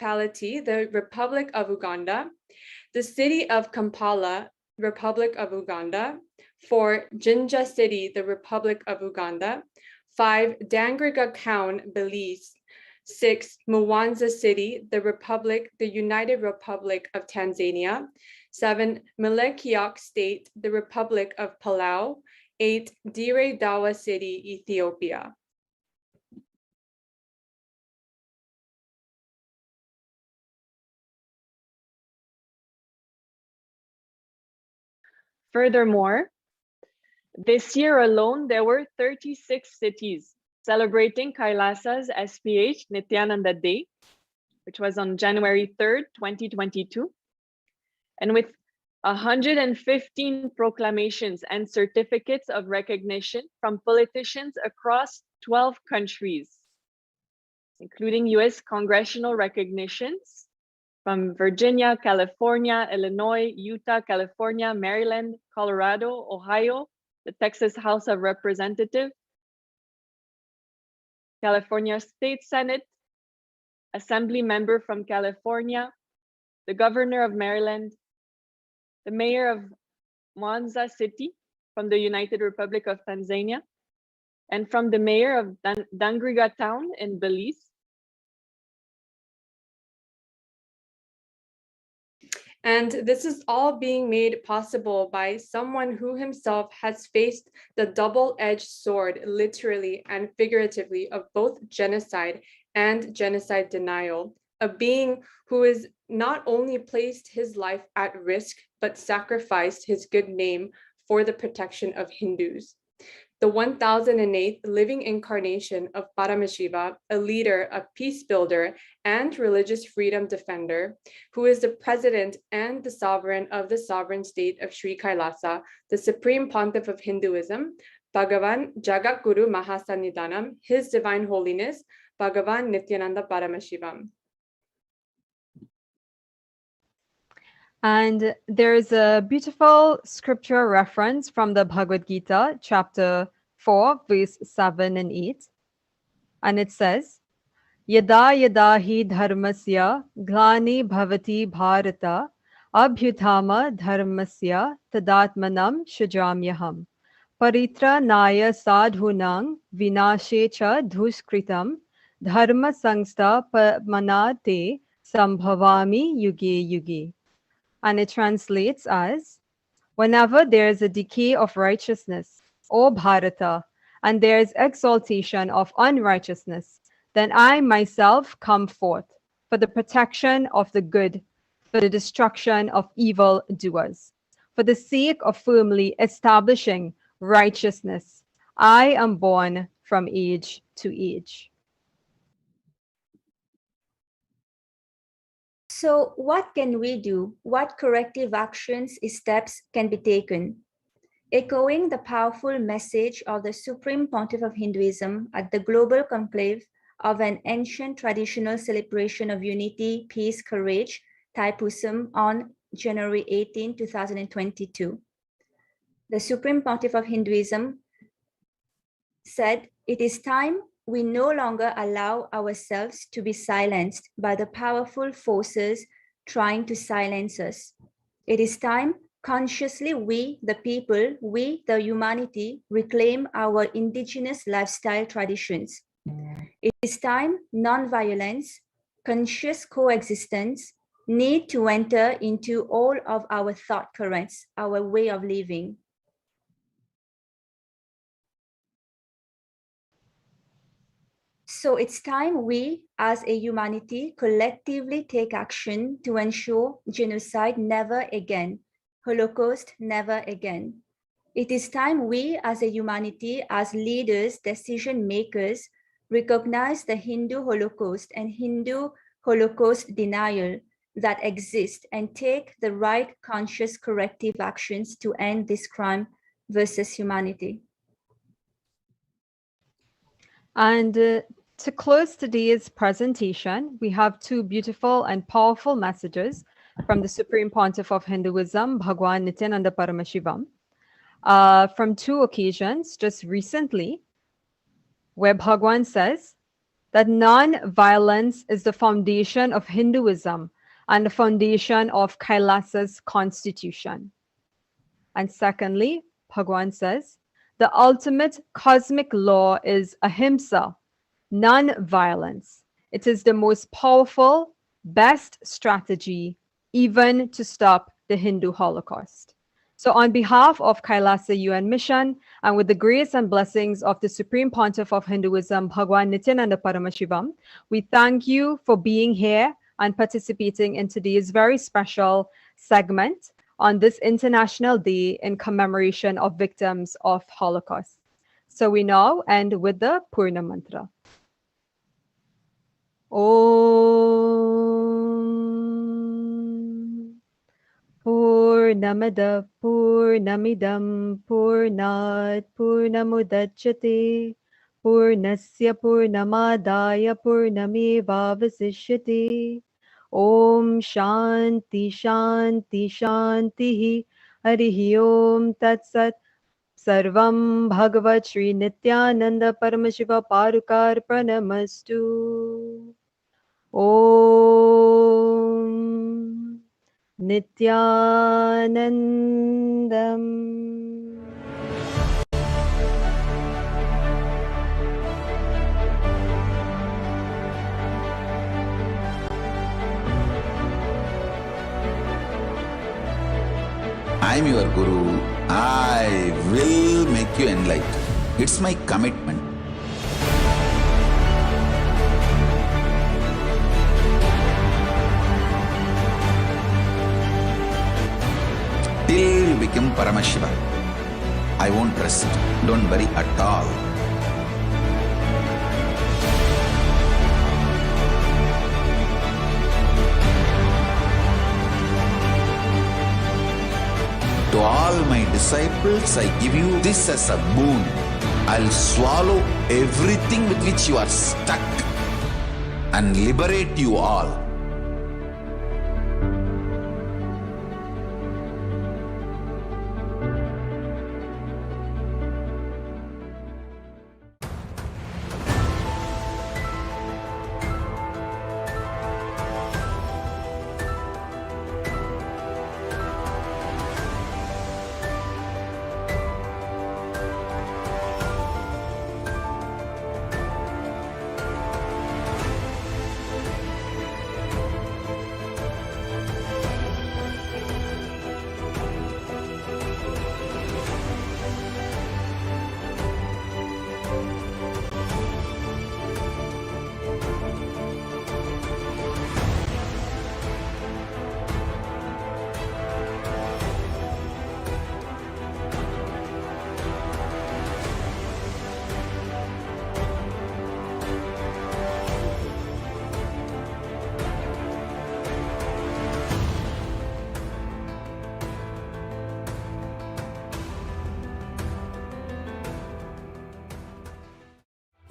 municipality, the Republic of Uganda. The city of Kampala, Republic of Uganda. 4, Jinja City, the Republic of Uganda. 5, Dangriga Town, Belize. 6, Mwanza City, the United Republic of Tanzania. 7, Melekeok State, the Republic of Palau. 8, Dire Dawa City, Ethiopia. Furthermore, this year alone, there were 36 cities celebrating Kailasa's HDH Nithyananda Day, which was on January 3rd, 2022. And with 115 proclamations and certificates of recognition from politicians across 12 countries, including US congressional recognitions from Virginia, California, Illinois, Utah, California, Maryland, Colorado, Ohio, the Texas House of Representatives, California State Senate, Assembly member from California, the Governor of Maryland, the Mayor of Mwanza City from the United Republic of Tanzania, and from the Mayor of Dangriga Town in Belize. And this is all being made possible by someone who himself has faced the double-edged sword, literally and figuratively, of both genocide and genocide denial, a being who has not only placed his life at risk, but sacrificed his good name for the protection of Hindus. The 1008th living incarnation of Paramashiva, a leader, a peace builder, and religious freedom defender, who is the president and the sovereign of the sovereign state of Sri Kailasa, the supreme pontiff of Hinduism, Bhagavan Jagatguru Mahasannidhanam, His Divine Holiness, Bhagavan Nithyananda Paramashivam. And there's a beautiful scripture reference from the Bhagavad Gita, chapter 4, verse 7 and 8. And it says, Yada yada hi dharmasya glani bhavati bharata abhyuthama dharmasya tadatmanam shujamyaham paritra naya sadhunang vinashe cha dhuskritam dharma sangsta pamanate sambhavami yuge yuge. And it translates as, whenever there is a decay of righteousness, O Bharata, and there is exaltation of unrighteousness, then I myself come forth for the protection of the good, for the destruction of evil doers. For the sake of firmly establishing righteousness, I am born from age to age. So what can we do? What corrective actions, steps can be taken? Echoing the powerful message of the Supreme Pontiff of Hinduism at the global conclave of an ancient traditional celebration of unity, peace, courage, Thaipusam on January 18, 2022. The Supreme Pontiff of Hinduism said, "It is time we no longer allow ourselves to be silenced by the powerful forces trying to silence us. It is time consciously we, the people, we, the humanity, reclaim our indigenous lifestyle traditions. It is time non-violence, conscious coexistence need to enter into all of our thought currents, our way of living. So it's time we, as a humanity, collectively take action to ensure genocide never again, Holocaust never again. It is time we, as a humanity, as leaders, decision makers, recognize the Hindu Holocaust and Hindu Holocaust denial that exist and take the right conscious corrective actions to end this crime versus humanity." And to close today's presentation, we have two beautiful and powerful messages from the Supreme Pontiff of Hinduism, Bhagwan Nithyananda Paramashivam, from two occasions just recently, where Bhagwan says, that non-violence is the foundation of Hinduism and the foundation of Kailasa's constitution. And secondly, Bhagwan says, the ultimate cosmic law is ahimsa, non-violence. It is the most powerful, best strategy, even to stop the Hindu Holocaust. So on behalf of Kailasa UN Mission, and with the grace and blessings of the Supreme Pontiff of Hinduism, Bhagwan Nithyananda Paramashivam, we thank you for being here and participating in today's very special segment on this International Day in commemoration of victims of Holocaust. So we now end with the Purna Mantra. Om Purnamada Purnamidam Purnat Purnamudachyate Purnasya Purnamadaya Purnamevavasishyate Om Shanti Shanti Shanti Harihi Om Tat Sat Sarvam Bhagavat Shri Nithyananda Paramashiva Parukar Pranamastu Om Nithyanandam. I am your Guru. I will make you enlightened. It's my commitment. Till you become Paramashiva, I won't rest. Don't worry at all. To all my disciples, I give you this as a boon. I'll swallow everything with which you are stuck and liberate you all.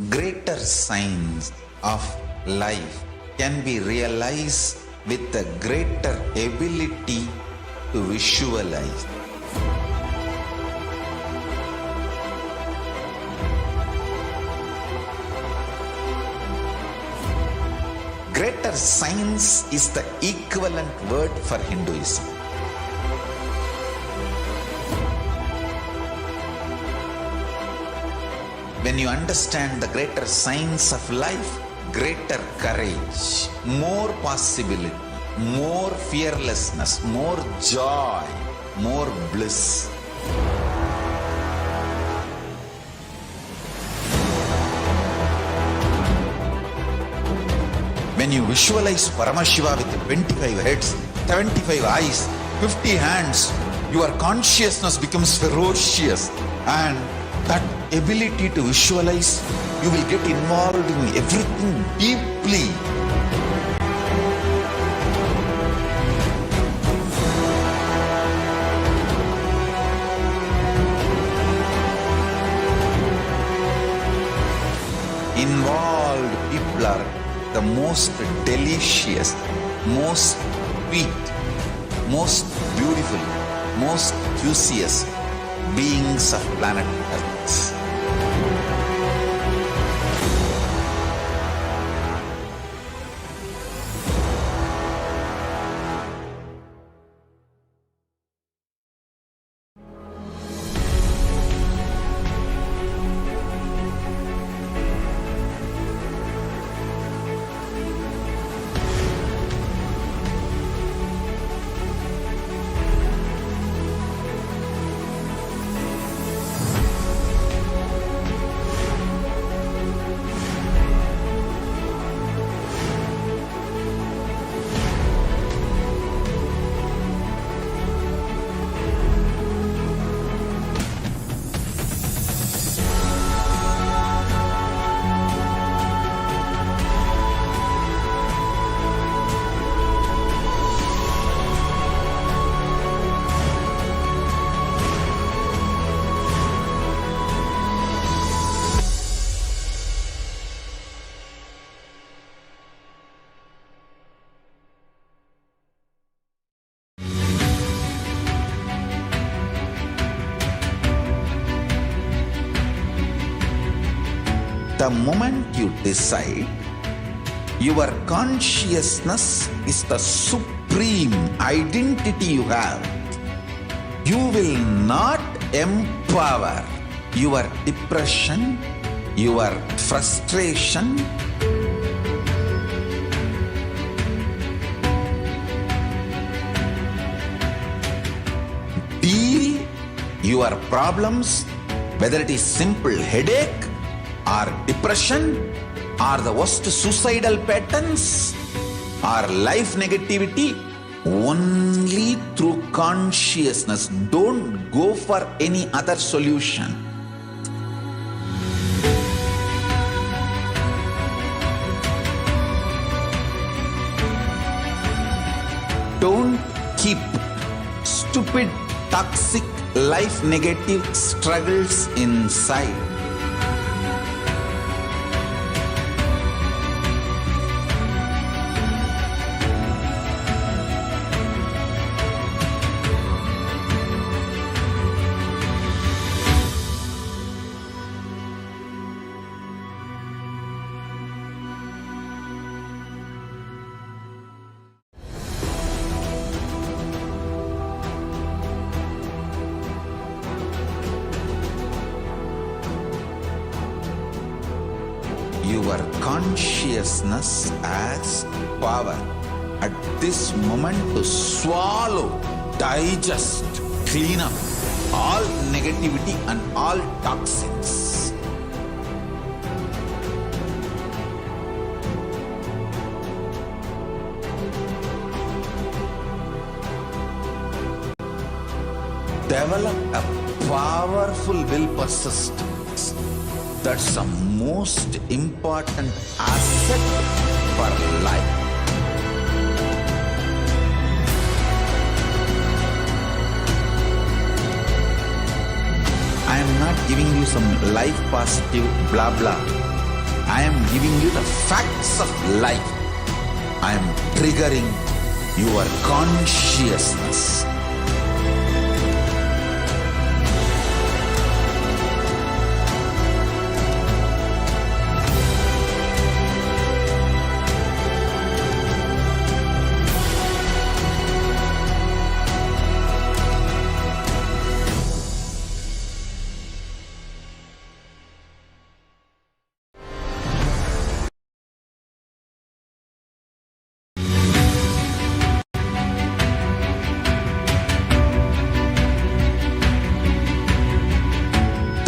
Greater signs of life can be realized with a greater ability to visualize. Greater science is the equivalent word for Hinduism. When you understand the greater science of life, greater courage, more possibility, more fearlessness, more joy, more bliss. When you visualize Paramashiva with 25 heads, 75 eyes, 50 hands, your consciousness becomes ferocious, and that ability to visualize, you will get involved in everything deeply. Involved people are the most delicious, most sweet, most beautiful, most juiciest beings of planet Earth. The moment you decide, your consciousness is the supreme identity you have. You will not empower your depression, your frustration, deal your problems, whether it is simple headache or depression or the worst suicidal patterns or life negativity, only through consciousness. Don't go for any other solution. Don't keep stupid, toxic, life negative struggles inside. Your consciousness has power at this moment to swallow, digest, clean up all negativity and all toxins. Develop a powerful will persistence. That's the most important asset for life. I am not giving you some life positive blah blah. I am giving you the facts of life. I am triggering your consciousness.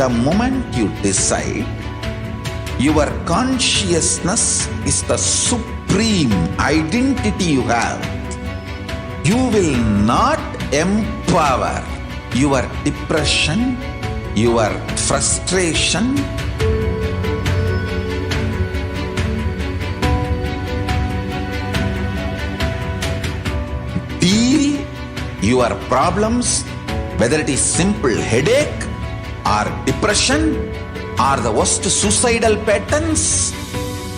The moment you decide, your consciousness is the supreme identity you have. You will not empower your depression, your frustration, deal your problems, whether it is simple headache or depression or the worst suicidal patterns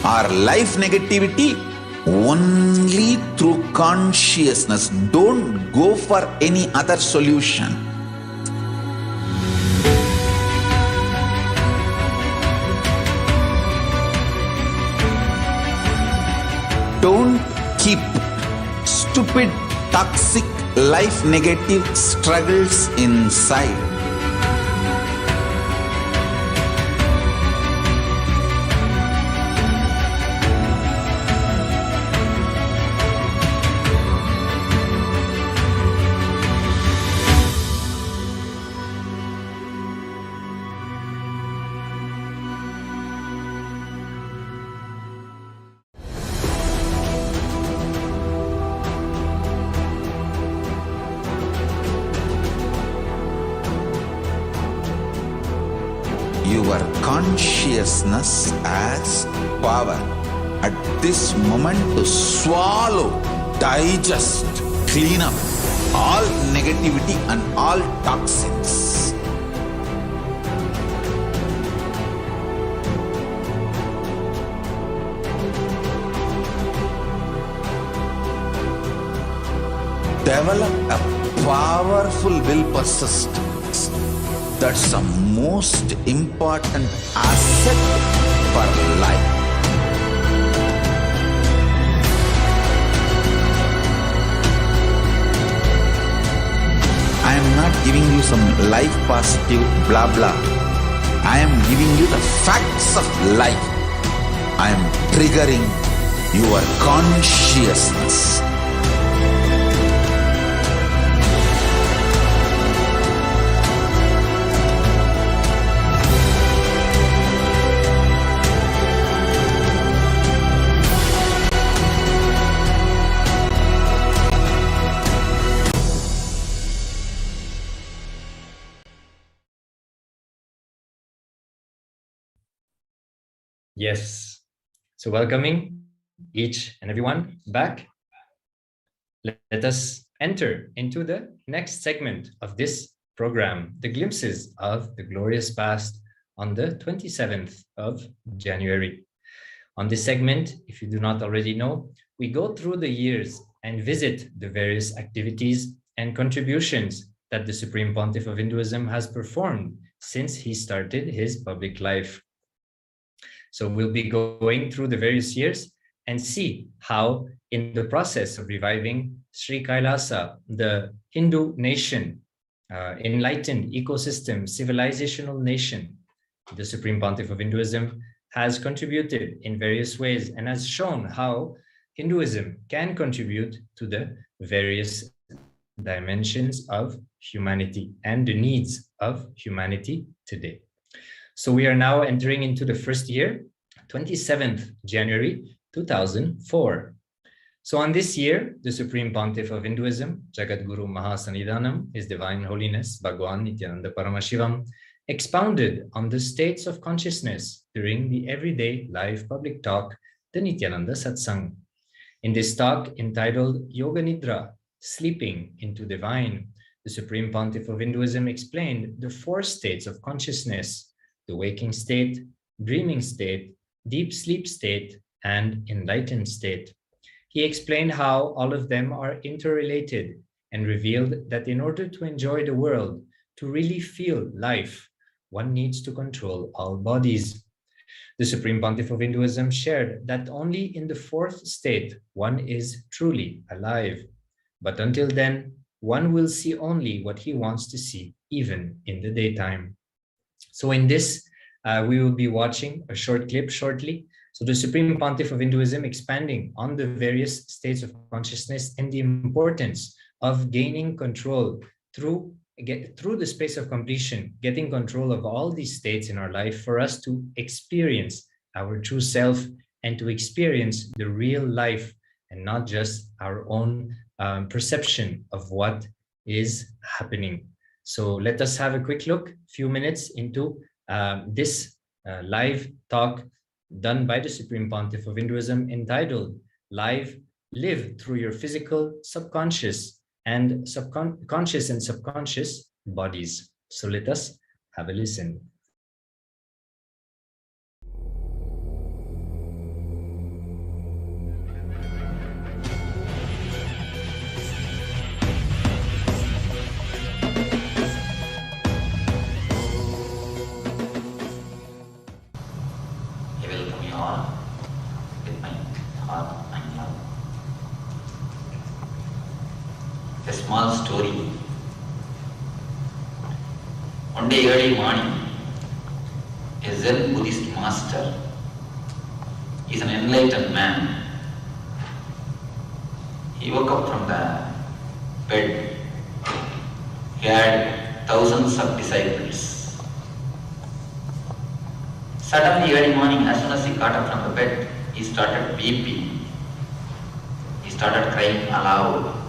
or life negativity, only through consciousness. Don't go for any other solution. Don't keep stupid, toxic, life negative struggles inside. Your consciousness has power at this moment to swallow, digest, clean up all negativity and all toxins. Develop a powerful will persistence. That's the most important asset for your life. I am not giving you some life positive blah blah. I am giving you the facts of life. I am triggering your consciousness. Yes. So welcoming each and everyone back. Let us enter into the next segment of this program, the glimpses of the glorious past on the 27th of January. On this segment, if you do not already know, we go through the years and visit the various activities and contributions that the Supreme Pontiff of Hinduism has performed since he started his public life. So we'll be going through the various years and see how, in the process of reviving Sri Kailasa, the Hindu nation, enlightened ecosystem, civilizational nation, the Supreme Pontiff of Hinduism has contributed in various ways and has shown how Hinduism can contribute to the various dimensions of humanity and the needs of humanity today. So we are now entering into the first year, 27th January 2004. So on this year, the Supreme Pontiff of Hinduism, Jagadguru Mahasannidhanam, His Divine Holiness Bhagwan Nithyananda Paramashivam, expounded on the states of consciousness during the everyday live public talk, the Nithyananda Satsang. In this talk entitled Yoga Nidra, Sleeping into Divine, the Supreme Pontiff of Hinduism explained the four states of consciousness: the waking state, dreaming state, deep sleep state, and enlightened state. He explained how all of them are interrelated and revealed that in order to enjoy the world, to really feel life, one needs to control all bodies. The Supreme Pontiff of Hinduism shared that only in the fourth state one is truly alive. But until then, one will see only what he wants to see, even in the daytime. So in this, we will be watching a short clip shortly. So the Supreme Pontiff of Hinduism expanding on the various states of consciousness and the importance of gaining control through the space of completion, getting control of all these states in our life for us to experience our true self and to experience the real life and not just our own perception of what is happening. So let us have a quick look, few minutes into this live talk done by the Supreme Pontiff of Hinduism entitled Live Through Your Physical, Subconscious and Conscious and Subconscious Bodies. So let us have a listen. A small story. One day early morning, a Zen Buddhist master is an enlightened man. He woke up from the bed. He had thousands of disciples. Suddenly early morning, as soon as he got up from the bed, he started weeping. He started crying aloud.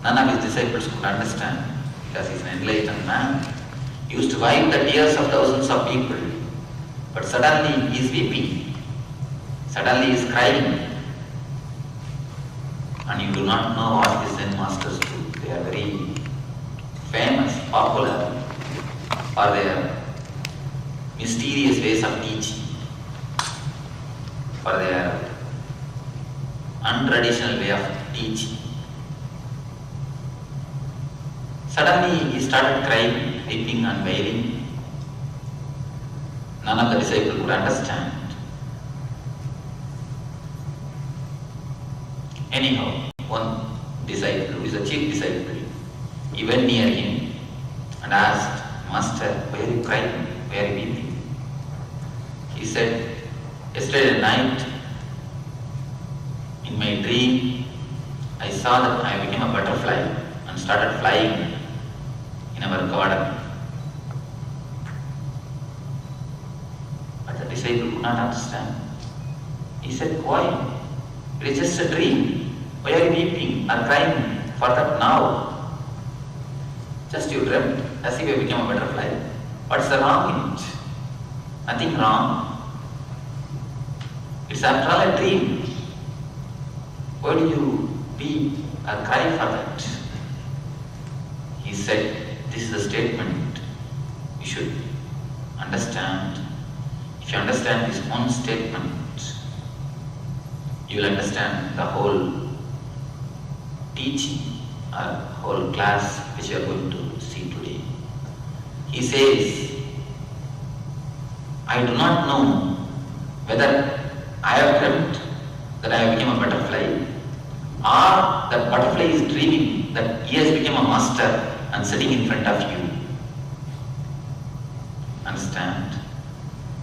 None of his disciples could understand because he is an enlightened man. He used to wipe the tears of thousands of people. But suddenly he is weeping. Suddenly he is crying. And you do not know what these Zen masters do. They are very famous, popular for their mysterious ways of teaching, for their untraditional way of teaching. Suddenly he started crying, weeping and wailing. None of the disciples could understand. Anyhow, one disciple, who is a chief disciple, he went near him and asked, Master, why are you crying? Why are you weeping? He said, yesterday night, in my dream, I saw that I became a butterfly and started flying in our garden. But the disciple could not understand. He said, why? It is just a dream. Why are you weeping or crying for that now? Just you dreamt as if you became a butterfly. What's the wrong in it? Nothing wrong. It's after all a dream. Why do you weep or cry for that? He said, this is a statement you should understand. If you understand this one statement, you will understand the whole teaching or whole class which you are going to see today. He says, I do not know whether I have dreamt that I became a butterfly or that butterfly is dreaming that he has become a master and sitting in front of you. Understand?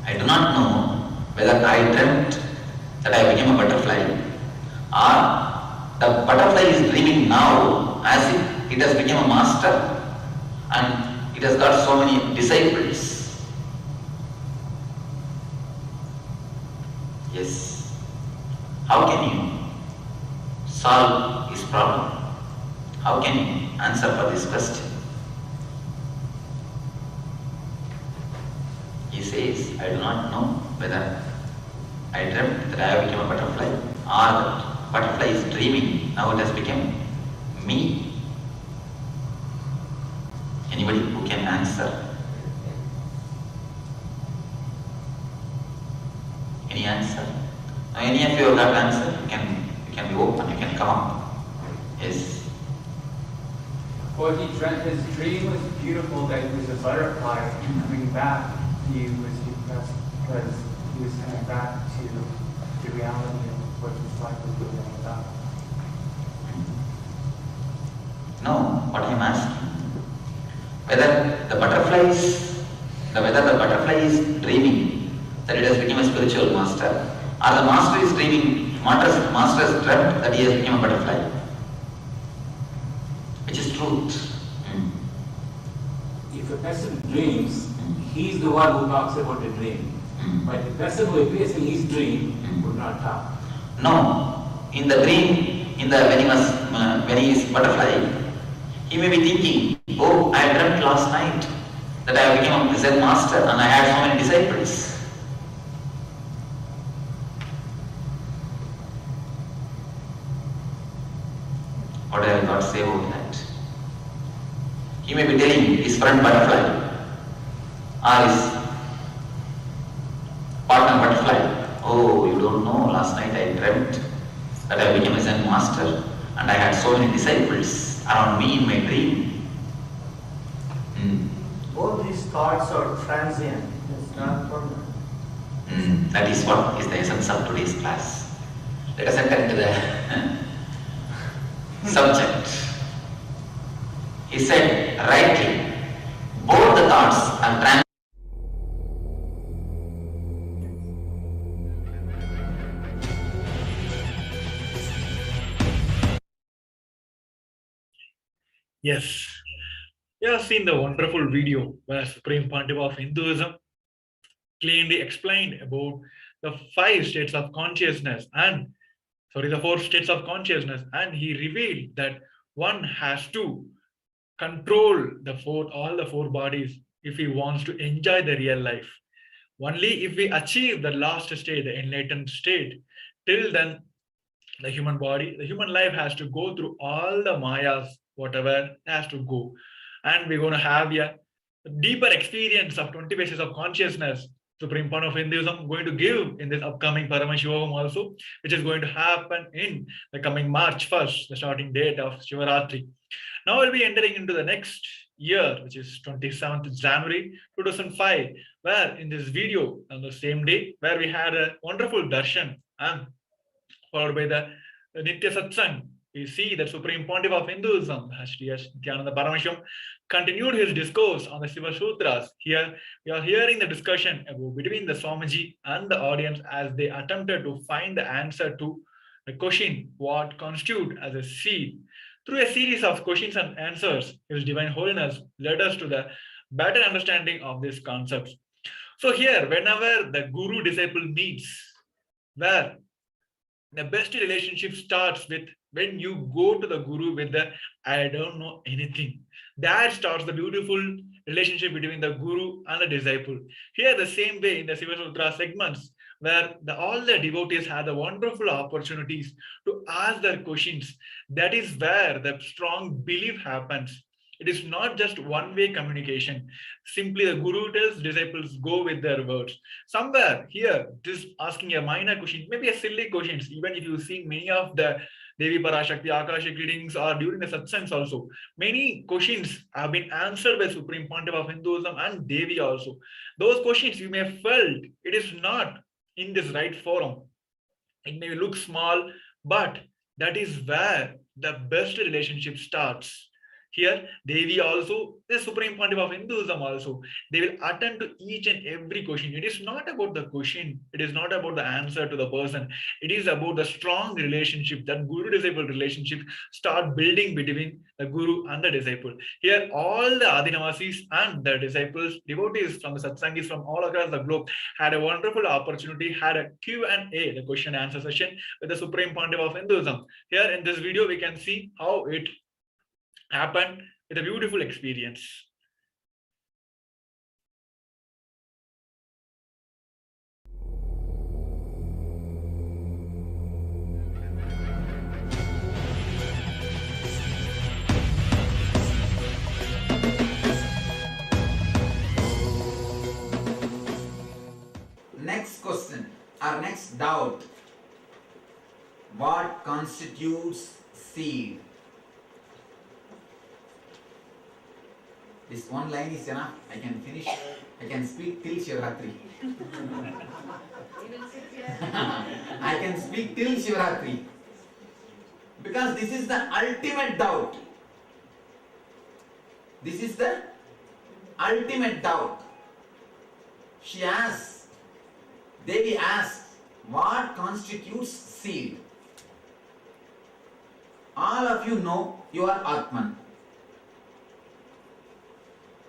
I do not know whether I dreamt that I became a butterfly or the butterfly is dreaming now as if it has become a master and it has got so many disciples. Yes. How can you solve this problem? How can you answer for this question? He says, I do not know whether I dreamt that I have become a butterfly or that butterfly is dreaming, now it has become me. Anybody who can answer? Any answer? Now any of you have got answer? You can be open, you can come up. Yes. Well, he dreamt, his dream was beautiful that he was a butterfly and coming back. He was depressed because he was coming back to the reality of what his life was really all about. No, what I am asking, whether the butterfly is dreaming that it has become a spiritual master, or the master is dreaming, master has dreamt that he has become a butterfly. Which is truth? If a person dreams, he's the one who talks about the dream. But the person who appears in his dream would not talk. No. In the dream, when he is butterfly, he may be thinking, oh, I dreamt last night that I became a Zen master and I had so many disciples. What have I got to say about that? He may be telling his friend butterfly or his partner butterfly, oh, you don't know, last night I dreamt that I became a Zen master and I had so many disciples around me in my dream. All these thoughts are transient, it's not permanent. That is what is the essence of today's class. Let us enter into the subject. He said rightly, both the thoughts are transient. Yes, you have seen the wonderful video where Supreme Pontiff of Hinduism clearly explained about the 5 states of consciousness the 4 states of consciousness, and he revealed that one has to control all the 4 bodies if he wants to enjoy the real life. Only if we achieve the last state, the enlightened state, till then the human body, the human life has to go through all the mayas, whatever has to go. And we're going to have a deeper experience of 20 bases of consciousness Supreme Point of Hinduism going to give in this upcoming Paramashivoham also, which is going to happen in the coming March 1st, the starting date of Shivaratri. Now we'll be entering into the next year, which is 27th January 2005, where in this video on the same day, where we had a wonderful darshan and followed by the Nitya Satsang, we see that Supreme Pontiff of Hinduism, HDH Nithyananda Paramashivam, continued his discourse on the Shiva Sutras. Here, we are hearing the discussion between the Swamiji and the audience as they attempted to find the answer to the question, what constitute as a seed. Through a series of questions and answers, His Divine Holiness led us to the better understanding of these concepts. So here, whenever the guru-disciple meets, where the best relationship starts with when you go to the guru with the I don't know anything. That starts the beautiful relationship between the guru and the disciple. Here, the same way in the Shiva Sutra segments, where all the devotees had the wonderful opportunities to ask their questions. That is where the strong belief happens. It is not just one-way communication. Simply the guru tells disciples go with their words. Somewhere here, just asking a minor question, maybe a silly question, even if you see many of the Devi Parashakti, AKASHIC readings or during the satsangs also, many questions have been answered by Supreme Pontiff of Hinduism and Devi also. Those questions you may have felt it is not in this right forum. It may look small, but that is where the best relationship starts. Here, Devi also, the Supreme Pontiff of Hinduism also, they will attend to each and every question. It is not about the question. It is not about the answer to the person. It is about the strong relationship, that guru-disciple relationship start building between the guru and the disciple. Here, all the Adinavasis and the disciples, devotees from the Satsangis from all across the globe had a wonderful opportunity, had a Q&A, the question and answer session with the Supreme Pontiff of Hinduism. Here in this video, we can see how it happened with a beautiful experience. Next question or next doubt. What constitutes seed? This one line is enough. I can finish. I can speak till Shivaratri. I can speak till Shivaratri. Because this is the ultimate doubt. This is the ultimate doubt. She asks, Devi asks, what constitutes seed? All of you know you are Atman.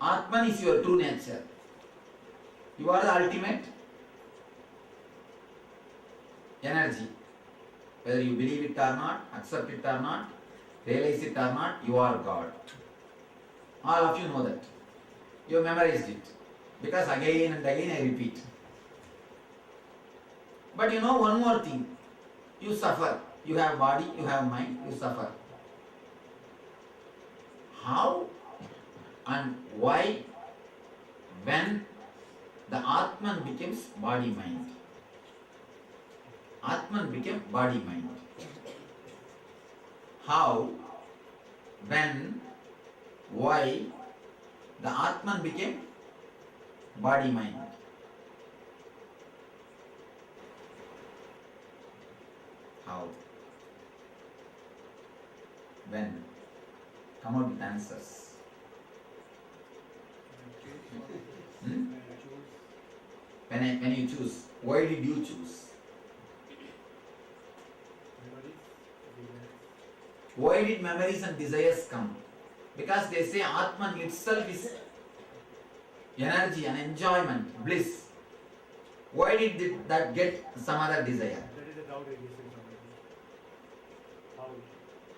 Atman is your true nature. You are the ultimate energy. Whether you believe it or not, accept it or not, realize it or not, you are God. All of you know that. You have memorized it. Because again and again I repeat. But you know one more thing. You suffer. You have body, you have mind, you suffer. How and why when the Atman becomes body-mind? Atman became body-mind. How, when, why the Atman became body-mind? How? When? Come out with answers. When you choose, why did you choose? Why did memories and desires come? Because they say Atman itself is energy and enjoyment, bliss. Why did that get some other desire? That is a doubt I guess.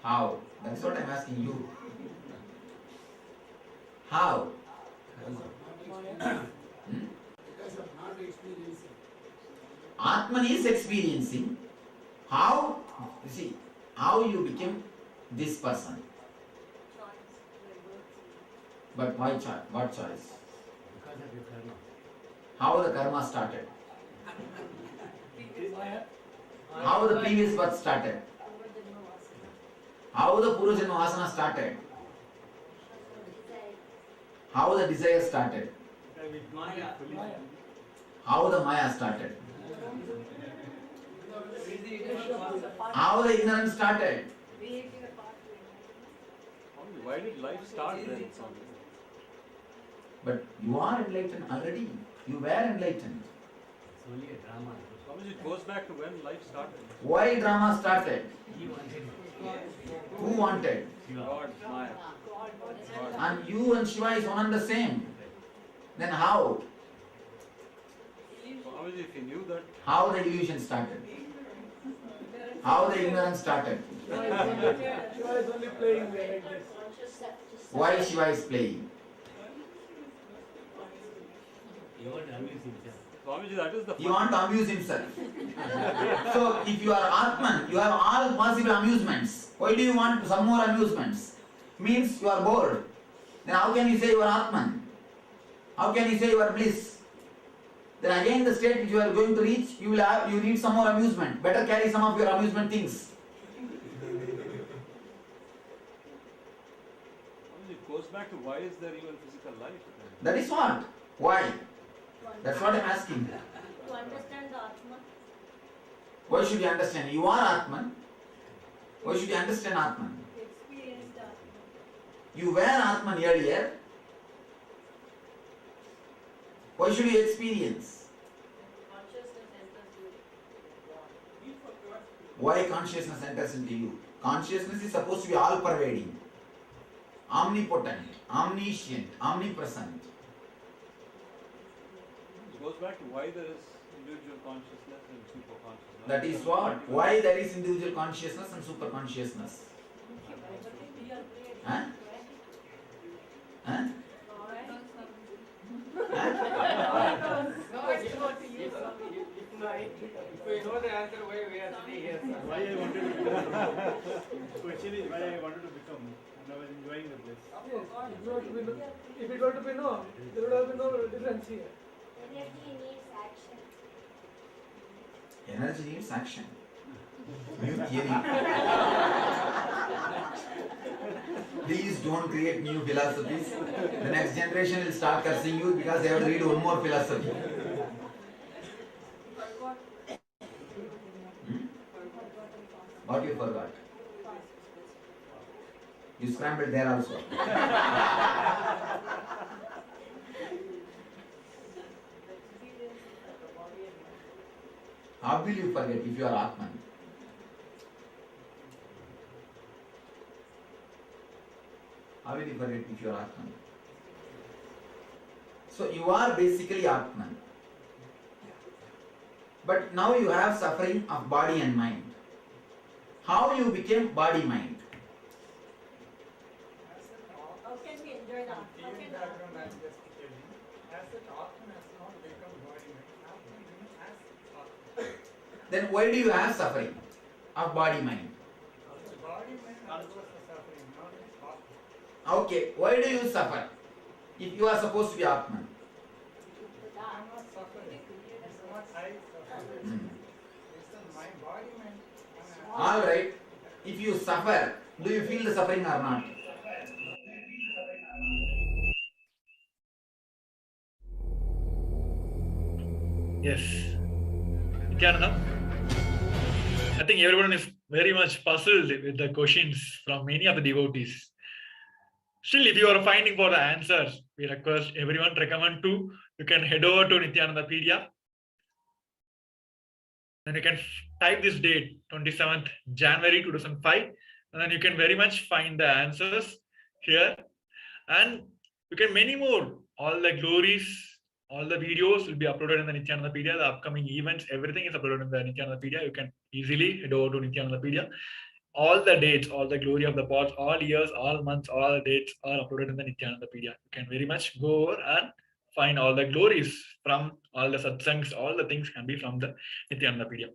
How? That's what I'm asking you. How? Because of not experiencing. Atman is experiencing. How? You see, how you became this person? But why choice? What choice? Because of your karma. How the karma started? How the previous birth started? How the Purujanma Vasana started? How the desire started? How the Maya started? How the ignorance started? Why did life start then? But you are enlightened already. You were enlightened. It's only a drama. It goes back to when life started. Why drama started? Who wanted? God, Maya. And you and Shiva is one and the same. Then how? If you knew that. How the illusion started? How the ignorance started? Shiva is only playing there like this. Why Shiva is playing? He wants to amuse himself. Swamiji, that is the He wants to amuse himself. So if you are Atman, you have all possible amusements. Why do you want some more amusements? Means you are bored. Then how can you say you are Atman? How can you say you are bliss? Then again the state which you are going to reach, you need some more amusement. Better carry some of your amusement things. It goes back to why is there even physical life? That is what? Why? That's what I am asking. To understand the Atman. Why should you understand? You are Atman. Why should you understand Atman? Experience the Atman. You were Atman earlier. Why should you experience? Consciousness enters you. Why consciousness enters into you? Consciousness is supposed to be all-pervading, omnipotent, omniscient, omnipresent. It goes back to why there is individual consciousness and super consciousness. That is what? Why there is individual consciousness and super consciousness? Huh? Huh? If we know the answer why we are sitting here, sir. Why I wanted to become. Question is why I wanted to become, and I was enjoying the bliss. If it were to be no, there would have been no difference here. Energy needs action. Energy needs action. New theory. Please don't create new philosophies. The next generation will start cursing you because they have to read one more philosophy. What you forgot? You scrambled there also. How will you forget if you are Atman? How will you forget if you are Atman? So you are basically Atman. But now you have suffering of body and mind. How you became body-mind? How can we enjoy the Atman? Then why do you have suffering of body-mind? Okay, why do you suffer if you are supposed to be Atman? Alright, if you suffer, do you feel the suffering or not? Yes. Nithyananda, I think everyone is very much puzzled with the questions from many of the devotees. Still, if you are finding for the answers, we request everyone recommend to, you can head over to Nithyanandapedia. Then you can type this date, 27th January 2005, and then you can very much find the answers here. And you can many more, all the glories, all the videos will be uploaded in the Nithyanandapedia, the upcoming events, everything is uploaded in the Nithyanandapedia. You can easily head over to Nithyanandapedia. All the dates, all the glory of the pots, all years, all months, all dates are uploaded in the Nithyanandapedia. You can very much go over and find all the glories from all the satsangs, all the things can be from the Nithyanandapedia.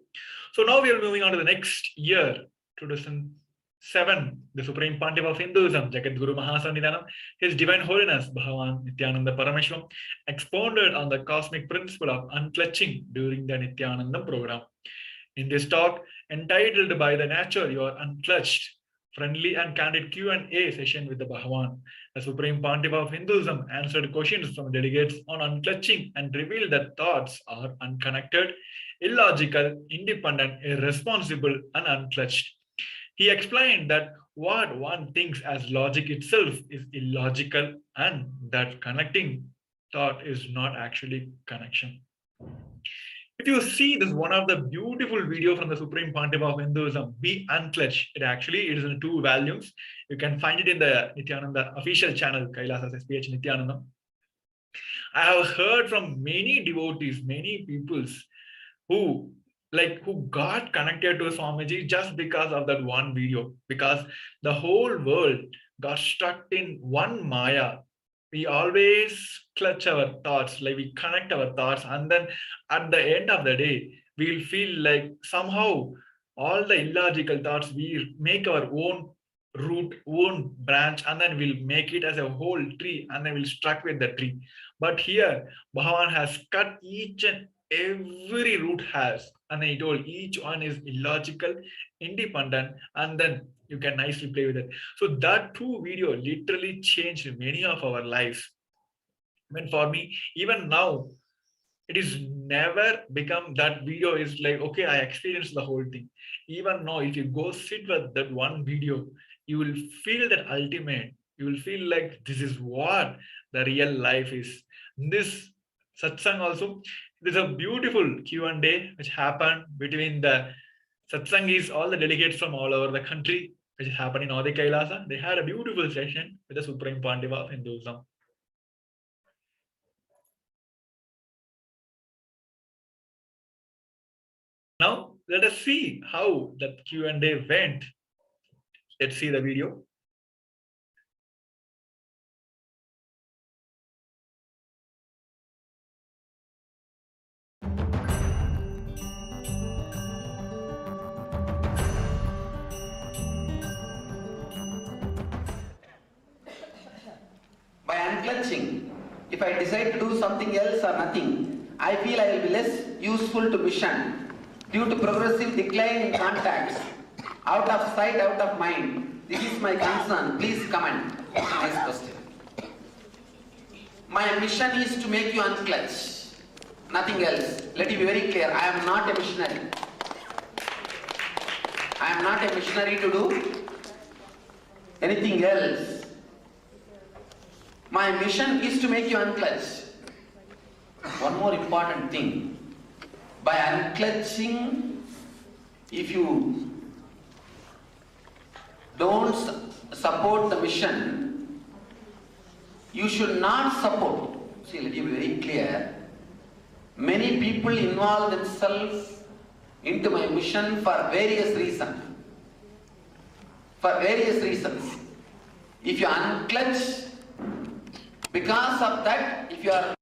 So now we are moving on to the next year, 2000. 7, the Supreme Pontiff of Hinduism, Jagat Guru Mahasannidhanam, His Divine Holiness Bhagavan Nithyananda Paramashivam, expounded on the cosmic principle of unclutching during the Nithyananda program. In this talk, entitled By the Nature You Are Unclutched, friendly and candid Q&A session with the Bhagavan, the Supreme Pontiff of Hinduism answered questions from delegates on unclutching and revealed that thoughts are unconnected, illogical, independent, irresponsible, and unclutched. He explained that what one thinks as logic itself is illogical and that connecting thought is not actually connection. If you see this one of the beautiful video from the Supreme Pontiff of Hinduism, Be Unclutched, it is in 2 volumes. You can find it in the Nithyananda official channel, Kailasa HDH Nithyananda. I have heard from many devotees, many peoples who got connected to Swamiji just because of that one video, because the whole world got stuck in one Maya. We always clutch our thoughts, like we connect our thoughts, and then at the end of the day, we'll feel like somehow all the illogical thoughts, we make our own root, own branch, and then we'll make it as a whole tree, and then we'll struck with the tree. But here, Bhagavan has cut each and every root has, and he told each one is illogical, independent, and then you can nicely play with it. So that 2 video literally changed many of our lives. I mean, for me, even now, it is never become that video is like, okay, I experienced the whole thing. Even now, if you go sit with that one video, you will feel that ultimate. You will feel like this is what the real life is. This satsang also, there's a beautiful Q&A which happened between the satsangis, all the delegates from all over the country, which happened in Adi Kailasa. They had a beautiful session with the Supreme Pontiff of Hinduism. Now, let us see how that Q&A went. Let's see the video. By unclutching, if I decide to do something else or nothing, I feel I will be less useful to mission due to progressive decline in contacts. Out of sight, out of mind. This is my concern. Please comment. Next question. My mission is to make you unclutch. Nothing else. Let it be very clear. I am not a missionary. I am not a missionary to do anything else. My mission is to make you unclutch. One more important thing. By unclutching, if you don't support the mission, you should not support. See, let me be very clear. Many people involve themselves into my mission for various reasons. For various reasons. If you unclutch, because of that, if you are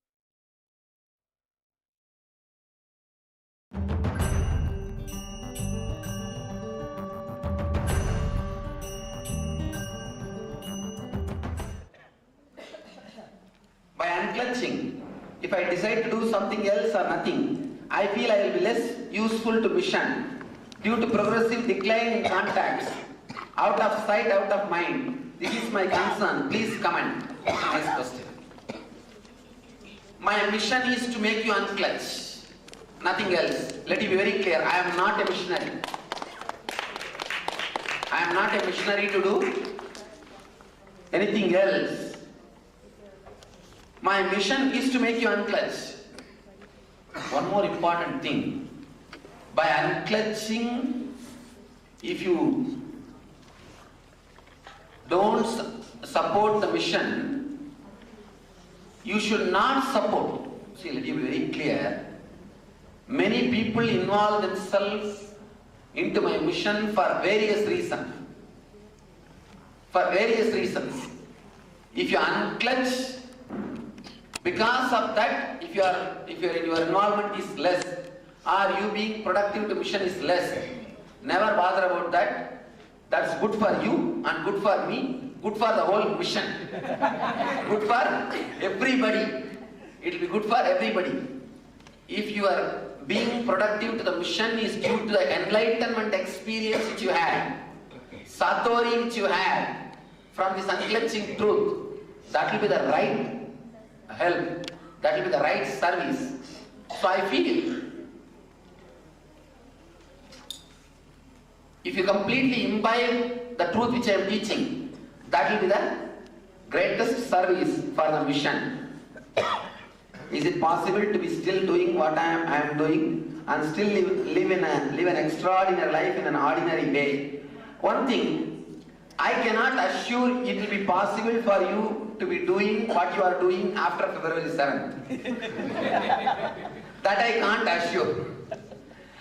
by unclutching, if I decide to do something else or nothing, I feel I will be less useful to mission due to progressive decline in contacts. Out of sight, out of mind. This is my concern. Please comment. Next question. My mission is to make you unclutch. Nothing else. Let it be very clear. I am not a missionary. I am not a missionary to do anything else. My mission is to make you unclutch. One more important thing. By unclutching, if you don't support the mission, you should not support. See, let me be very clear. Many people involve themselves into my mission for various reasons. For various reasons. If you unclutch, because of that, if your involvement is less, or you being productive to mission is less, never bother about that. That's good for you and good for me, good for the whole mission. Good for everybody. It will be good for everybody. If you are being productive to the mission is due to the enlightenment experience which you had, satori which you had from this unclenching truth, that will be the right help, that will be the right service. So I feel, if you completely imbibe the truth which I am teaching, that will be the greatest service for the mission. Is it possible to be still doing what I am doing and still live an extraordinary life in an ordinary way? One thing, I cannot assure it will be possible for you to be doing what you are doing after February 7th. That I can't assure.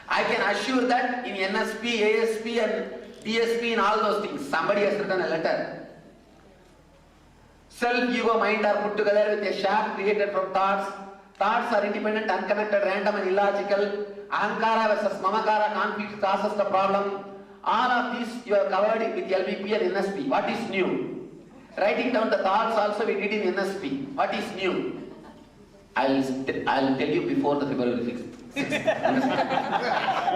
I can assure that in NSP, ASP and DSP and all those things, somebody has written a letter. Self, ego, mind are put together with a shaft created from thoughts. Thoughts are independent, unconnected, random and illogical. Ahankara versus mamakara conflict causes the problem. All of these you have covered with LBP and NSP. What is new? Writing down the thoughts also we did in NSP. What is new? I'll tell you before the February 6th.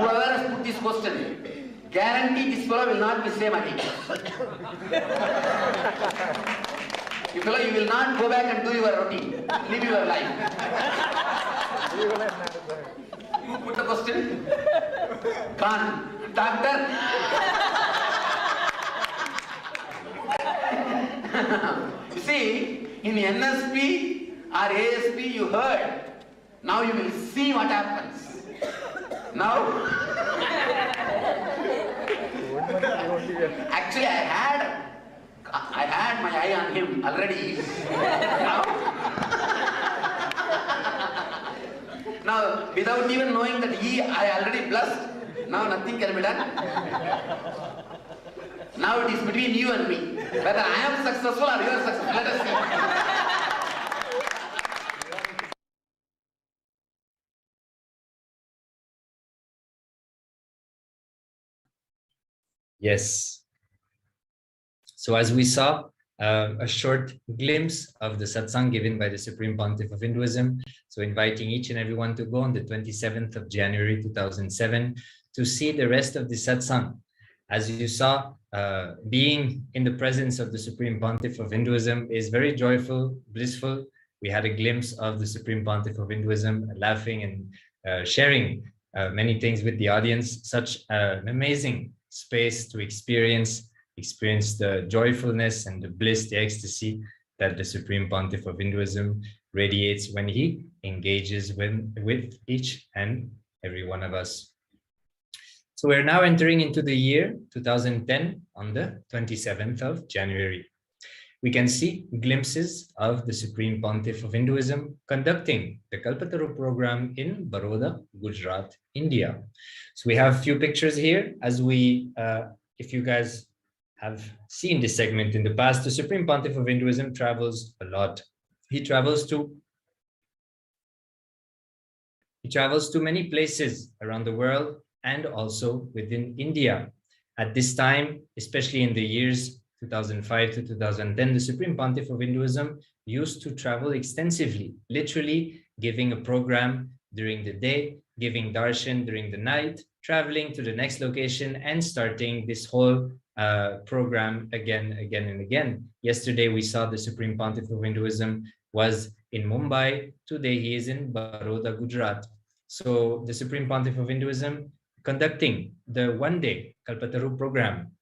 Whoever has put this question, guarantee this fellow will not be same again. You fellow, you will not go back and do your routine. Live your life. You put the question? Khan. Doctor? You see, in NSP or ASP you heard. Now you will see what happens. Now, actually I had my eye on him already. Now, without even knowing that I already blushed. Now nothing can be done. Now it is between you and me. Whether I am successful or you are successful, let us see. Yes. So as we saw, a short glimpse of the satsang given by the Supreme Pontiff of Hinduism. So inviting each and everyone to go on the 27th of January 2007 to see the rest of the satsang. As you saw, being in the presence of the Supreme Pontiff of Hinduism is very joyful, blissful. We had a glimpse of the Supreme Pontiff of Hinduism laughing and sharing many things with the audience. Such an amazing space to experience the joyfulness and the bliss, the ecstasy that the Supreme Pontiff of Hinduism radiates when he engages with each and every one of us. So we're now entering into the year 2010 on the 27th of January. We can see glimpses of the Supreme Pontiff of Hinduism conducting the Kalpataru program in Baroda, Gujarat, India. So we have a few pictures here. As we, if you guys have seen this segment in the past, the Supreme Pontiff of Hinduism travels a lot. He travels to many places around the world and also within India. At this time, especially in the years 2005 to 2010, the Supreme Pontiff of Hinduism used to travel extensively, literally giving a program during the day, giving darshan during the night, traveling to the next location and starting this whole program again and again. Yesterday, we saw the Supreme Pontiff of Hinduism was in Mumbai. Today, he is in Baroda, Gujarat. So the Supreme Pontiff of Hinduism conducting the one-day Kalpataru program.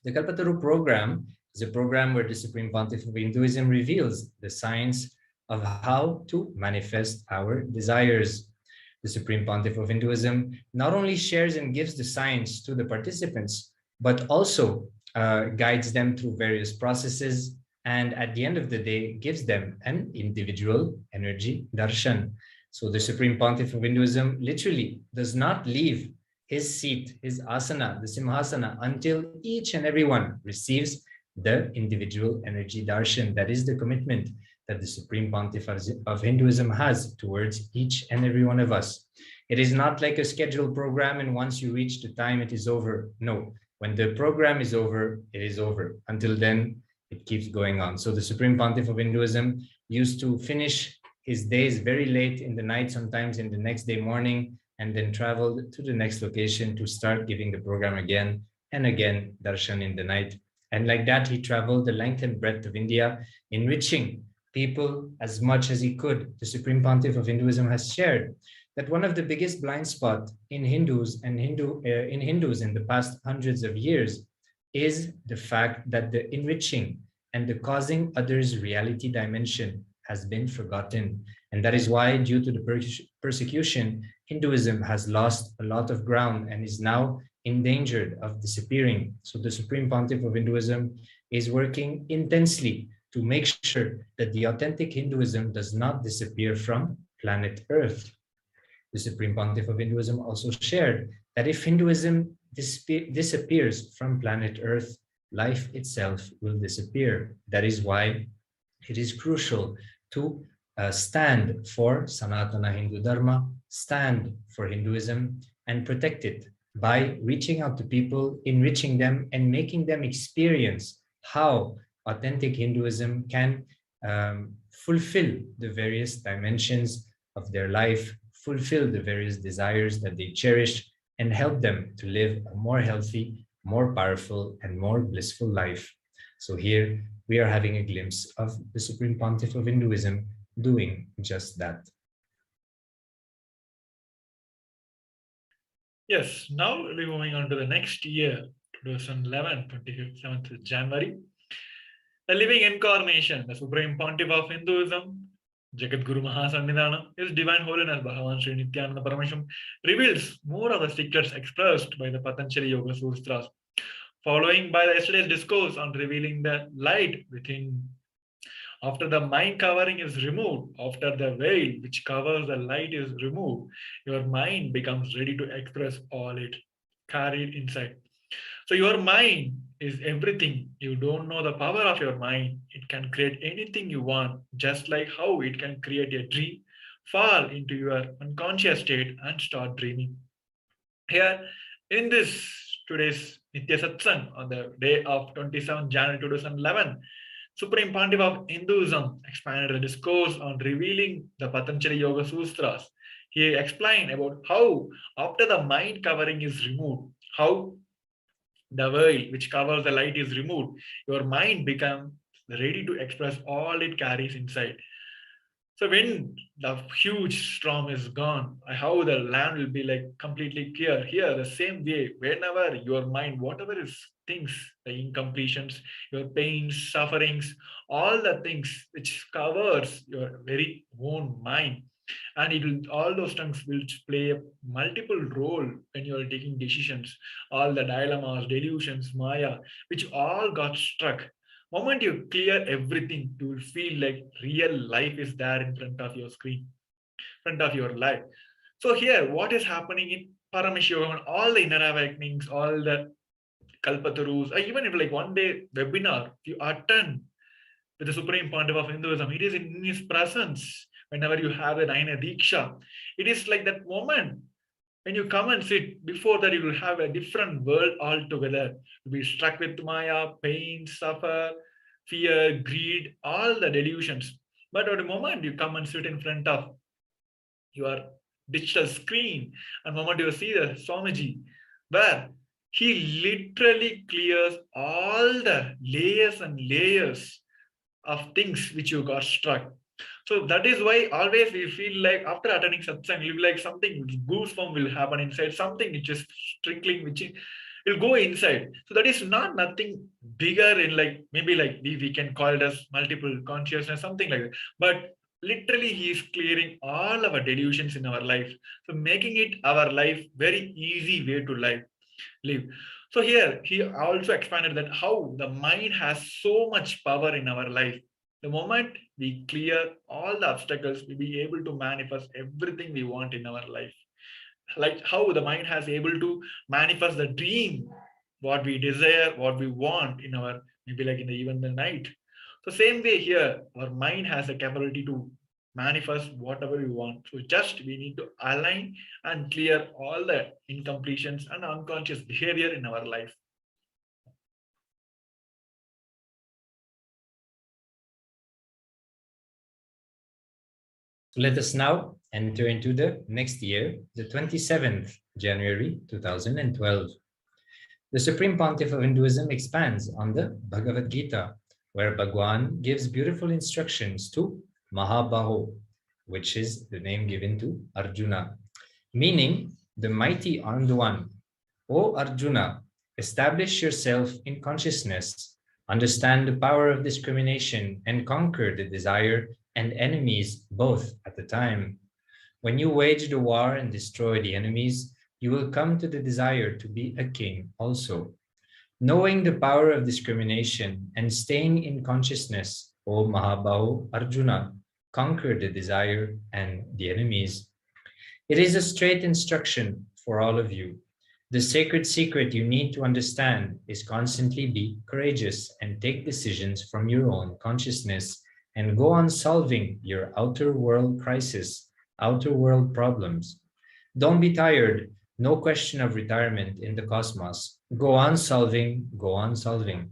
The Kalpataru program is a program where the Supreme Pontiff of Hinduism reveals the science of how to manifest our desires. The Supreme Pontiff of Hinduism not only shares and gives the science to the participants, but also guides them through various processes, and at the end of the day, gives them an individual energy darshan. So the Supreme Pontiff of Hinduism literally does not leave his seat, his asana, the simhasana, until each and everyone receives the individual energy darshan. That is the commitment that the Supreme Pontiff of Hinduism has towards each and every one of us. It is not like a scheduled program and once you reach the time, it is over. No. When the program is over, it is over. Until then, it keeps going on. So the Supreme Pontiff of Hinduism used to finish his days very late in the night, sometimes in the next day morning, and then traveled to the next location to start giving the program again and again, darshan in the night. And like that, he traveled the length and breadth of India, enriching people as much as he could. The Supreme Pontiff of Hinduism has shared that one of the biggest blind spots in Hindus and Hindus in the past hundreds of years is the fact that the enriching and the causing others reality dimension has been forgotten. And that is why, due to the persecution, Hinduism has lost a lot of ground and is now endangered of disappearing. So the Supreme Pontiff of Hinduism is working intensely to make sure that the authentic Hinduism does not disappear from planet Earth. The Supreme Pontiff of Hinduism also shared that if Hinduism disappears from planet Earth, life itself will disappear. That is why it is crucial to stand for Sanatana Hindu Dharma, stand for Hinduism, and protect it by reaching out to people, enriching them, and making them experience how authentic Hinduism can fulfill the various dimensions of their life, fulfill the various desires that they cherish, and help them to live a more healthy, more powerful, and more blissful life. So here we are having a glimpse of the Supreme Pontiff of Hinduism doing just that. Yes, now we'll be moving on to the next year, 2011, 27th January. The living incarnation, the Supreme Pontiff of Hinduism, Jagat Guru Mahasannidhana, His Divine Holiness Bhagavan Sri Nithyananda Paramashivam, reveals more of the secrets expressed by the Patanjali Yoga Sutras, following by yesterday's discourse on revealing the light within. After the mind covering is removed, after the veil which covers the light is removed, your mind becomes ready to express all it carried inside. So your mind is everything. You don't know the power of your mind. It can create anything you want, just like how it can create a dream, fall into your unconscious state and start dreaming. Here, in this today's Nitya Satsang on the day of 27 January 2011, Supreme Pontiff of Hinduism expanded the discourse on revealing the Patanjali Yoga Sutras. He explained about how, after the mind covering is removed, how the veil which covers the light is removed, your mind becomes ready to express all it carries inside. So when the huge storm is gone, how the land will be like completely clear. Here, the same way, whenever your mind, whatever is things, the incompletions, your pains, sufferings, all the things which covers your very own mind, and it will, all those things will play a multiple role when you are taking decisions. All the dilemmas, delusions, maya, which all got struck. Moment you clear everything, you will feel like real life is there in front of your screen, front of your life. So here, what is happening in Paramashivoham, all the inner awakenings, all the Kalpatarus, or even if like one day webinar you attend with the Supreme Pontiff of Hinduism, it is in his presence. Whenever you have a Naina Diksha, it is like that moment when you come and sit. Before that, you will have a different world altogether. You'll be struck with Maya, pain, suffer, fear, greed, all the delusions. But at the moment you come and sit in front of your digital screen, and the moment you see the Swamiji, where he literally clears all the layers and layers of things which you got struck. So that is why always we feel like after attending satsang, you'll be like something goosebump will happen inside, something is just trickling, which will go inside. So that is not nothing bigger in like, maybe like we can call it as multiple consciousness, something like that. But literally he is clearing all our delusions in our life. So making it our life very easy way to live. So here he also expanded that how the mind has so much power in our life. The moment we clear all the obstacles, we'll be able to manifest everything we want in our life. Like how the mind has able to manifest the dream, what we desire, what we want in our, maybe like in the even the night. So same way here, our mind has the capability to manifest whatever we want. So just we need to align and clear all the incompletions and unconscious behavior in our life. Let us now enter into the next year, the 27th January 2012. The Supreme Pontiff of Hinduism expands on the Bhagavad Gita, where Bhagwan gives beautiful instructions to Mahabaho, which is the name given to Arjuna, meaning the mighty armed one. O Arjuna, establish yourself in consciousness, understand the power of discrimination, and conquer the desire and enemies both at a time. When you wage the war and destroy the enemies, you will come to the desire to be a king also. Knowing the power of discrimination and staying in consciousness, O Mahabahu Arjuna, conquer the desire and the enemies. It is a straight instruction for all of you. The sacred secret you need to understand is constantly be courageous and take decisions from your own consciousness and go on solving your outer world crisis, outer world problems. Don't be tired. No question of retirement in the cosmos. Go on solving, go on solving.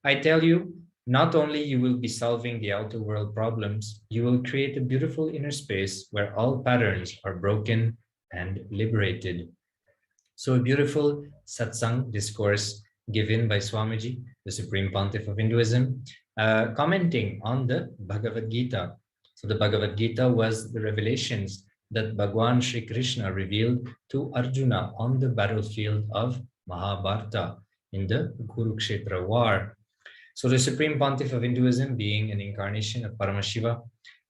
I tell you, not only you will be solving the outer world problems, you will create a beautiful inner space where all patterns are broken and liberated. So a beautiful satsang discourse given by Swamiji, the Supreme Pontiff of Hinduism, commenting on the Bhagavad Gita. So the Bhagavad Gita was the revelations that Bhagwan Sri Krishna revealed to Arjuna on the battlefield of Mahabharata in the Kurukshetra war. So the Supreme Pontiff of Hinduism, being an incarnation of Paramashiva,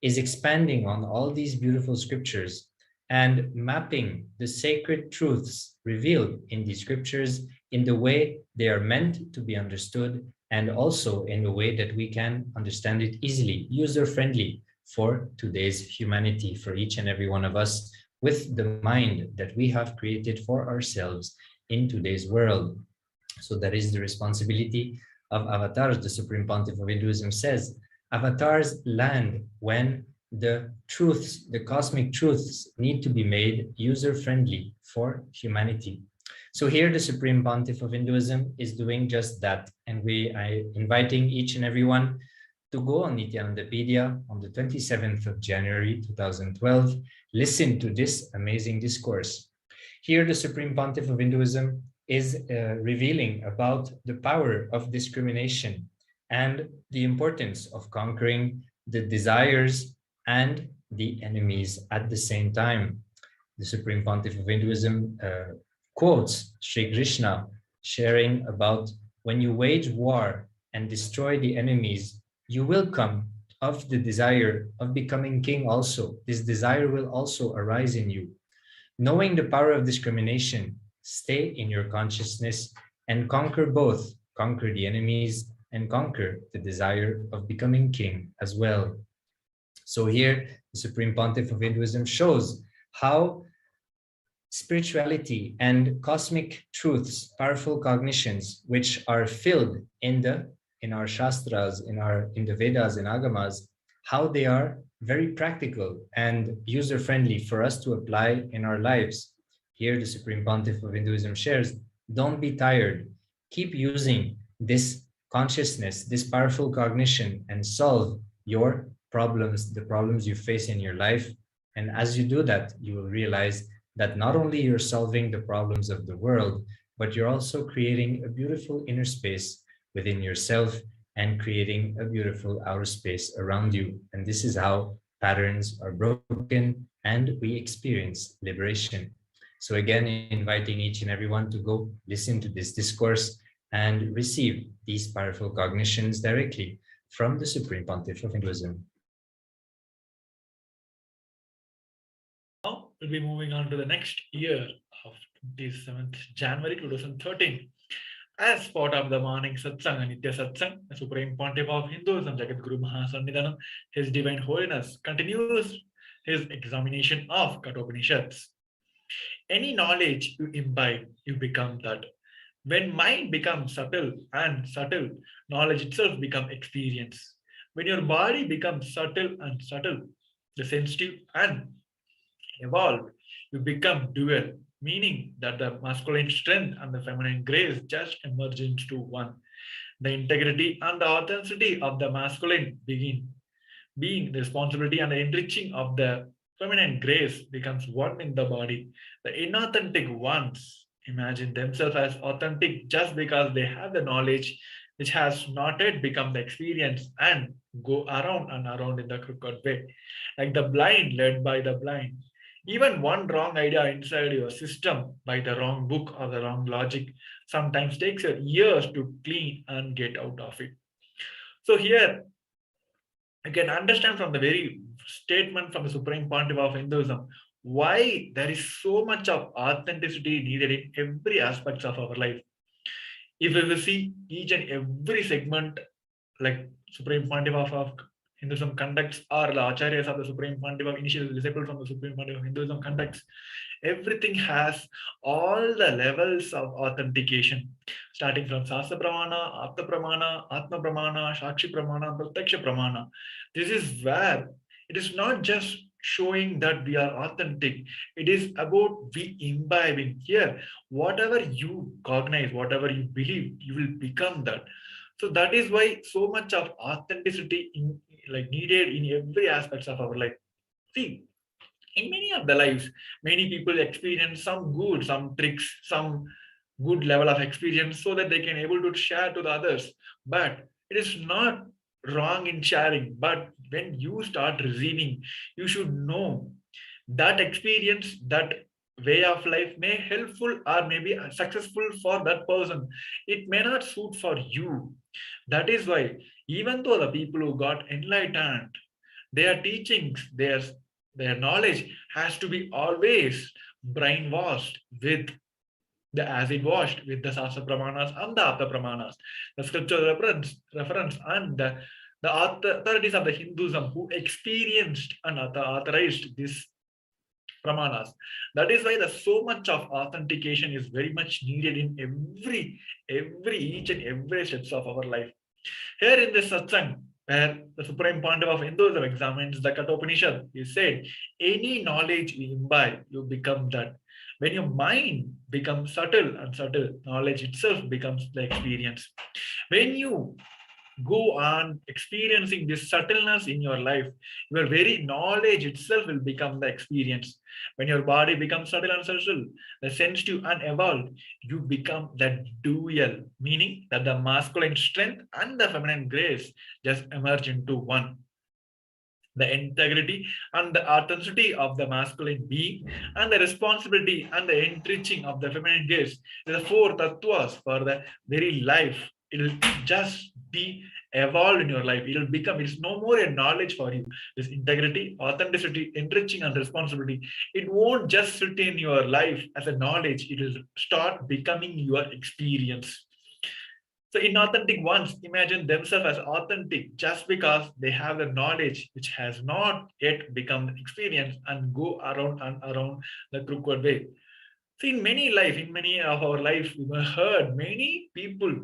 is expanding on all these beautiful scriptures and mapping the sacred truths revealed in these scriptures in the way they are meant to be understood, and also in a way that we can understand it easily, user-friendly for today's humanity, for each and every one of us, with the mind that we have created for ourselves in today's world. So that is the responsibility of avatars. The Supreme Pontiff of Hinduism says, avatars land when the truths, the cosmic truths, need to be made user-friendly for humanity. So here the Supreme Pontiff of Hinduism is doing just that, and we are inviting each and everyone to go on Nithyanandapedia on the 27th of January 2012, listen to this amazing discourse. Here the Supreme Pontiff of Hinduism is revealing about the power of discrimination and the importance of conquering the desires and the enemies at the same time. The Supreme Pontiff of Hinduism quotes Sri Krishna sharing about when you wage war and destroy the enemies, you will come of the desire of becoming king also. This desire will also arise in you. Knowing the power of discrimination, stay in your consciousness and conquer both, conquer the enemies and conquer the desire of becoming king as well. So here, the Supreme Pontiff of Hinduism shows how spirituality and cosmic truths, powerful cognitions, which are filled in our Shastras, in the Vedas and Agamas, how they are very practical and user-friendly for us to apply in our lives. Here, the Supreme Pontiff of Hinduism shares, don't be tired. Keep using this consciousness, this powerful cognition, and solve your problems, the problems you face in your life. And as you do that, you will realize that not only you're solving the problems of the world, but you're also creating a beautiful inner space within yourself and creating a beautiful outer space around you. And this is how patterns are broken and we experience liberation. So again, inviting each and everyone to go listen to this discourse and receive these powerful cognitions directly from the Supreme Pontiff of Hinduism. Now we'll be moving on to the next year of 27th January 2013. As part of the morning satsang and Nitya satsang, the Supreme Pontiff of Hinduism, Jagadguru Mahasannidhanam, His Divine Holiness, continues his examination of Kathopanishads. Any knowledge you imbibe, you become that. When mind becomes subtle and subtle, knowledge itself becomes experience. When your body becomes subtle and subtle, the sensitive and evolved, you become dual, meaning that the masculine strength and the feminine grace just emerge into one. The integrity and the authenticity of the masculine begin. being, the responsibility and the enriching of the feminine grace becomes one in the body. The inauthentic ones imagine themselves as authentic just because they have the knowledge which has not yet become the experience and go around and around in the crooked way. Like the blind led by the blind. Even one wrong idea inside your system by the wrong book or the wrong logic sometimes takes you years to clean and get out of it. So here you can understand from the very statement from the Supreme Pontiff of Hinduism why there is so much of authenticity needed in every aspect of our life. If we will see each and every segment, like Supreme Pontiff of Hinduism conducts, or the Acharyas of the Supreme Pontiff of initial disciples from the Supreme Pontiff of Hinduism conducts, everything has all the levels of authentication, starting from Sasa Pramana, Apta Pramana, Atma Pramana, Shakshi Pramana, Pratyaksha Pramana. This is where it is not just showing that we are authentic. It is about we imbibing. Here, whatever you cognize, whatever you believe, you will become that. So that is why so much of authenticity needed in every aspect of our life. See, in many of the lives, many people experience some good, some tricks, some good level of experience so that they can able to share to the others. But it is not wrong in sharing. But when you start receiving, you should know that experience, that way of life may helpful or maybe successful for that person. It may not suit for you. That is why even though the people who got enlightened, their teachings, their knowledge has to be always brainwashed with the acid washed with the Sasa Pramanas and the Apta Pramanas, the scripture reference and the authorities of the Hinduism who experienced and authorized this Pramanas. That is why so much of authentication is very much needed in each and every steps of our life. Here in this satsang, where the Supreme Pontiff of Hinduism examines the Kathopanishad, he said, any knowledge you imbibe, you become that. When your mind becomes subtle and subtle, knowledge itself becomes the experience. When you go on experiencing this subtleness in your life, your very knowledge itself will become the experience. When your body becomes subtle and subtle, the sensitive and evolved, you become that dual, meaning that the masculine strength and the feminine grace just emerge into one. The integrity and the authenticity of the masculine being and the responsibility and the enriching of the feminine grace, the four tattvas for the very life. It will just be evolved in your life. It will become, it's no more a knowledge for you. This integrity, authenticity, enriching and responsibility, it won't just sit in your life as a knowledge. It will start becoming your experience. So inauthentic ones imagine themselves as authentic just because they have the knowledge which has not yet become the experience and go around and around the crooked way. So in many of our life, we have heard many people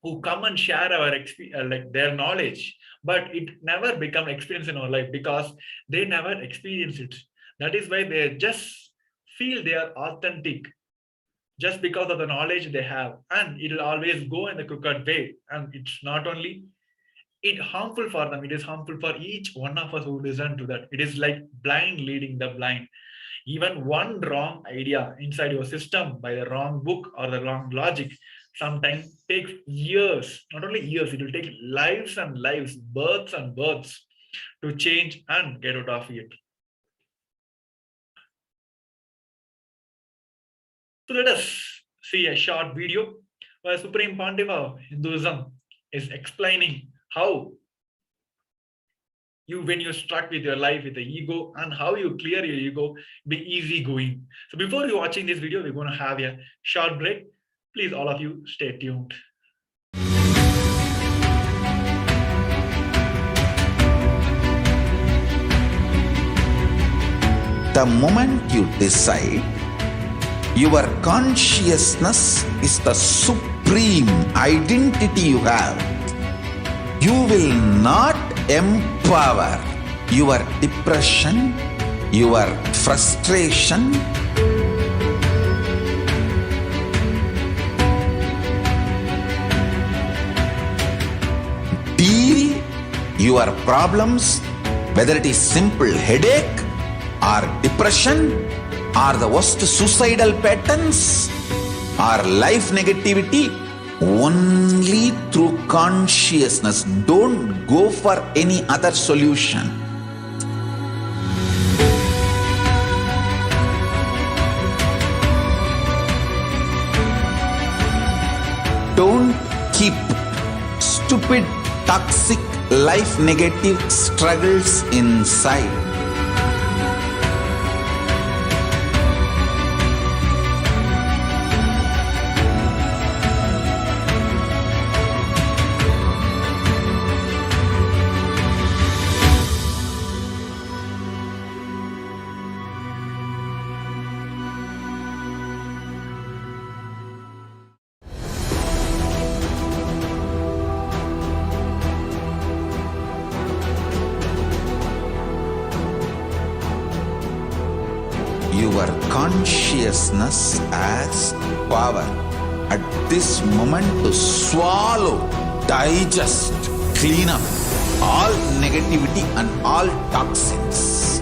who come and share our their knowledge, but it never become experience in our life because they never experience it. That is why they just feel they are authentic just because of the knowledge they have, and it will always go in the crooked way. And it's not only harmful for them, it is harmful for each one of us who listen to that. It is like blind leading the blind. Even one wrong idea inside your system by the wrong book or the wrong logic sometimes takes years, not only years, it will take lives and lives, births and births to change and get out of it. So let us see a short video where Supreme Pontiff of Hinduism is explaining how when you're struck with your life with the ego and how you clear your ego, be easy going. So before you watching this video, we're going to have a short break. Please, all of you, stay tuned. The moment you decide, your consciousness is the supreme identity you have. You will not empower your depression, your frustration, deal Your problems, whether it is simple headache or depression or the worst suicidal patterns or life negativity, only through consciousness. Don't go for any other solution. Don't keep stupid, toxic, life negative struggles inside. Your consciousness has power at this moment to swallow, digest, clean up all negativity and all toxins.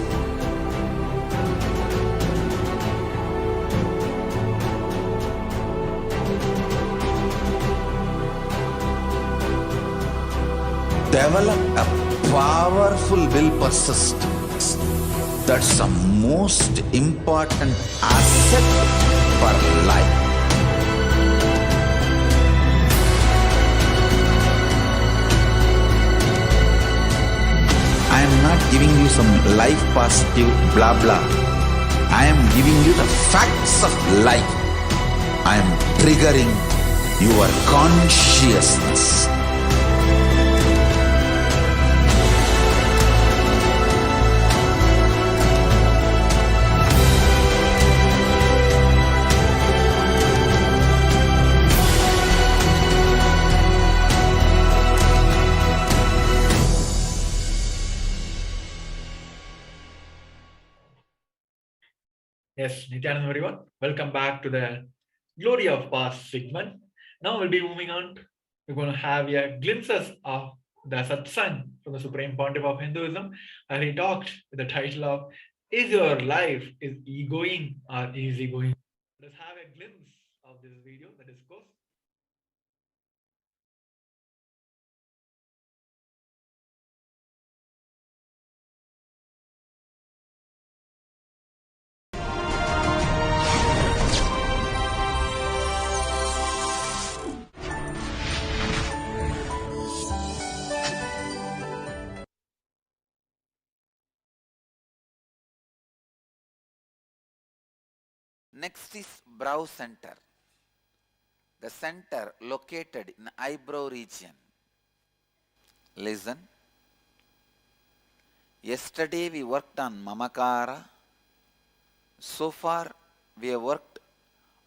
Develop a powerful will persistence. That's the most important asset for life. I am not giving you some life positive blah blah. I am giving you the facts of life. I am triggering your consciousness. Yes, Nithyananda everyone. Welcome back to the Glory of Past segment. Now we'll be moving on. We're going to have a glimpses of the satsang from the Supreme Pontiff of Hinduism, and he talked with the title of "Is Your Life is Egoing or Easygoing?" Let's have a glimpse of this video, the discourse. Next is brow center. The center located in eyebrow region. Listen. Yesterday we worked on mamakara. So far we have worked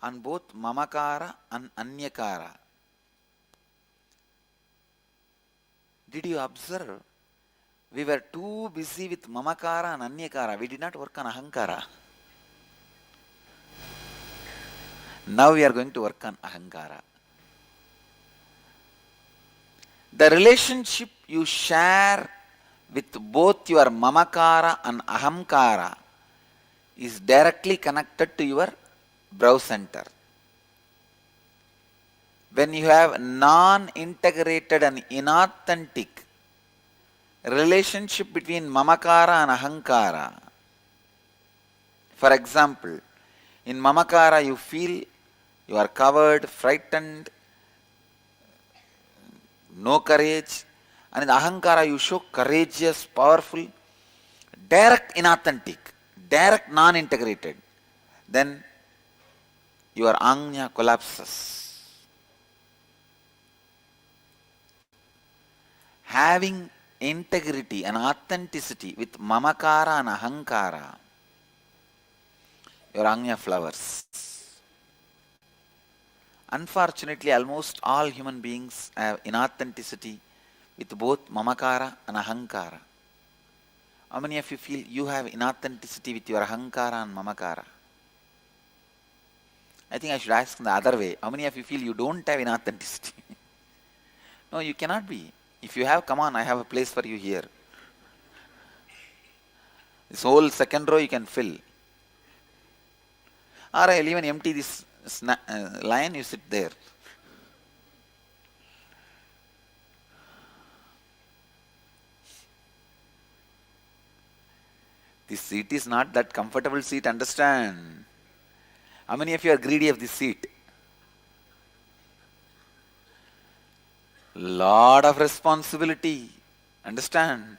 on both mamakara and anyakara. Did you observe? We were too busy with mamakara and anyakara. We did not work on ahankara. Now we are going to work on ahankara. The relationship you share with both your mamakara and ahamkara is directly connected to your brow center. When you have non-integrated and inauthentic relationship between mamakara and ahankara, for example, in mamakara you feel you are covered, frightened, no courage, and in ahankara you show courageous, powerful, direct inauthentic, direct non-integrated. Then your ajna collapses. Having integrity and authenticity with mamakara and ahankara, your ajna flowers. Unfortunately, almost all human beings have inauthenticity with both mamakara and ahankara. How many of you feel you have inauthenticity with your ahankara and mamakara? I think I should ask in the other way. How many of you feel you don't have inauthenticity? No, you cannot be. If you have, come on, I have a place for you here. This whole second row you can fill. Or I'll even empty this line, you sit there. This seat is not that comfortable seat, understand? How many of you are greedy of this seat? Lot of responsibility, understand?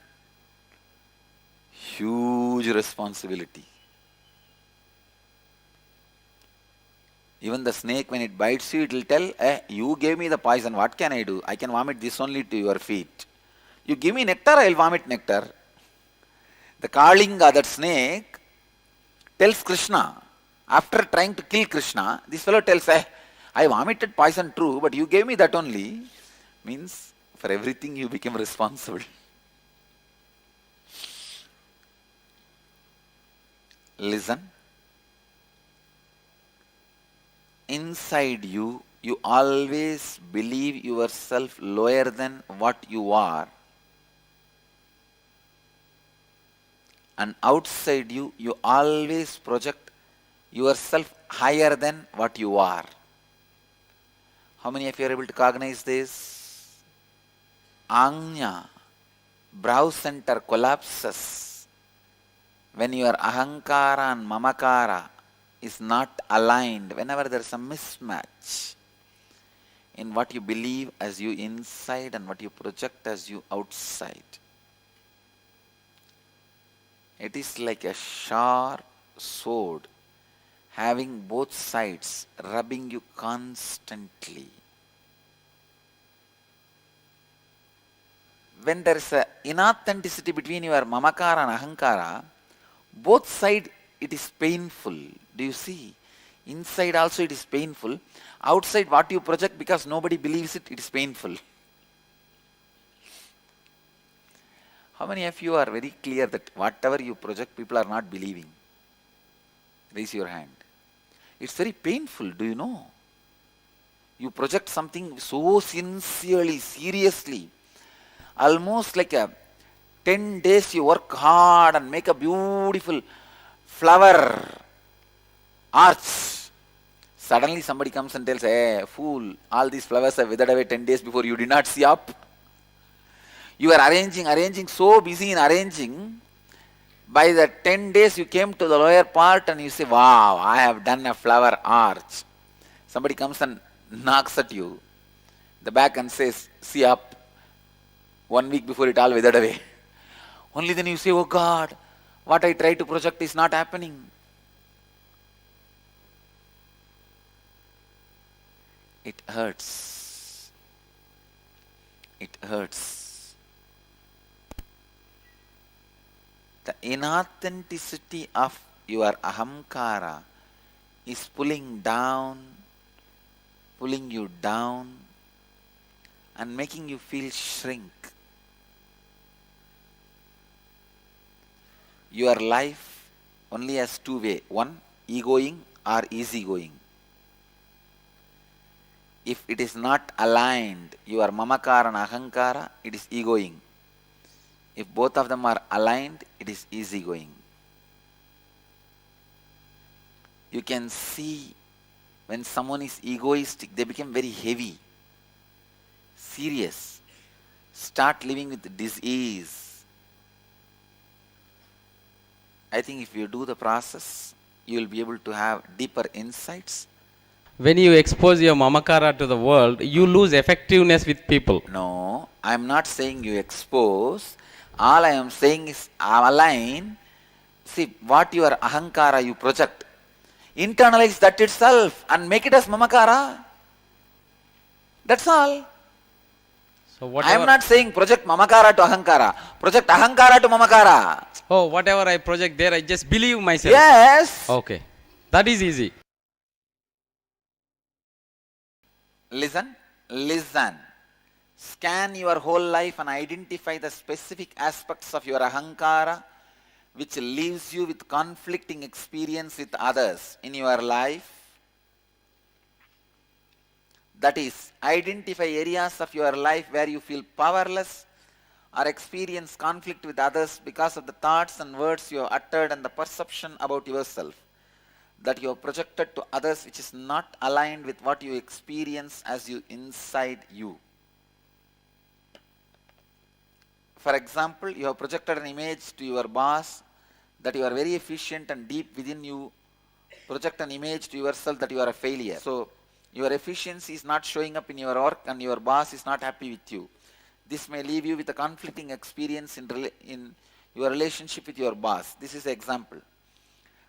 Huge responsibility. Even the snake, when it bites you, it will tell, you gave me the poison, what can I do? I can vomit this only to your feet. You give me nectar, I will vomit nectar. The Kalinga, that snake, tells Krishna, after trying to kill Krishna, this fellow tells, I vomited poison true, but you gave me that only. Means, for everything you become responsible. Listen. Inside you, you always believe yourself lower than what you are. And outside you, you always project yourself higher than what you are. How many of you are able to cognize this? Anya, brow center collapses when your ahankara and mamakara is not aligned, whenever there is a mismatch in what you believe as you inside and what you project as you outside. It is like a sharp sword having both sides rubbing you constantly. When there is an inauthenticity between your mamakara and ahankara, both sides it is painful. Do you see? Inside also it is painful. Outside what you project, because nobody believes it, it is painful. How many of you are very clear that whatever you project, people are not believing? Raise your hand. It's very painful, do you know? You project something so sincerely, seriously. Almost like 10 days you work hard and make a beautiful flower arch. Suddenly somebody comes and tells, hey, fool, all these flowers have withered away 10 days before, you did not see up. You are arranging, so busy in arranging. By the 10 days you came to the lower part and you say, wow, I have done a flower arch. Somebody comes and knocks at you, the back, and says, see up. 1 week before it all withered away. Only then you say, oh God, what I try to project is not happening. It hurts. It hurts. The inauthenticity of your ahamkara is pulling you down and making you feel shrink. Your life only has two ways. One, egoing or easygoing. If it is not aligned, your mamakara and ahankara, it is egoing. If both of them are aligned, it is easygoing. You can see when someone is egoistic, they become very heavy, serious, start living with disease. I think if you do the process, you will be able to have deeper insights. When you expose your mamakara to the world, you lose effectiveness with people. No, I am not saying you expose. All I am saying is align. See, what your ahankara you project, internalize that itself and make it as mamakara. That's all. So I am not saying project mamakara to ahankara. Project ahankara to mamakara. Oh, whatever I project there, I just believe myself. Yes. Okay. That is easy. Listen. Scan your whole life and identify the specific aspects of your ahankara which leaves you with conflicting experience with others in your life. That is, identify areas of your life where you feel powerless or experience conflict with others because of the thoughts and words you have uttered and the perception about yourself that you have projected to others, which is not aligned with what you experience as you inside you. For example, you have projected an image to your boss that you are very efficient, and deep within you project an image to yourself that you are a failure. So your efficiency is not showing up in your work and your boss is not happy with you. This may leave you with a conflicting experience in your relationship with your boss. This is an example.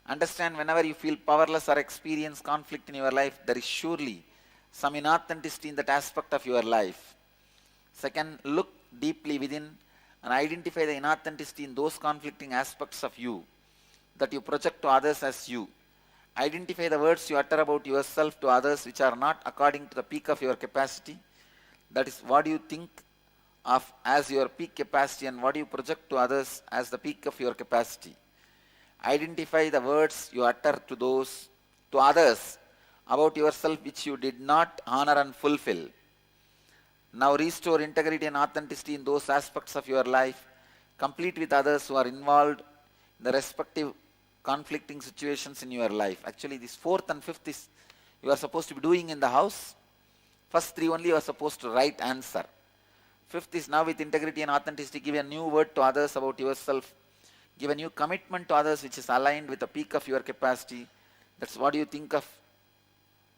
Understand, whenever you feel powerless or experience conflict in your life, there is surely some inauthenticity in that aspect of your life. Second, look deeply within and identify the inauthenticity in those conflicting aspects of you that you project to others as you. Identify the words you utter about yourself to others which are not according to the peak of your capacity. That is, what do you think of as your peak capacity and what do you project to others as the peak of your capacity. Identify the words you utter to others about yourself which you did not honor and fulfill. Now restore integrity and authenticity in those aspects of your life. Complete with others who are involved in the respective conflicting situations in your life. Actually, this fourth and fifth is you are supposed to be doing in the house. First three only you are supposed to write answer. Fifth is now with integrity and authenticity, give a new word to others about yourself. Give a new commitment to others which is aligned with the peak of your capacity. That's what you think of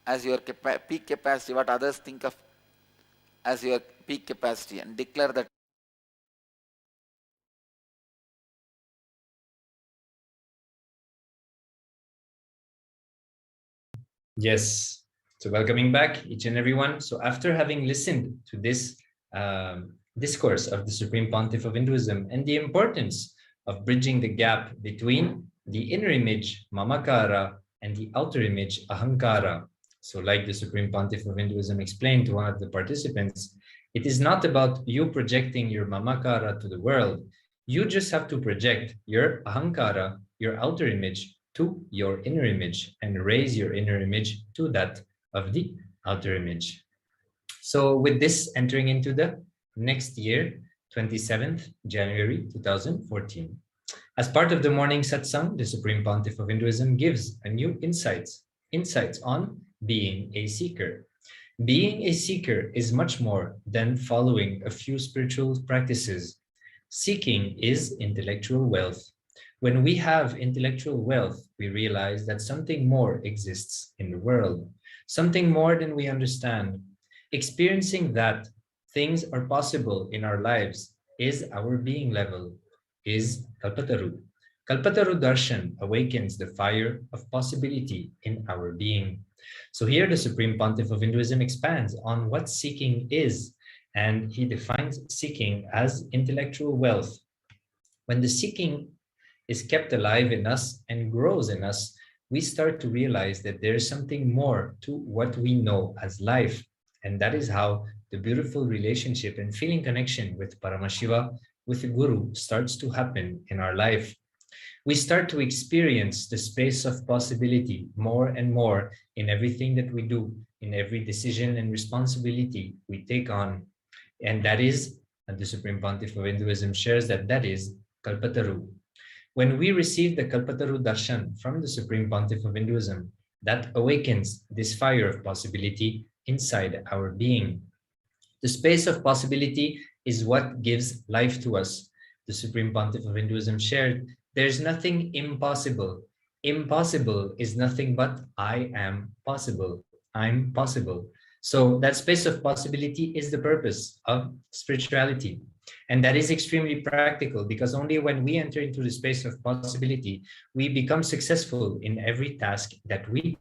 as your peak capacity, what others think of as your peak capacity, and declare that. Yes. So welcoming back each and everyone. So after having listened to this discourse of the Supreme Pontiff of Hinduism and the importance of bridging the gap between the inner image, Mamakara, and the outer image, Ahankara. So like the Supreme Pontiff of Hinduism explained to one of the participants, it is not about you projecting your Mamakara to the world. You just have to project your Ahankara, your outer image, to your inner image and raise your inner image to that of the outer image. So with this entering into the next year, 27th January 2014. As part of the morning satsang, the Supreme Pontiff of Hinduism gives a new insights on being a seeker. Being a seeker is much more than following a few spiritual practices. Seeking is intellectual wealth. When we have intellectual wealth, we realize that something more exists in the world, something more than we understand. Experiencing that things are possible in our lives is our being level, is Kalpataru. Kalpataru Darshan awakens the fire of possibility in our being. So here the Supreme Pontiff of Hinduism expands on what seeking is, and he defines seeking as intellectual wealth. When the seeking is kept alive in us and grows in us, we start to realize that there is something more to what we know as life. And that is how the beautiful relationship and feeling connection with Paramashiva, with the Guru, starts to happen in our life. We start to experience the space of possibility more and more in everything that we do, in every decision and responsibility we take on. And that is, and the Supreme Pontiff of Hinduism shares that is Kalpataru. When we receive the Kalpataru Darshan from the Supreme Pontiff of Hinduism, that awakens this fire of possibility inside our being. The space of possibility is what gives life to us. The Supreme Pontiff of Hinduism shared, there's nothing impossible. Impossible is nothing but I am possible. I'm possible. So that space of possibility is the purpose of spirituality. And that is extremely practical because only when we enter into the space of possibility, we become successful in every task that we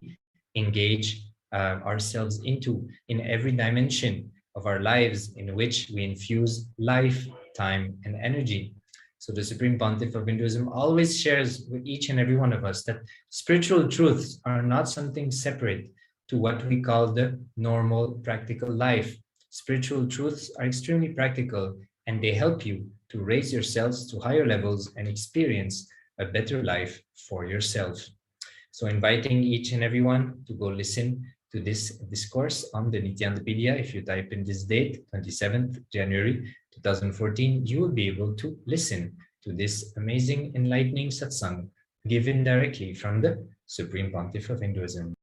engage ourselves into, in every dimension of our lives in which we infuse life, time, and energy. So the Supreme Pontiff of Hinduism always shares with each and every one of us that spiritual truths are not something separate to what we call the normal practical life. Spiritual truths are extremely practical and they help you to raise yourselves to higher levels and experience a better life for yourself. So inviting each and everyone to go listen to this discourse on the Nithyanandapedia. If you type in this date, 27th January 2014, you will be able to listen to this amazing enlightening satsang given directly from the Supreme Pontiff of Hinduism.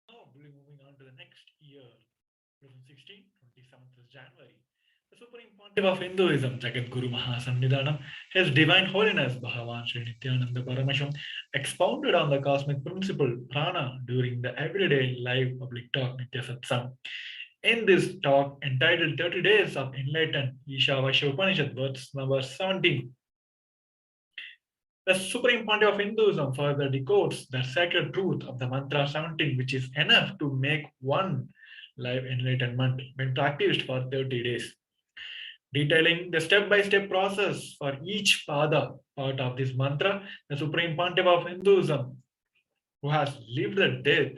Now we'll be moving on to the next year, 2016, 27th of January. The Supreme Pontiff of Hinduism, Jagat Guru Mahasannidhanam, His Divine Holiness Bhagavan Sri Nithyananda Paramashivam, expounded on the cosmic principle prana during the everyday live public talk Nitya Satsang. In this talk entitled 30 Days of Enlightenment, Ishavasya Upanishad, verse number 17, the Supreme Pontiff of Hinduism further decodes the sacred truth of the mantra 17, which is enough to make one live enlightenment when practiced for 30 days. Detailing the step-by-step process for each pada part of this mantra, the Supreme Pontiff of Hinduism, who has lived the death,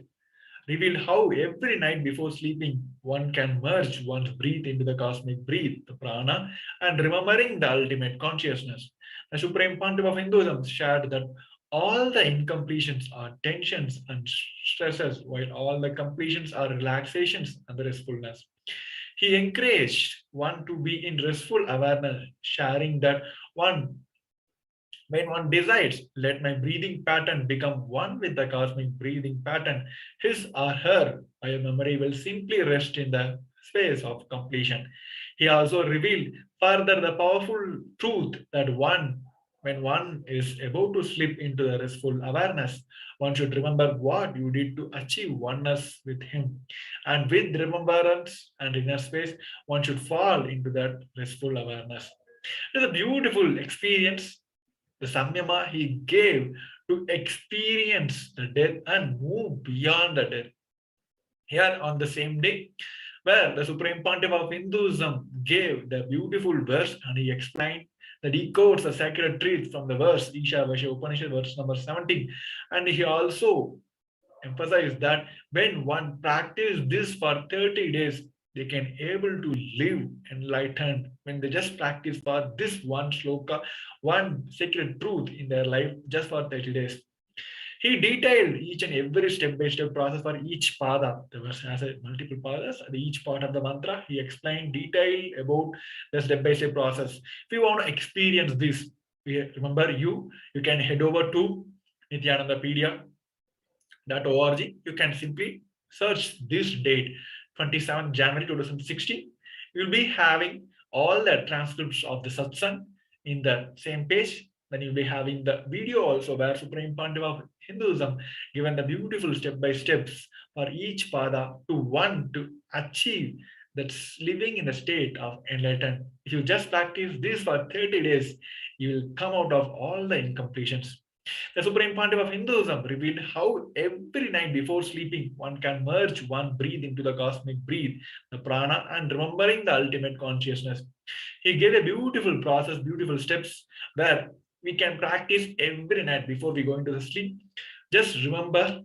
revealed how every night before sleeping, one can merge one's breath into the cosmic breath, the prana, and remembering the ultimate consciousness. The Supreme Pontiff of Hinduism shared that all the incompletions are tensions and stresses, while all the completions are relaxations and restfulness. He encouraged one to be in restful awareness, sharing that when one decides, let my breathing pattern become one with the cosmic breathing pattern, his or her memory will simply rest in the space of completion. He also revealed further the powerful truth that when one is about to slip into the restful awareness, one should remember what you did to achieve oneness with him. And with remembrance and inner space, one should fall into that restful awareness. It is a beautiful experience, the samyama he gave to experience the death and move beyond the death. Here on the same day, where the Supreme Pontiff of Hinduism gave the beautiful verse and he explained that he quotes the sacred truth from the verse Ishavasya Upanishad, verse number 17. And he also emphasized that when one practices this for 30 days, they can able to live enlightened when they just practice for this one shloka, one sacred truth in their life just for 30 days. He detailed each and every step-by-step process for each pada. There was multiple padas. Each part of the mantra, he explained detail about the step-by-step process. If you want to experience this, remember you can head over to nithyanandapedia.org. You can simply search this date, 27th January 2016. You will be having all the transcripts of the satsang in the same page. Then you'll be having the video also where Supreme Pontiff of Hinduism given the beautiful step-by-steps for each pada to achieve that's living in a state of enlightenment. If you just practice this for 30 days, you will come out of all the incompletions. The Supreme Pontiff of Hinduism revealed how every night before sleeping, one can merge one breath into the cosmic breath, the prana, and remembering the ultimate consciousness. He gave a beautiful process, beautiful steps where we can practice every night before we go into the sleep. Just remember,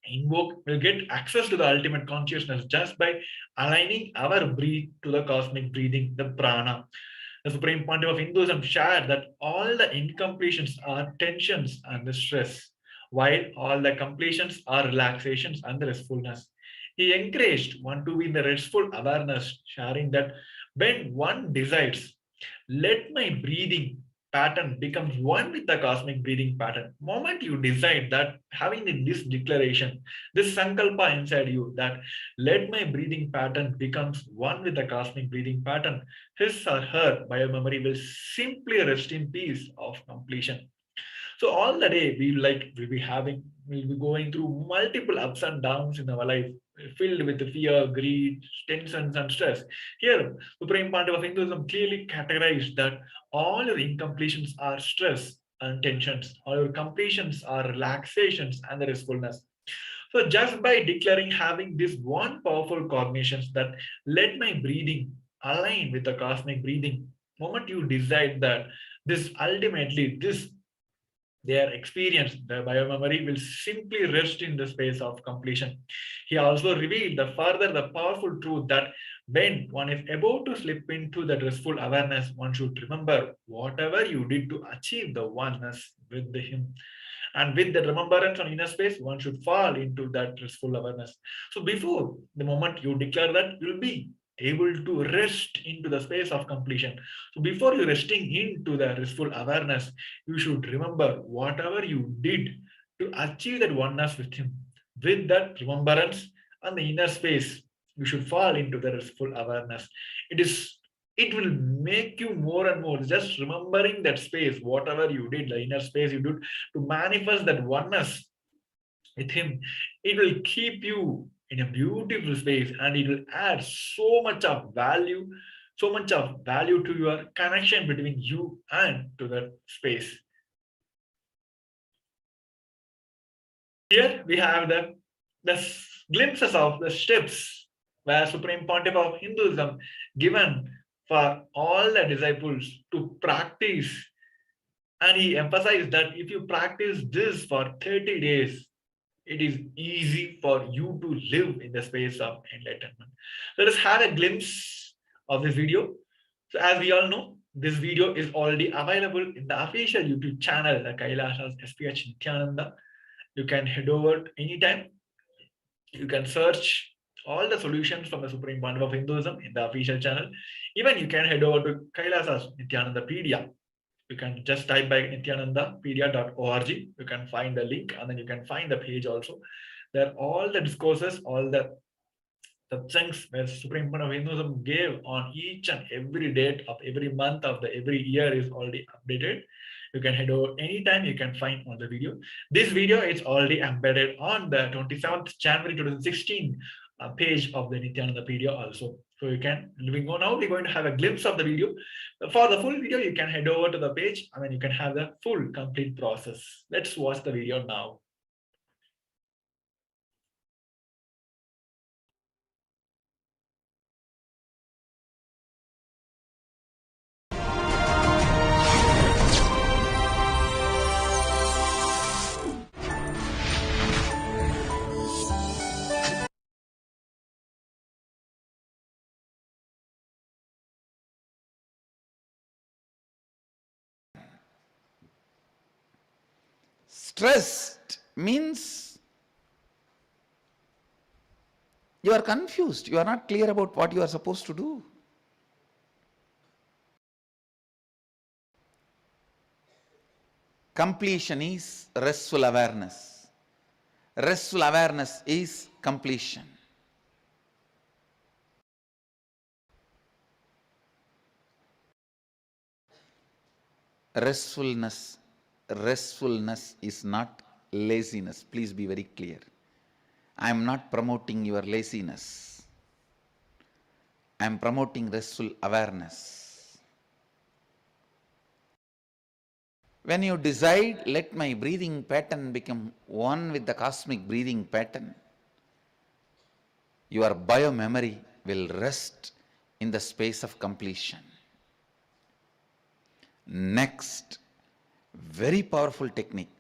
invoke, we'll get access to the ultimate consciousness just by aligning our breath to the cosmic breathing, the prana. The Supreme Pontiff of Hinduism shared that all the incompletions are tensions and the stress, while all the completions are relaxations and the restfulness. He encouraged one to be in the restful awareness, sharing that when one decides, let my breathing pattern becomes one with the cosmic breathing pattern. Moment you decide that, having this declaration, this sankalpa inside you, that let my breathing pattern becomes one with the cosmic breathing pattern, his or her biomemory will simply rest in peace of completion. So all the day we'll be going through multiple ups and downs in our life, filled with fear, greed, tensions, and stress. Here, Supreme Pontiff of Hinduism clearly categorized that all your incompletions are stress and tensions. All your completions are relaxations and the restfulness. So just by declaring, having this one powerful cognitions that let my breathing align with the cosmic breathing, moment you decide that this ultimately, their experience, the biomemory will simply rest in the space of completion. He also revealed the powerful truth that when one is about to slip into the restful awareness, one should remember whatever you did to achieve the oneness with him. And with the remembrance on inner space, one should fall into that restful awareness. So before the moment you declare that, you'll be able to rest into the space of completion. So before you resting into the restful awareness, you should remember whatever you did to achieve that oneness with him. With that remembrance and the inner space, you should fall into the restful awareness. It will make you more and more just remembering that space, whatever you did, the inner space you did to manifest that oneness with him. It will keep you in a beautiful space, and it will add so much of value to your connection between you and to that space. Here we have the glimpses of the steps where Supreme Pontiff of Hinduism given for all the disciples to practice. And he emphasized that if you practice this for 30 days, it is easy for you to live in the space of enlightenment. Let us have a glimpse of this video. So as we all know, this video is already available in the official YouTube channel, the Kailasa HDH Nithyananda. You can head over anytime. You can search all the solutions from the Supreme Pontiff of Hinduism in the official channel. Even you can head over to Kailasa Nithyanandapedia. You can just type by nithyanandapedia.org. You can find the link, and then you can find the page also. There are all the discourses, all the satsangs where Supreme Pontiff of Hinduism gave on each and every date of every month of the every year is already updated. You can head over anytime, you can find on the video. This video is already embedded on the 27th January 2016 page of the Nithyanandapedia also. So you can, now we're going to have a glimpse of the video. For the full video, you can head over to the page, and then you can have the full complete process. Let's watch the video now. Stressed means you are confused. You are not clear about what you are supposed to do. Completion is restful awareness. Restful awareness is completion. Restfulness is not laziness. Please be very clear. I am not promoting your laziness. I am promoting restful awareness. When you decide, let my breathing pattern become one with the cosmic breathing pattern, your biomemory will rest in the space of completion. Next, very powerful technique.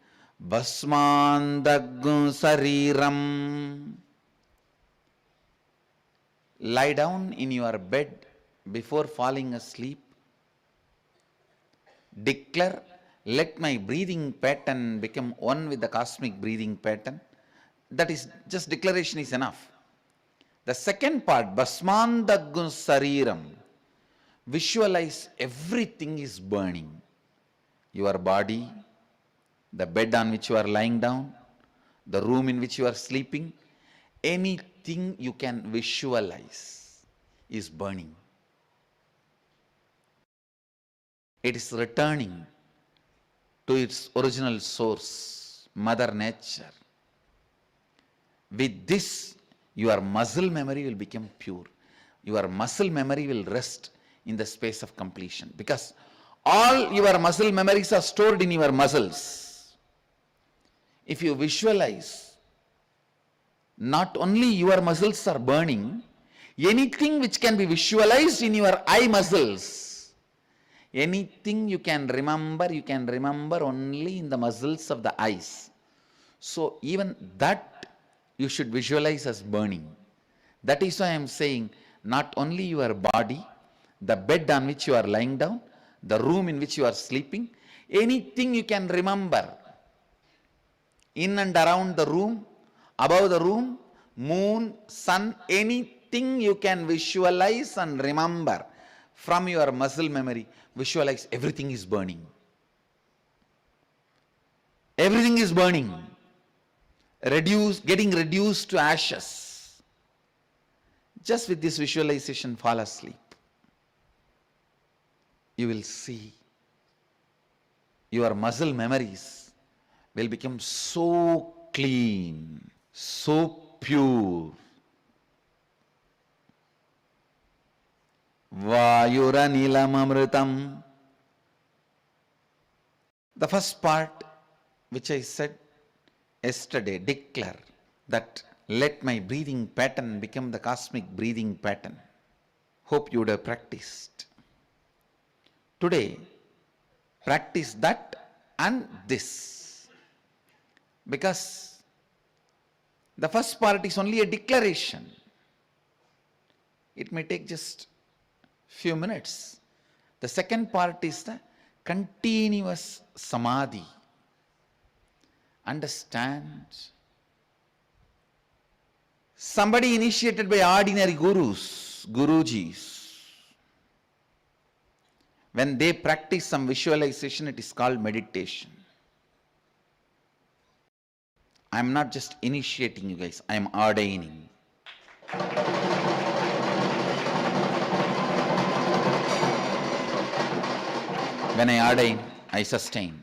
Basmandaggu sariram. Lie down in your bed before falling asleep. Declare, let my breathing pattern become one with the cosmic breathing pattern. That is, just declaration is enough. The second part, Basmandaggu sariram. Visualize everything is burning. Your body, the bed on which you are lying down, the room in which you are sleeping, anything you can visualize is burning. It is returning to its original source, Mother Nature. With this, your muscle memory will become pure. Your muscle memory will rest in the space of completion, because all your muscle memories are stored in your muscles. If you visualize, not only your muscles are burning, anything which can be visualized in your eye muscles, anything you can remember only in the muscles of the eyes. So even that you should visualize as burning. That is why I am saying, not only your body, the bed on which you are lying down, the room in which you are sleeping, anything you can remember in and around the room, above the room, moon, sun, anything you can visualize and remember from your muscle memory. Visualize everything is burning. Everything is burning. Getting reduced to ashes. Just with this visualization, fall asleep. You will see your muscle memories will become so clean, so pure. Vayuranilamamritam. The first part which I said yesterday, declare that let my breathing pattern become the cosmic breathing pattern. Hope you would have practiced. Today, practice that and this. Because the first part is only a declaration. It may take just few minutes. The second part is the continuous samadhi. Understand? Somebody initiated by ordinary gurus, gurujis, when they practice some visualization, it is called meditation. I am not just initiating you guys, I am ordaining. When I ordain, I sustain.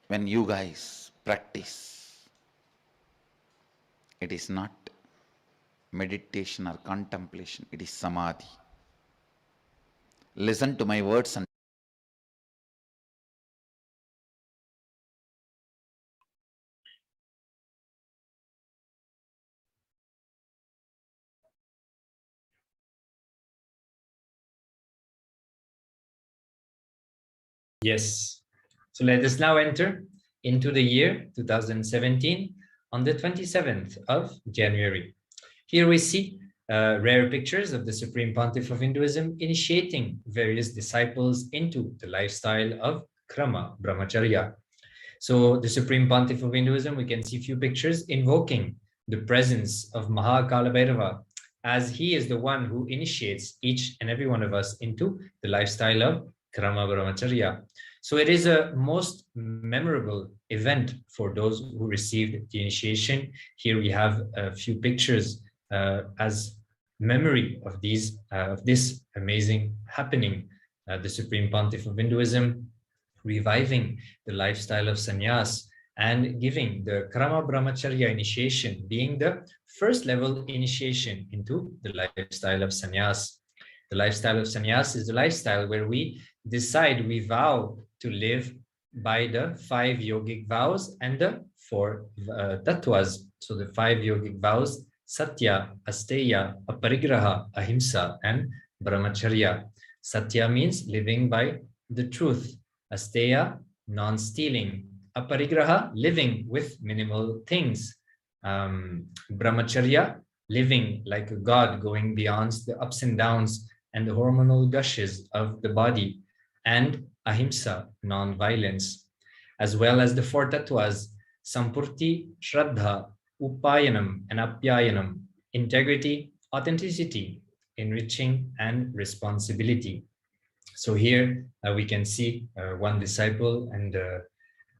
When you guys practice, it is not meditation or contemplation, it is samadhi. Listen to my words and Yes. So let us now enter into the year 2017 on the 27th of January. Here we see rare pictures of the Supreme Pontiff of Hinduism initiating various disciples into the lifestyle of Krama Brahmacharya. So the Supreme Pontiff of Hinduism, we can see a few pictures invoking the presence of Mahakala Bhairava, as he is the one who initiates each and every one of us into the lifestyle of Krama Brahmacharya. So it is a most memorable event for those who received the initiation. Here we have a few pictures as memory of this amazing happening. The Supreme Pontiff of Hinduism reviving the lifestyle of sannyas and giving the Krama Brahmacharya initiation, being the first level initiation into the lifestyle of sannyas. The lifestyle of sannyas is the lifestyle where we decide, we vow to live by the 5 yogic vows and the 4 tattvas. So the 5 yogic vows: Satya, Asteya, Aparigraha, Ahimsa, and Brahmacharya. Satya means living by the truth. Asteya, non-stealing. Aparigraha, living with minimal things. Brahmacharya, living like a god, going beyond the ups and downs and the hormonal gushes of the body. And Ahimsa, non-violence. As well as the 4 tattvas: Sampurti, Shraddha, Upayanam, and Apyayanam. Integrity, authenticity, enriching, and responsibility. So here we can see one disciple, and a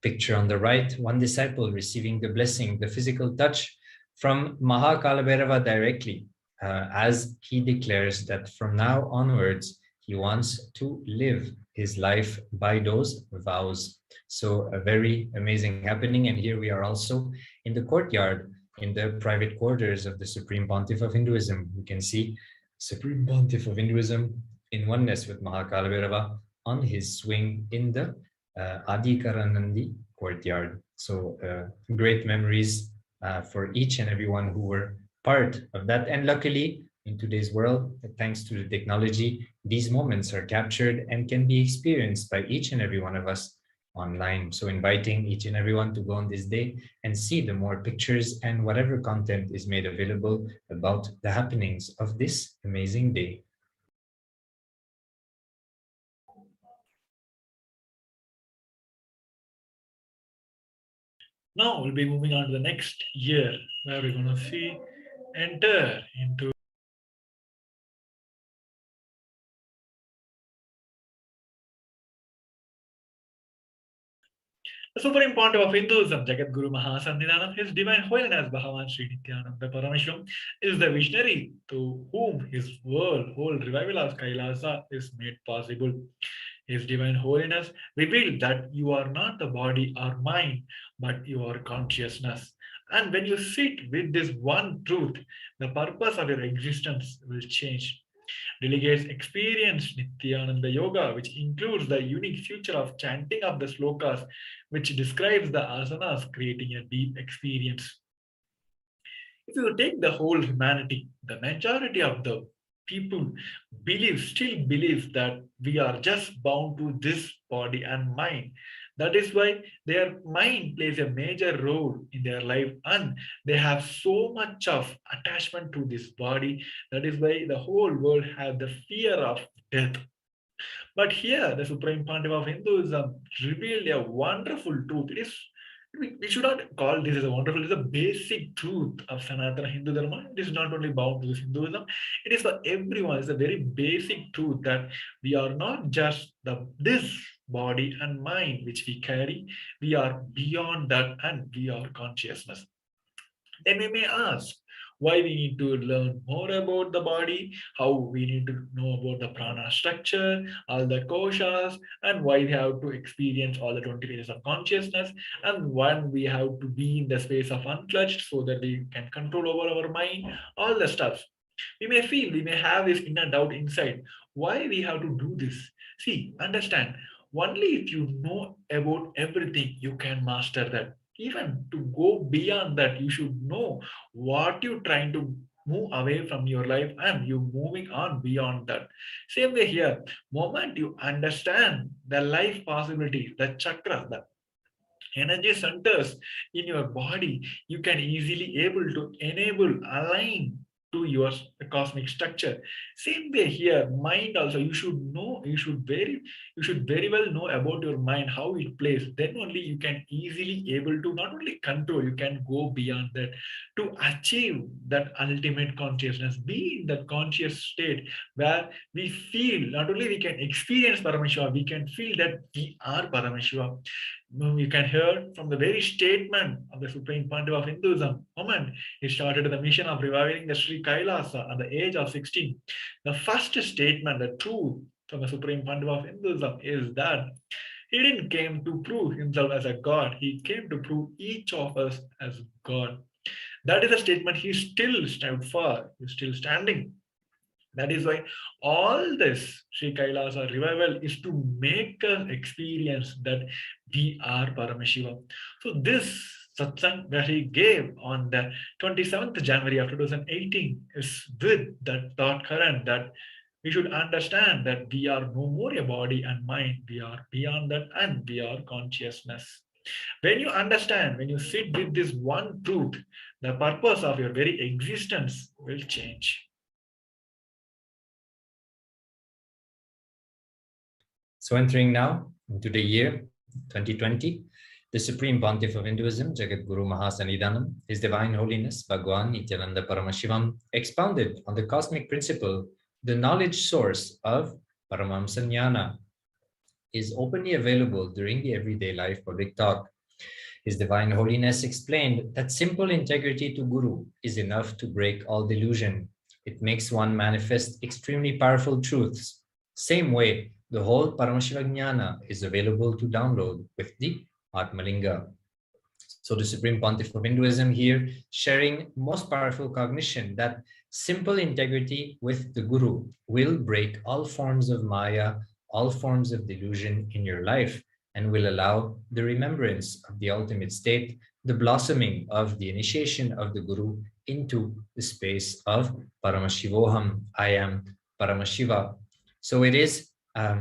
picture on the right, one disciple receiving the blessing, the physical touch from Mahakala Bhairava directly, as he declares that from now onwards, he wants to live his life by those vows. So a very amazing happening. And here we are also in the courtyard, in the private quarters of the Supreme Pontiff of Hinduism. We can see Supreme Pontiff of Hinduism in oneness with Mahakala Bhairava on his swing in the Adhikaranandi courtyard. So great memories for each and everyone who were part of that. And luckily, in today's world, thanks to the technology, these moments are captured and can be experienced by each and every one of us online. So inviting each and everyone to go on this day and see the more pictures and whatever content is made available about the happenings of this amazing day. Now we'll be moving on to the next year, where we're going to see enter into the Supreme Pontiff of Hinduism, Jagadguru Mahasannidhanam, His Divine Holiness Bhagavan Sri Nithyananda Paramashivam, is the visionary to whom his whole revival of Kailasa is made possible. His Divine Holiness revealed that you are not the body or mind, but your consciousness. And when you sit with this one truth, the purpose of your existence will change. Delegates experience Nithyananda Yoga, which includes the unique feature of chanting of the slokas, which describes the asanas, creating a deep experience. If you take the whole humanity, the majority of the people still believe that we are just bound to this body and mind. That is why their mind plays a major role in their life, and they have so much of attachment to this body. That is why the whole world has the fear of death. But here, the Supreme Pontiff of Hinduism revealed a wonderful truth. We should not call this as a wonderful, it is a basic truth of Sanatana Hindu Dharma. It is not only bound to this Hinduism, it is for everyone. It's a very basic truth that we are not just this body and mind which we carry, we are beyond that, and we are consciousness. Then we may ask why we need to learn more about the body, how we need to know about the prana structure, all the koshas, and why we have to experience all the 20 phases of consciousness, and when we have to be in the space of unclutched so that we can control over our mind, all the stuff. We may have this inner doubt inside. Why we have to do this? See, understand, only if you know about everything, you can master that. Even to go beyond that, you should know what you're trying to move away from your life, and you moving on beyond that. Same way here, moment you understand the life possibilities, the chakras, the energy centers in your body, you can easily able to align to your cosmic structure. Same way here, mind also, you should know, you should very well know about your mind, how it plays. Then only you can easily able to not only control, you can go beyond that to achieve that ultimate consciousness, be in that conscious state where we feel, not only we can experience Paramashiva, we can feel that we are Paramashiva. You can hear from the very statement of the Supreme Pontiff of Hinduism, moment he started the mission of reviving the Sri Kailasa at the age of 16. The first statement, the truth from the Supreme Pontiff of Hinduism is that he didn't came to prove himself as a God. He came to prove each of us as God. That is a statement he still stood for. He's still standing. That is why all this Sri Kailasa revival is to make us experience that we are Paramashiva. So this satsang that he gave on the 27th January of 2018 is with that thought current that we should understand that we are no more a body and mind. We are beyond that, and we are consciousness. When you understand, when you sit with this one truth, the purpose of your very existence will change. So entering now into the year 2020, the Supreme Pontiff of Hinduism, Jagadguru Mahasannidhanam, His Divine Holiness Bhagavan Nithyananda Paramashivam, expounded on the cosmic principle, the knowledge source of Paramahamsa Jnana, is openly available during the everyday life public talk. His Divine Holiness explained that simple integrity to Guru is enough to break all delusion. It makes one manifest extremely powerful truths. Same way, the whole Paramashiva Jnana is available to download with the Atmalinga. So the Supreme Pontiff of Hinduism here sharing most powerful cognition that simple integrity with the Guru will break all forms of Maya, all forms of delusion in your life, and will allow the remembrance of the ultimate state, the blossoming of the initiation of the Guru into the space of Paramashivoham, I am Paramashiva. So it is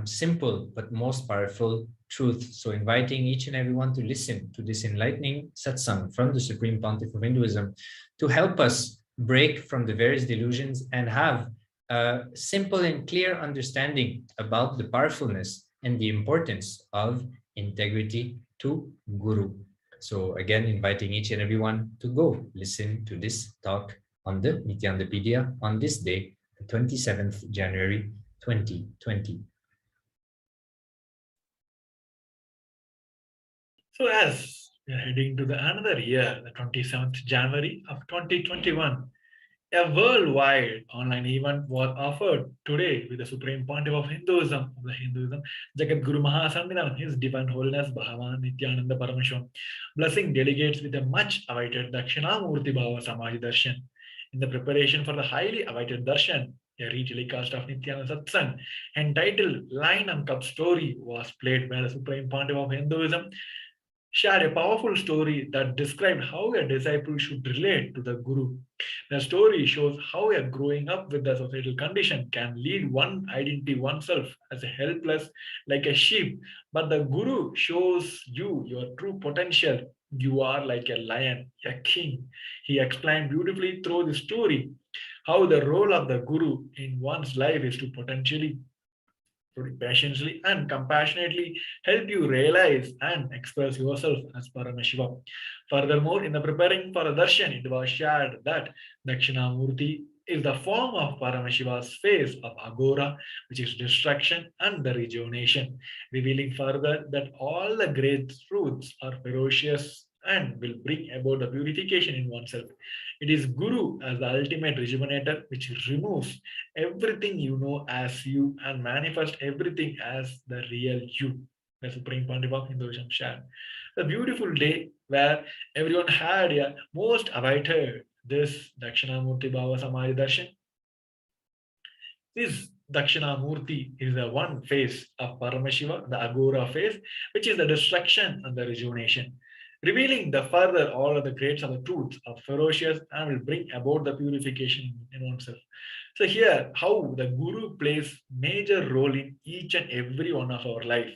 simple but most powerful truth. So inviting each and everyone to listen to this enlightening satsang from the Supreme Pontiff of Hinduism to help us break from the various delusions and have a simple and clear understanding about the powerfulness and the importance of integrity to Guru. So again, inviting each and everyone to go listen to this talk on the Nithyanandapedia on this day, the 27th January 2020. So as we are heading to the another year, the 27th January of 2021, a worldwide online event was offered today with the Supreme Pontiff of Hinduism, Jagat Guru Mahasangam, His Divine Holiness Bhagavan Nithyananda Paramashivam, blessing delegates with a much awaited Dakshinamurti Bhava Samaj Darshan. In the preparation for the highly awaited Darshan, a re-telecast of Nithyananda Satsang entitled Line and Cup Story was played by the Supreme Pontiff of Hinduism, shared a powerful story that described how a disciple should relate to the Guru. The story shows how a growing up with the societal condition can lead one identity oneself as a helpless like a sheep, but the Guru shows you your true potential. You are like a lion, a king. He explained beautifully through the story how the role of the Guru in one's life is to potentially, patiently and compassionately help you realize and express yourself as Paramashiva. Furthermore, in the preparing for a darshan, it was shared that Dakshinamurti is the form of Paramashiva's face of Agora, which is destruction and the rejuvenation, revealing further that all the great truths are ferocious and will bring about the purification in oneself. It is Guru as the ultimate rejuvenator, which removes everything you know as you and manifests everything as the real you. The Supreme Pontiff of Hinduism shared. A beautiful day where everyone had a most awaited this Dakshinamurti Bhava Samaj Darshan. This Dakshinamurti is the one face of Paramashiva, the Agora face, which is the destruction and the rejuvenation, revealing the further all of the grades of the truth of ferocious and will bring about the purification in oneself. So here, how the Guru plays major role in each and every one of our life.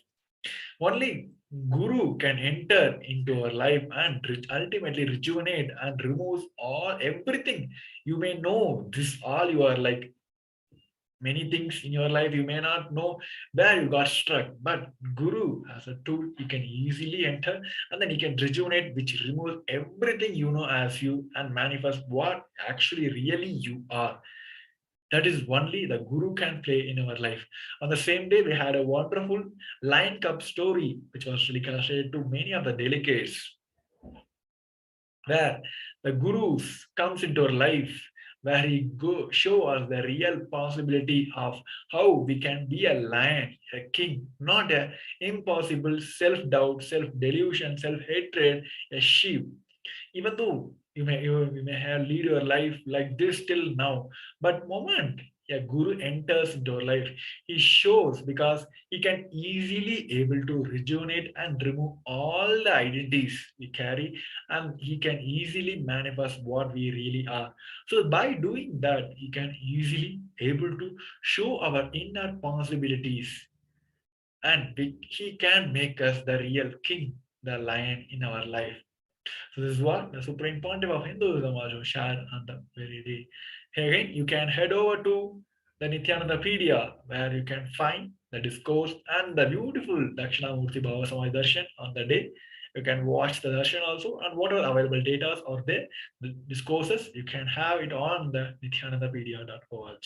Only Guru can enter into our life and ultimately rejuvenate and remove everything. You may know this all you are like many things in your life, you may not know where you got struck, but Guru as a tool, he can easily enter and then he can rejuvenate, which removes everything you know as you and manifest what actually really you are. That is only the Guru can play in our life. On the same day, we had a wonderful Lion Cup story, which was telecasted to many of the delegates, where the Guru comes into our life, where he show us the real possibility of how we can be a lion, a king, not an impossible self-doubt, self-delusion, self-hatred, a sheep. Even though you may have lead your life like this till now, but moment a Guru enters into our life, he shows, because he can easily able to rejuvenate and remove all the identities we carry, and he can easily manifest what we really are. So by doing that, he can easily able to show our inner possibilities, and he can make us the real king, the lion in our life. So this is what the Supreme Pontiff of Hinduism also shared on the very day. Again, you can head over to the Nithyanandapedia, where you can find the discourse and the beautiful Dakshinamurti Bhava Samaj Darshan on the day. You can watch the darshan also, and whatever available data are there, the discourses, you can have it on the nithyanandapedia.org.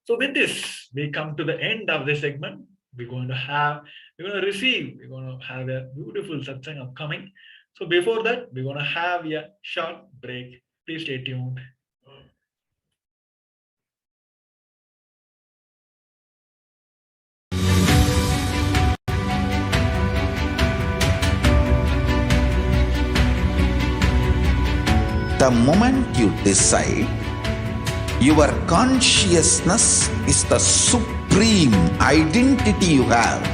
So with this, we come to the end of this segment. We're going to have a beautiful satsang upcoming. So before that, we're going to have a short break. Please stay tuned. The moment you decide, your consciousness is the supreme identity you have.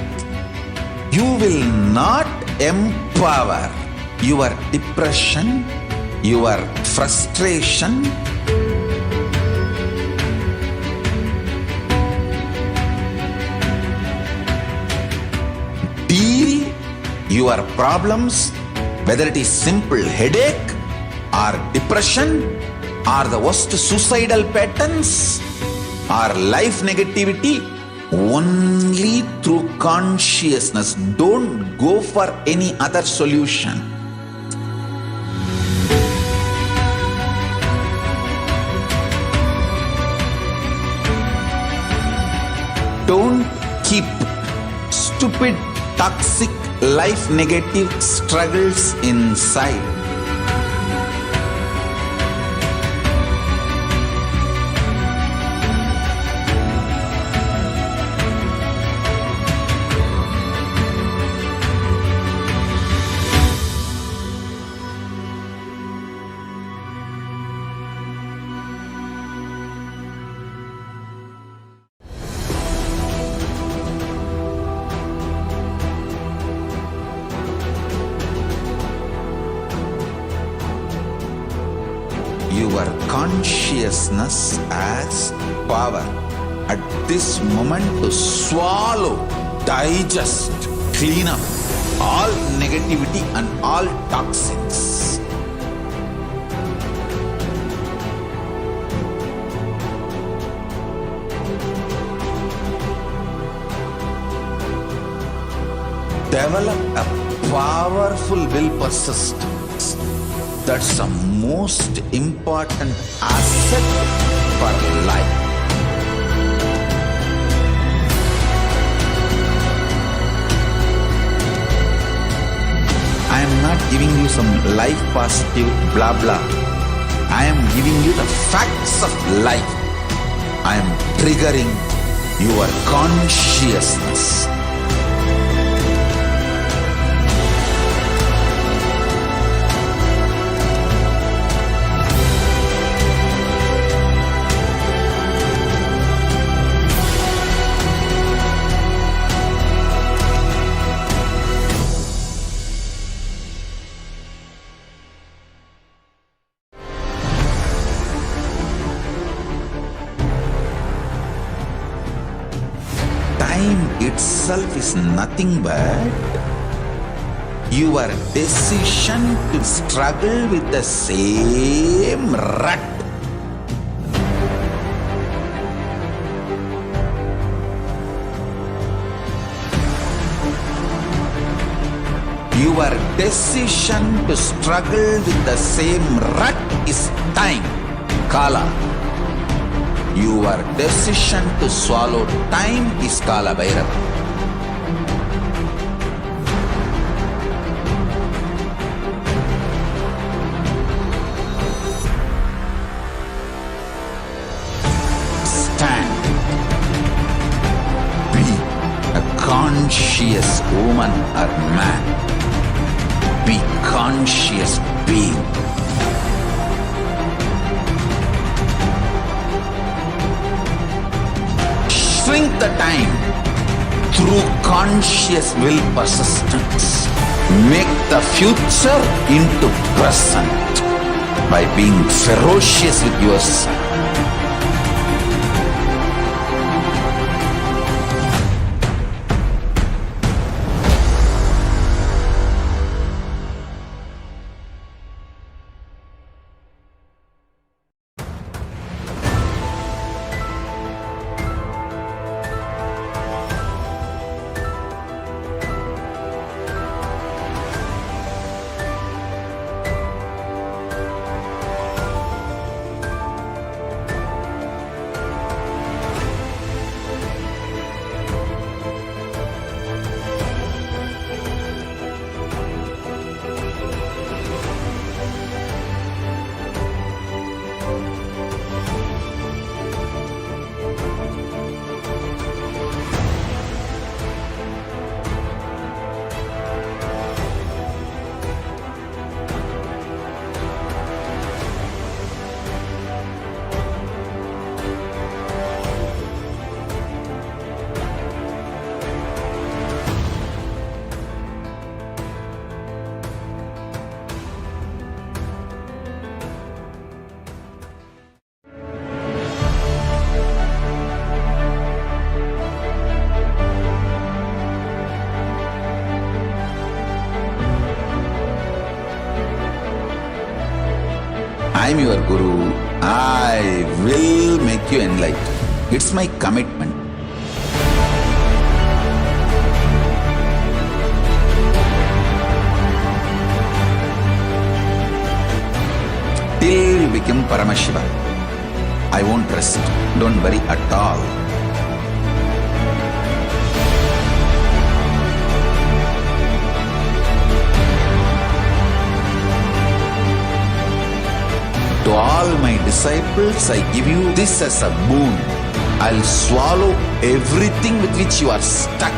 You will not empower your depression, your frustration, deal your problems, whether it is simple headache or depression or the worst suicidal patterns, or life negativity? Only through consciousness. Don't go for any other solution. Don't keep stupid, toxic, life negative struggles inside. Your consciousness as power at this moment to swallow, digest, clean up all negativity and all toxins. Develop a powerful will persistence. That's the most important asset for life. I am not giving you some life positive blah blah. I am giving you the facts of life. I am triggering your consciousness. Time itself is nothing but your decision to struggle with the same rut. Your decision to struggle with the same rut is time, Kala. Your decision to swallow time is Kala Bhairava. Stand. Be a conscious woman or man. Be conscious being. Shrink the time through conscious will persistence. Make the future into present by being ferocious with yourself. I am your Guru. I will make you enlightened. It's my commitment. Till you become Paramashiva, I won't rest. Don't worry at all. To all my disciples, I give you this as a boon. I'll swallow everything with which you are stuck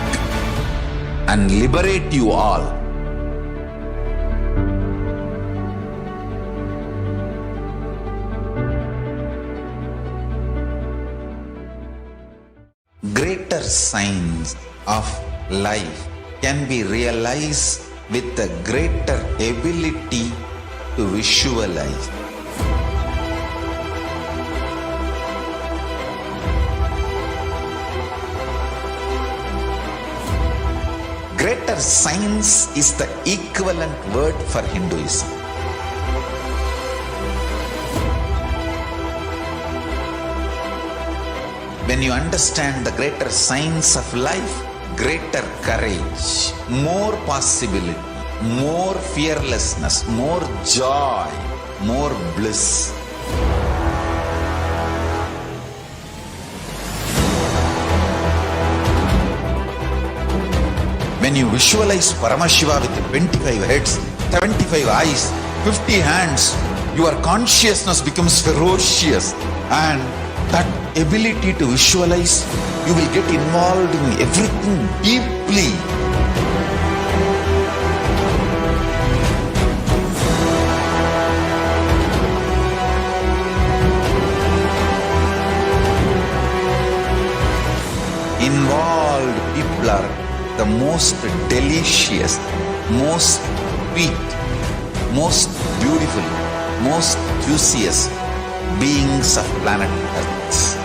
and liberate you all. Greater signs of life can be realized with a greater ability to visualize. Greater science is the equivalent word for Hinduism. When you understand the greater science of life, greater courage, more possibility, more fearlessness, more joy, more bliss. When you visualize Paramashiva with 25 heads, 75 eyes, 50 hands, your consciousness becomes ferocious, and that ability to visualize, you will get involved in everything deeply. Involved people are the most delicious, most sweet, most beautiful, most juiciest beings of planet Earth.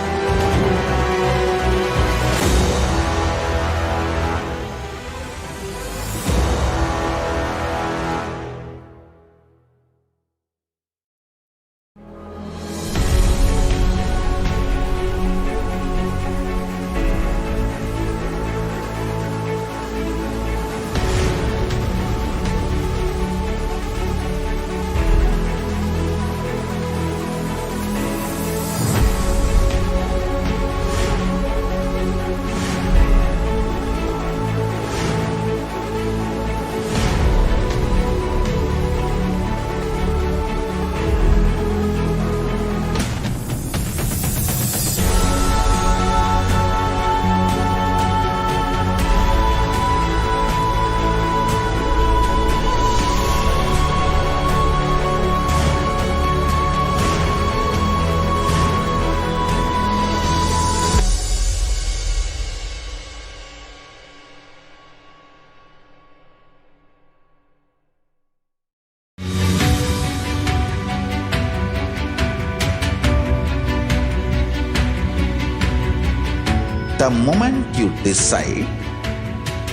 The moment you decide,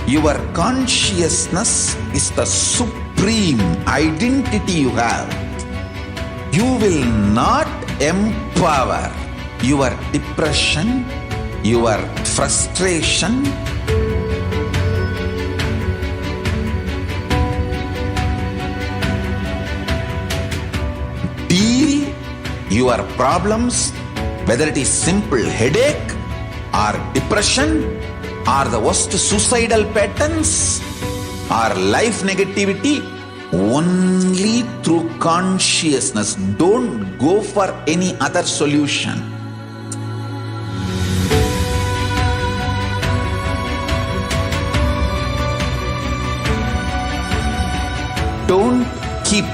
your consciousness is the supreme identity you have. You will not empower your depression, your frustration, deal your problems, whether it is simple headache or depression or the worst suicidal patterns or life negativity, only through consciousness. Don't go for any other solution. Don't keep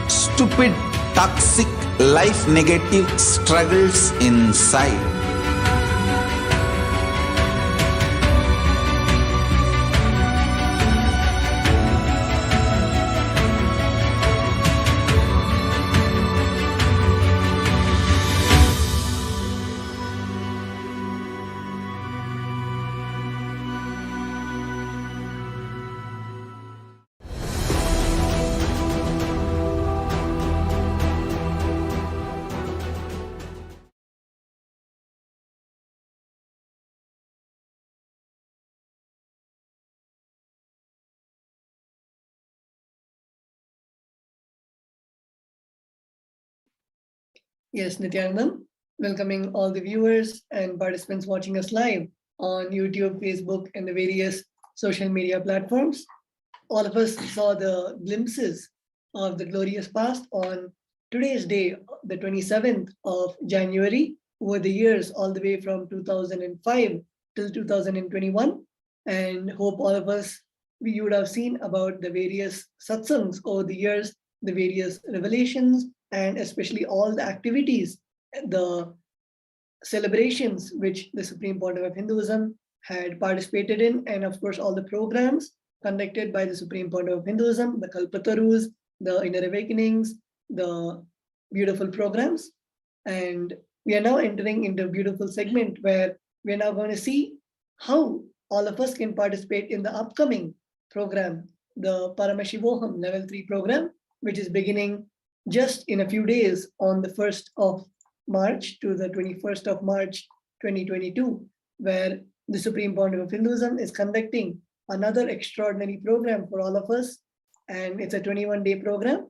stupid, toxic, life negative struggles inside. Yes, Nithyanandam, welcoming all the viewers and participants watching us live on YouTube, Facebook, and the various social media platforms. All of us saw the glimpses of the glorious past on today's day, the 27th of January, over the years, all the way from 2005 till 2021. And hope all of us, we would have seen about the various satsangs over the years, the various revelations, and especially all the activities, the celebrations which the Supreme Pontiff of Hinduism had participated in, and of course all the programs conducted by the Supreme Pontiff of Hinduism, the Kalpatarus, the Inner Awakenings, the beautiful programs. And we are now entering into a beautiful segment where we are now going to see how all of us can participate in the upcoming program, the Paramashivoham Level 3 program, which is beginning just in a few days on the 1st of March to the 21st of March 2022, where the Supreme Pontiff of Hinduism is conducting another extraordinary program for all of us. And it's a 21-day program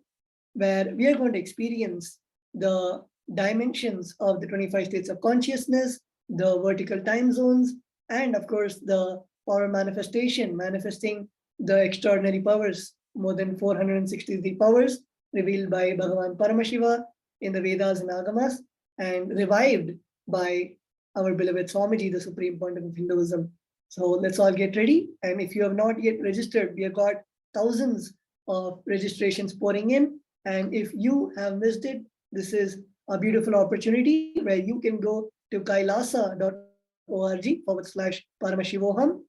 where we are going to experience the dimensions of the 25 states of consciousness, the vertical time zones, and of course the power manifestation, manifesting the extraordinary powers, more than 463 powers revealed by Bhagavan Paramashiva in the Vedas and Agamas, and revived by our beloved Swamiji, the Supreme Pontiff of Hinduism. So let's all get ready. And if you have not yet registered, we have got thousands of registrations pouring in. And if you have missed it, this is a beautiful opportunity where you can go to kailasa.org/Paramashivoham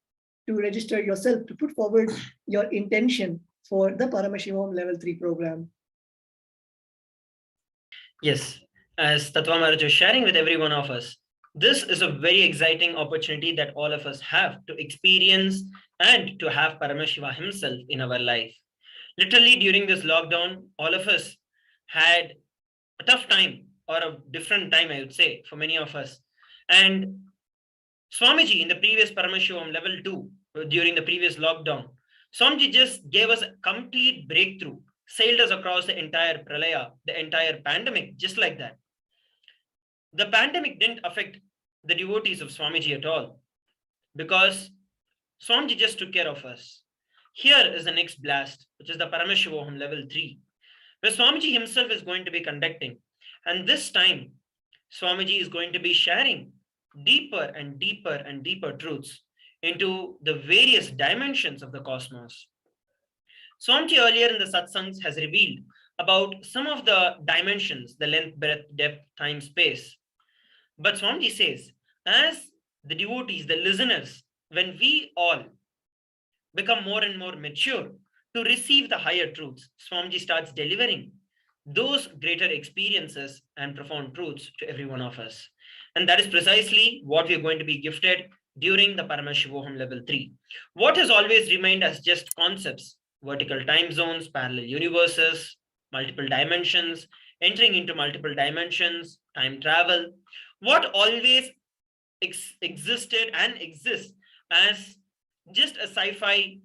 to register yourself, to put forward your intention for the Paramashivoham Level 3 program. Yes, as Tattva Maharaj is sharing with every one of us, this is a very exciting opportunity that all of us have to experience and to have Paramashiva himself in our life. Literally during this lockdown, all of us had a tough time, or a different time, I would say, for many of us. And Swamiji in the previous Paramashivoham Level 2, during the previous lockdown, Swamiji just gave us a complete breakthrough, sailed us across the entire pralaya, the entire pandemic, just like that. The pandemic didn't affect the devotees of Swamiji at all, because Swamiji just took care of us. Here is the next blast, which is the Paramashivoham Level 3, where Swamiji himself is going to be conducting. And this time, Swamiji is going to be sharing deeper and deeper and deeper truths into the various dimensions of the cosmos. Swamiji earlier in the satsangs has revealed about some of the dimensions, the length, breadth, depth, time, space. But Swamiji says, as the devotees, the listeners, when we all become more and more mature to receive the higher truths, Swamiji starts delivering those greater experiences and profound truths to every one of us. And that is precisely what we are going to be gifted during the Paramashivoham Level 3. What has always remained as just concepts, vertical time zones, parallel universes, multiple dimensions, entering into multiple dimensions, time travel, what always existed and exists as just a sci-fi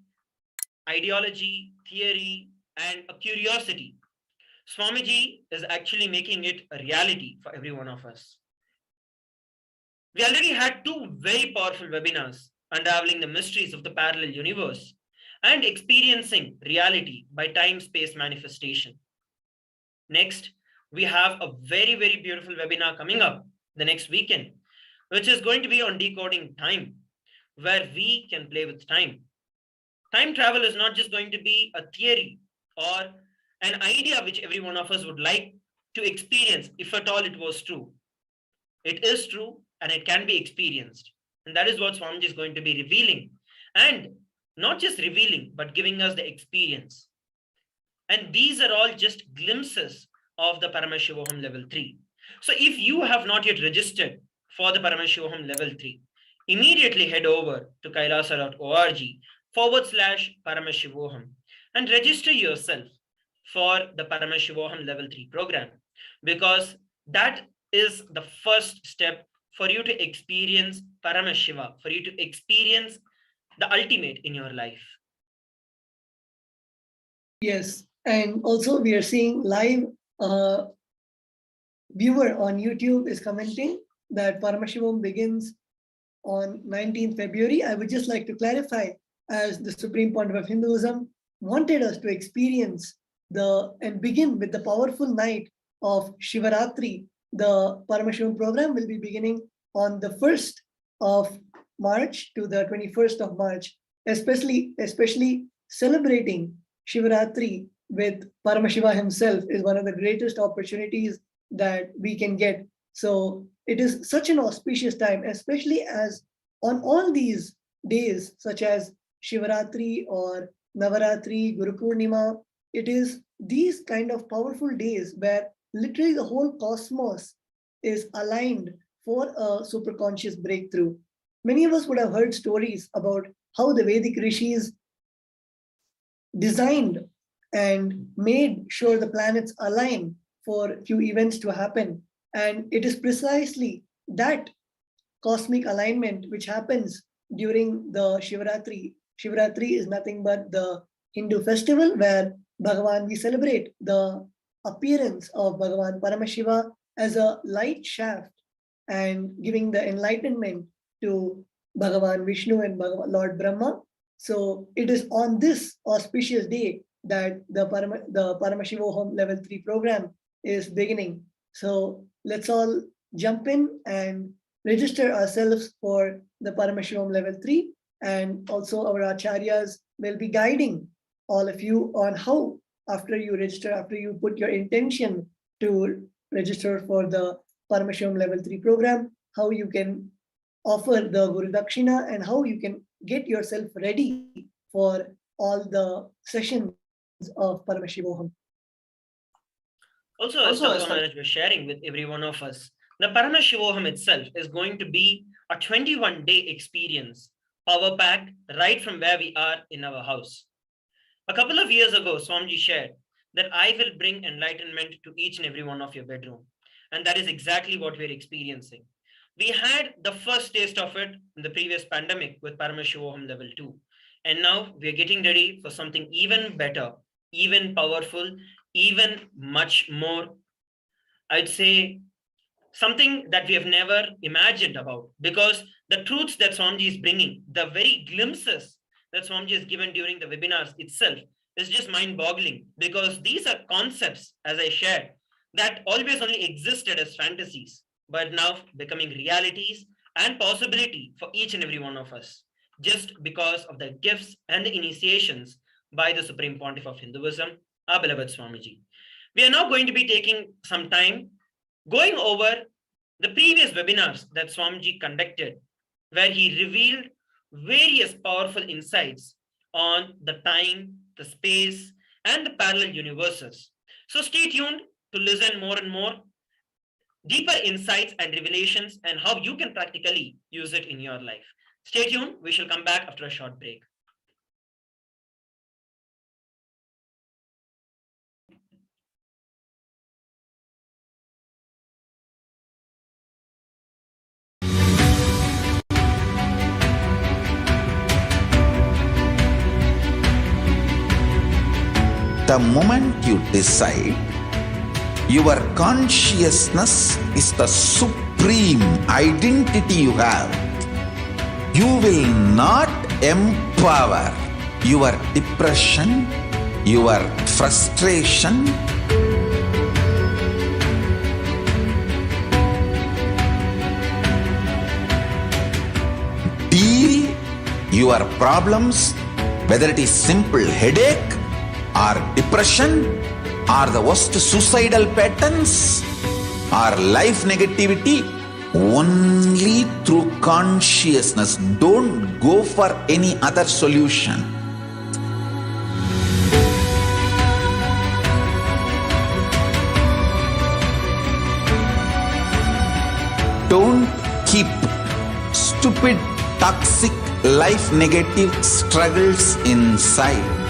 ideology, theory, and a curiosity, Swamiji is actually making it a reality for every one of us. We already had 2 very powerful webinars unraveling the mysteries of the parallel universe and experiencing reality by time-space manifestation. Next, we have a very, very beautiful webinar coming up the next weekend, which is going to be on decoding time, where we can play with time. Time travel is not just going to be a theory or an idea which every one of us would like to experience, if at all it was true. It is true and it can be experienced. And that is what Swamiji is going to be revealing. And not just revealing, but giving us the experience. And these are all just glimpses of the Paramashivoham Level 3. So if you have not yet registered for the Paramashivoham Level 3, immediately head over to kailasa.org/Paramashivoham and register yourself for the Paramashivoham Level 3 program, because that is the first step for you to experience Paramashiva, for you to experience the ultimate in your life. Yes, and also we are seeing live viewer on YouTube is commenting that Paramashivoham begins on 19th February. I would just like to clarify, as the Supreme Pontiff of Hinduism wanted us to experience and begin with the powerful night of Shivaratri, the Paramashivoham program will be beginning on the 1st of March to the 21st of March, especially celebrating Shivaratri with Paramashiva himself is one of the greatest opportunities that we can get. So it is such an auspicious time, especially as on all these days, such as Shivaratri or Navaratri, Guru Purnima, it is these kind of powerful days where literally the whole cosmos is aligned for a superconscious breakthrough. Many of us would have heard stories about how the Vedic rishis designed and made sure the planets align for few events to happen. And it is precisely that cosmic alignment which happens during the Shivaratri. Shivaratri is nothing but the Hindu festival where we celebrate the appearance of Bhagavan Paramashiva as a light shaft and giving the enlightenment to Bhagavan Vishnu and Lord Brahma. So it is on this auspicious day that the Paramashivoham level 3 program is beginning. So let's all jump in and register ourselves for the Paramashivoham level 3, and also our acharyas will be guiding all of you on how, after you register, after you put your intention to register for the Paramashivoham level 3 program, how you can offer the Guru Dakshina and how you can get yourself ready for all the sessions of Paramashivoham. Also, as Maharaj was sharing with every one of us, the Paramashivoham itself is going to be a 21-day experience, power packed right from where we are in our house. A couple of years ago, Swamiji shared that I will bring enlightenment to each and every one of your bedroom. And that is exactly what we're experiencing. We had the first taste of it in the previous pandemic with Paramashivoham level 2. And now we're getting ready for something even better, even powerful, even much more, I'd say, something that we have never imagined about, because the truths that Swamiji is bringing, the very glimpses that Swamiji has given during the webinars itself is just mind-boggling, because these are concepts, as I shared, that always only existed as fantasies, but now becoming realities and possibility for each and every one of us, just because of the gifts and the initiations by the Supreme Pontiff of Hinduism, our beloved Swamiji. We are now going to be taking some time going over the previous webinars that Swamiji conducted, where he revealed various powerful insights on the time, the space, and the parallel universes. So stay tuned to listen more and more deeper insights and revelations and how you can practically use it in your life. Stay tuned. We shall come back after a short break. The moment you decide, your consciousness is the supreme identity you have. You will not empower your depression, your frustration, deal your problems, whether it is simple headache or depression or the worst suicidal patterns or life negativity, only through consciousness. Don't go for any other solution. Don't keep stupid, toxic, life negative struggles inside.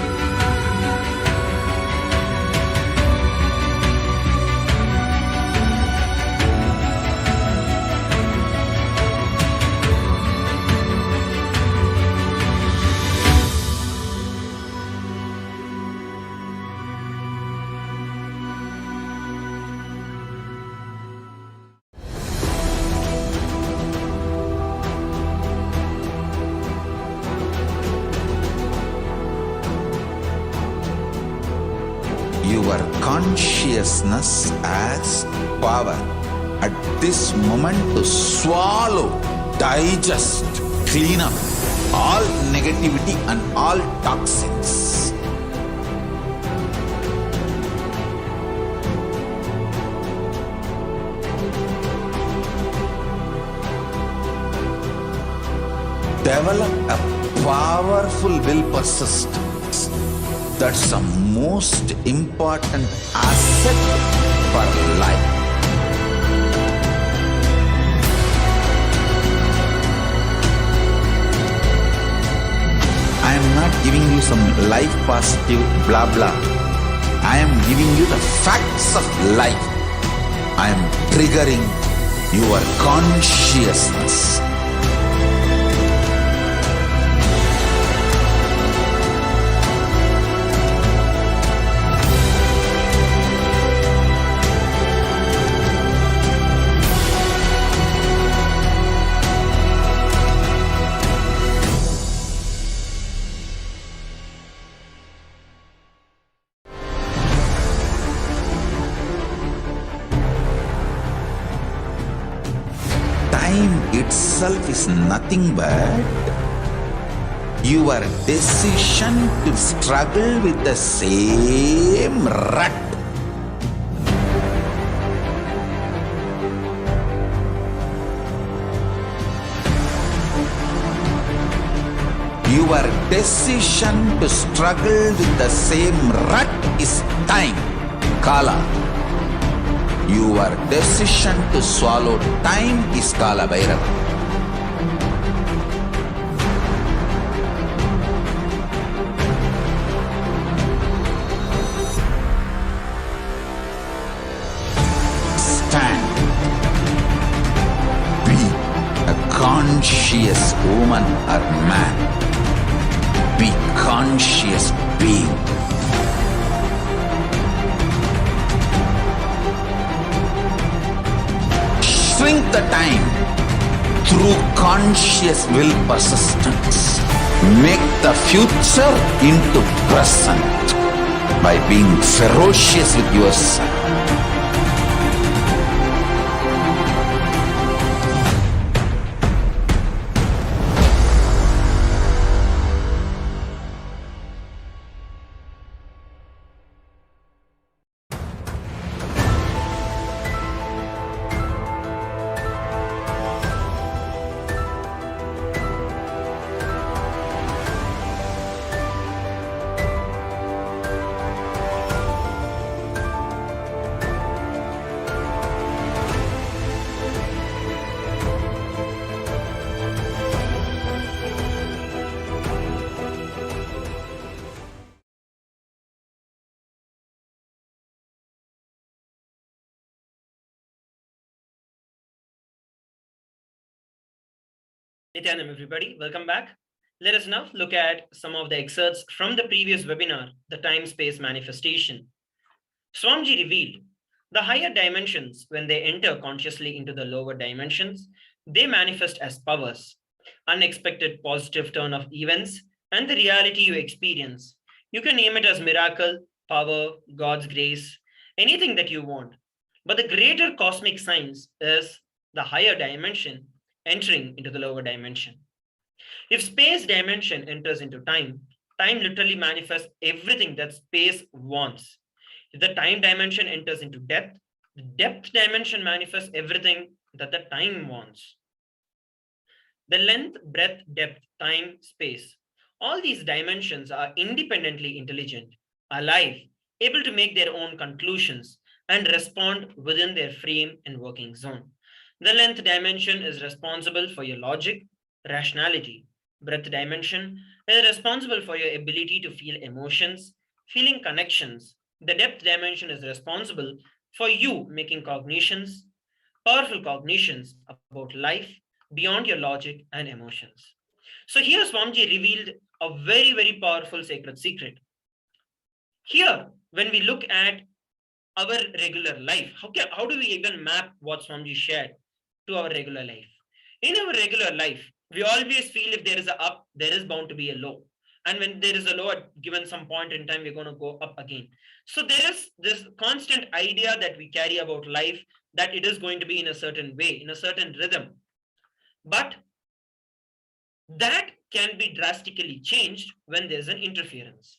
your consciousness as power at this moment to swallow, digest, clean up all negativity and all toxins. Develop a powerful will persistence. That's the most important asset for life. I am not giving you some life positive blah blah. I am giving you the facts of life. I am triggering your consciousness. Time itself is nothing but your decision to struggle with the same rut. Your decision to struggle with the same rut is time, Kala. Your decision to swallow time is Kala Bhairava. Stand. Be a conscious woman or man. Be conscious being. Shrink the time through conscious will persistence. Make the future into present by being ferocious with yourself. Nithyanam, everybody, welcome back. Let us now look at some of the excerpts from the previous webinar, the time-space manifestation. Swamiji revealed the higher dimensions, when they enter consciously into the lower dimensions, they manifest as powers, unexpected positive turn of events, and the reality you experience. You can name it as miracle, power, God's grace, anything that you want. But the greater cosmic science is the higher dimension entering into the lower dimension. If space dimension enters into time, time literally manifests everything that space wants. If the time dimension enters into depth, the depth dimension manifests everything that the time wants. The length, breadth, depth, time, space, all these dimensions are independently intelligent, alive, able to make their own conclusions and respond within their frame and working zone. The length dimension is responsible for your logic, rationality. Breadth dimension is responsible for your ability to feel emotions, feeling connections. The depth dimension is responsible for you making cognitions, powerful cognitions about life beyond your logic and emotions. So here Swamiji revealed a very, very powerful sacred secret. Here, when we look at our regular life, how do we even map what Swamiji shared to our regular life? In our regular life, we always feel if there is a up, there is bound to be a low. And when there is a low at given some point in time, we're going to go up again. So there is this constant idea that we carry about life, that it is going to be in a certain way, in a certain rhythm. But that can be drastically changed when there's an interference.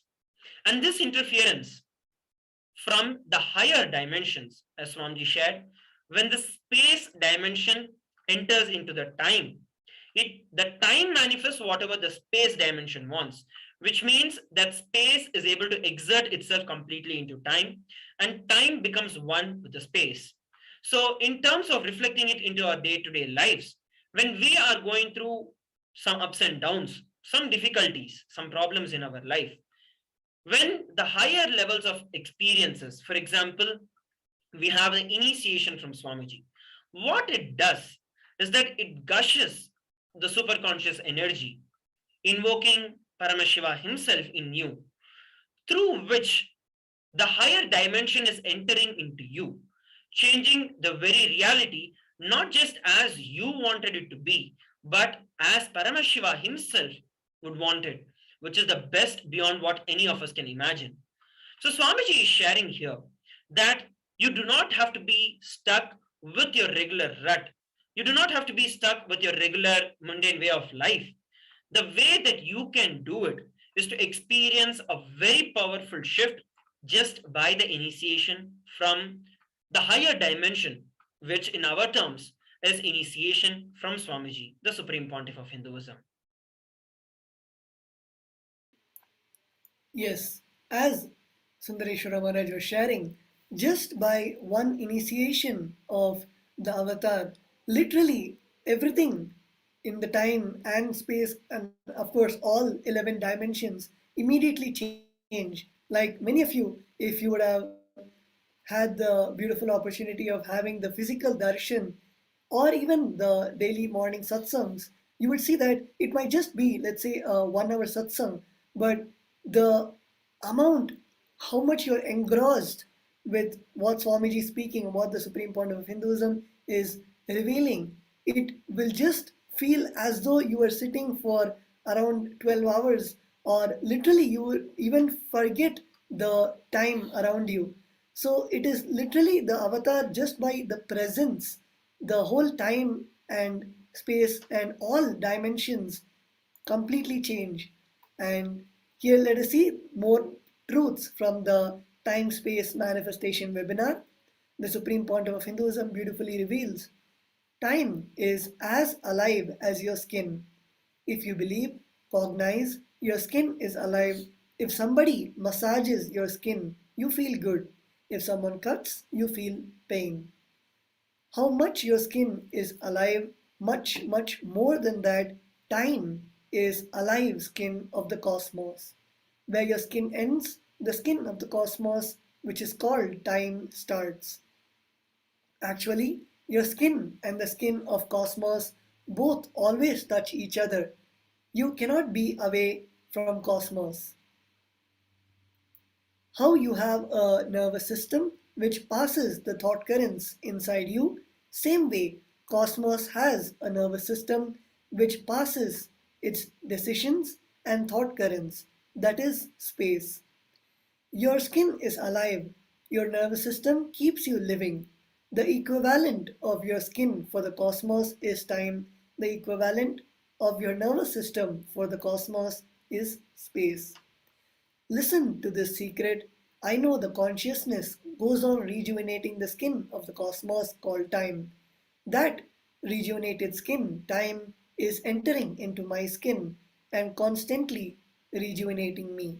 And this interference from the higher dimensions, as Swamiji shared, when the space dimension enters into the time, the time manifests whatever the space dimension wants, which means that space is able to exert itself completely into time, and time becomes one with the space. So in terms of reflecting it into our day-to-day lives, when we are going through some ups and downs, some difficulties, some problems in our life, when the higher levels of experiences, for example, we have the initiation from Swamiji, what it does is that it gushes the superconscious energy, invoking Paramashiva himself in you, through which the higher dimension is entering into you, changing the very reality, not just as you wanted it to be, but as Paramashiva himself would want it, which is the best beyond what any of us can imagine. So Swamiji is sharing here that you do not have to be stuck with your regular rut. You do not have to be stuck with your regular mundane way of life. The way that you can do it is to experience a very powerful shift just by the initiation from the higher dimension, which in our terms is initiation from Swamiji, the Supreme Pontiff of Hinduism. Yes, as Sundareshwara Maharaj was sharing, just by one initiation of the avatar, literally everything in the time and space, and of course all 11 dimensions, immediately change. Like many of you, if you would have had the beautiful opportunity of having the physical darshan or even the daily morning satsangs, you would see that it might just be, let's say, a 1 hour satsang, but the amount, how much you're engrossed with what Swamiji is speaking, what the Supreme Pontiff of Hinduism is revealing, it will just feel as though you are sitting for around 12 hours, or literally you would even forget the time around you. So it is literally the avatar, just by the presence, the whole time and space and all dimensions completely change. And here let us see more truths from the Time Space Manifestation webinar. The Supreme Pontiff of Hinduism beautifully reveals time is as alive as your skin. If you believe, cognize, your skin is alive. If somebody massages your skin, you feel good. If someone cuts, you feel pain. How much your skin is alive, much, much more than that, time is alive skin of the cosmos. Where your skin ends, the skin of the cosmos, which is called time, starts. Actually, your skin and the skin of cosmos both always touch each other. You cannot be away from cosmos. How you have a nervous system which passes the thought currents inside you, same way cosmos has a nervous system which passes its decisions and thought currents, that is space. Your skin is alive, your nervous system keeps you living. The equivalent of your skin for the cosmos is time, the equivalent of your nervous system for the cosmos is space. Listen to this secret. I know the consciousness goes on rejuvenating the skin of the cosmos called time. That rejuvenated skin, time, is entering into my skin and constantly rejuvenating me.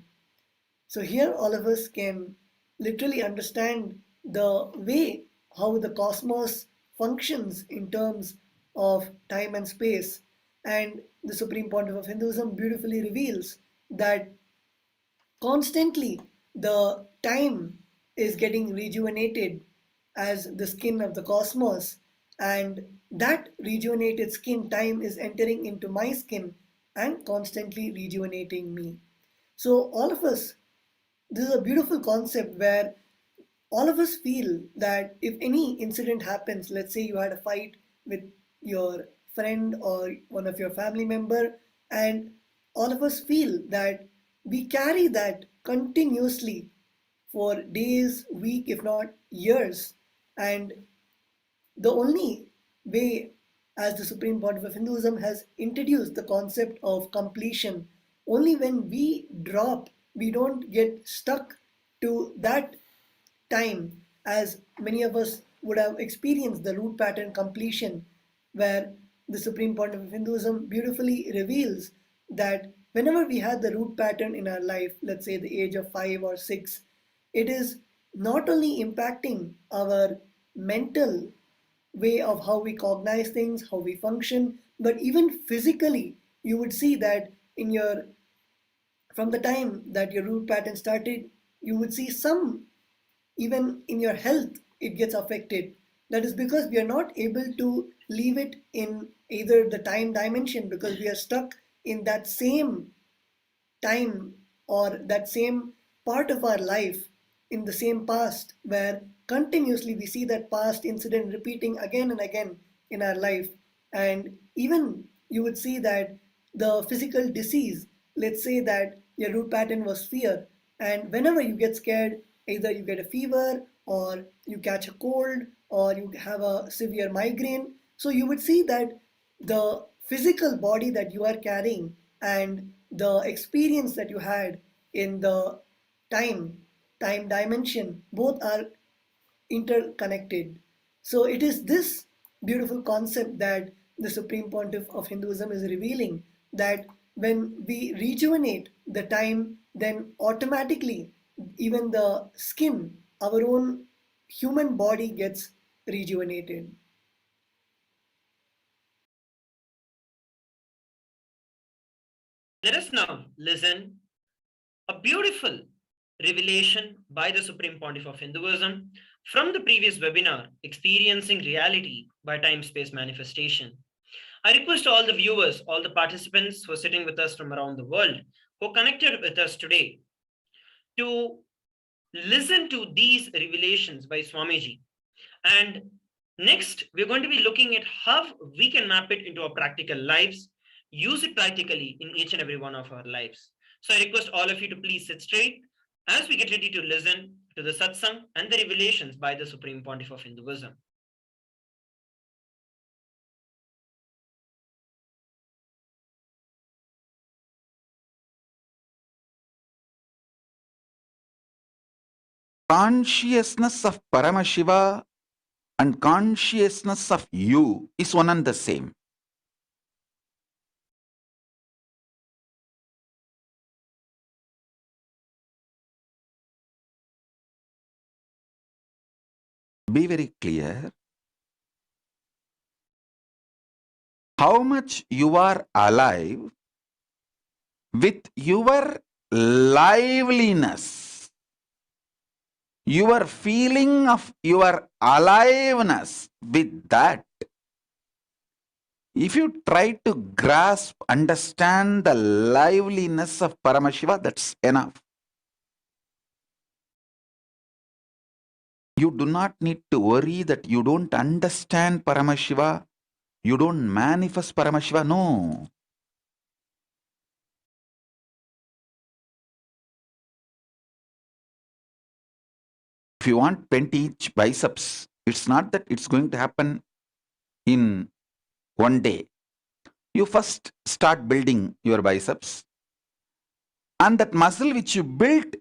So here all of us can literally understand the way how the cosmos functions in terms of time and space. And the Supreme Pontiff of Hinduism beautifully reveals that constantly the time is getting rejuvenated as the skin of the cosmos, and that rejuvenated skin, time, is entering into my skin and constantly rejuvenating me. So all of us, this is a beautiful concept where all of us feel that if any incident happens, let's say you had a fight with your friend or one of your family member, and all of us feel that we carry that continuously for days, week, if not years. And the only way, as the Supreme Pontiff of Hinduism has introduced the concept of completion, only when we drop, we don't get stuck to that time, as many of us would have experienced the root pattern completion, where the Supreme Pontiff of Hinduism beautifully reveals that whenever we had the root pattern in our life, let's say the age of 5 or 6, it is not only impacting our mental way of how we cognize things, how we function, but even physically, you would see that in your from the time that your root pattern started, you would see some, even in your health, it gets affected. That is because we are not able to leave it in either the time dimension, because we are stuck in that same time or that same part of our life in the same past, where continuously we see that past incident repeating again and again in our life. And even you would see that the physical disease, let's say that your root pattern was fear, and whenever you get scared, either you get a fever or you catch a cold or you have a severe migraine. So you would see that the physical body that you are carrying and the experience that you had in the time dimension, both are interconnected. So it is this beautiful concept that the Supreme Pontiff of Hinduism is revealing, that when we rejuvenate the time, then automatically even the skin, our own human body, gets rejuvenated. Let us now listen a beautiful revelation by the Supreme Pontiff of Hinduism from the previous webinar, Experiencing Reality by Time-Space Manifestation. I request all the viewers, all the participants who are sitting with us from around the world, who connected with us today, to listen to these revelations by Swamiji. And next, we're going to be looking at how we can map it into our practical lives, use it practically in each and every one of our lives. So I request all of you to please sit straight as we get ready to listen to the satsang and the revelations by the Supreme Pontiff of Hinduism. Consciousness of Paramashiva and consciousness of you is one and the same. Be very clear. How much you are alive with your liveliness, your feeling of your aliveness, with that, if you try to grasp, understand the liveliness of Paramashiva, that's enough. You do not need to worry that you don't understand Paramashiva, you don't manifest Paramashiva. No. If you want 20-inch biceps, it's not that it's going to happen in one day. You first start building your biceps, and that muscle which you built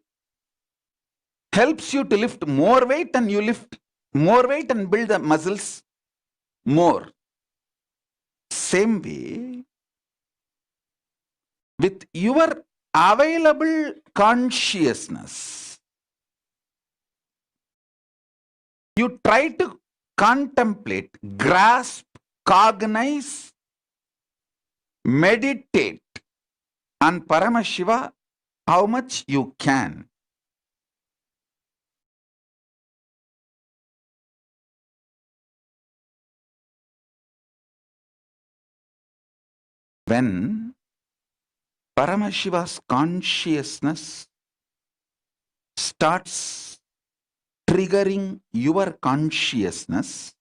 helps you to lift more weight, and you lift more weight and build the muscles more. Same way, with your available consciousness, you try to contemplate, grasp, cognize, meditate on Paramashiva how much you can. When Paramashiva's consciousness starts triggering your consciousness,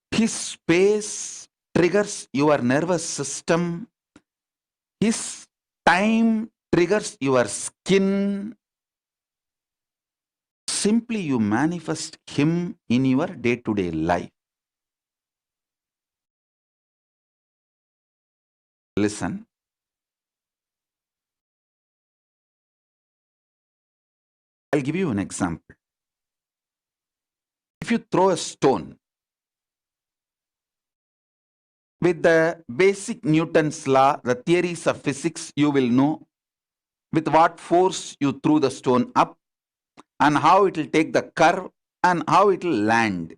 his space triggers your nervous system, his time triggers your skin, simply you manifest him in your day-to-day life. Listen. I'll give you an example. If you throw a stone, with the basic Newton's law, the theories of physics, you will know with what force you threw the stone up and how it will take the curve and how it will land.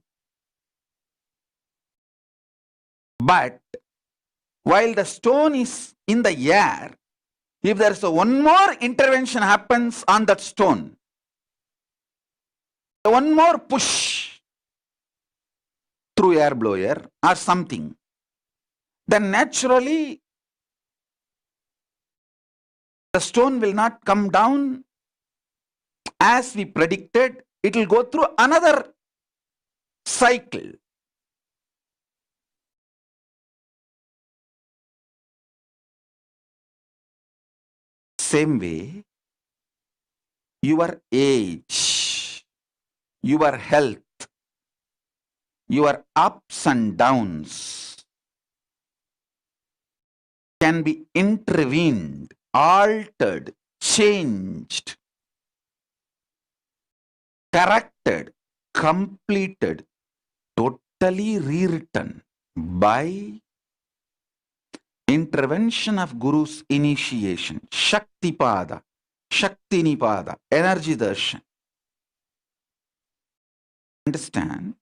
But while the stone is in the air, if there's one more intervention happens on that stone, one more push through air blower or something, then naturally the stone will not come down as we predicted. It will go through another cycle. Same way, your age, your health, your ups and downs can be intervened, altered, changed, corrected, completed, totally rewritten by intervention of Guru's initiation, Shakti Pada, Shakti Nipada, energy darshan. Understand?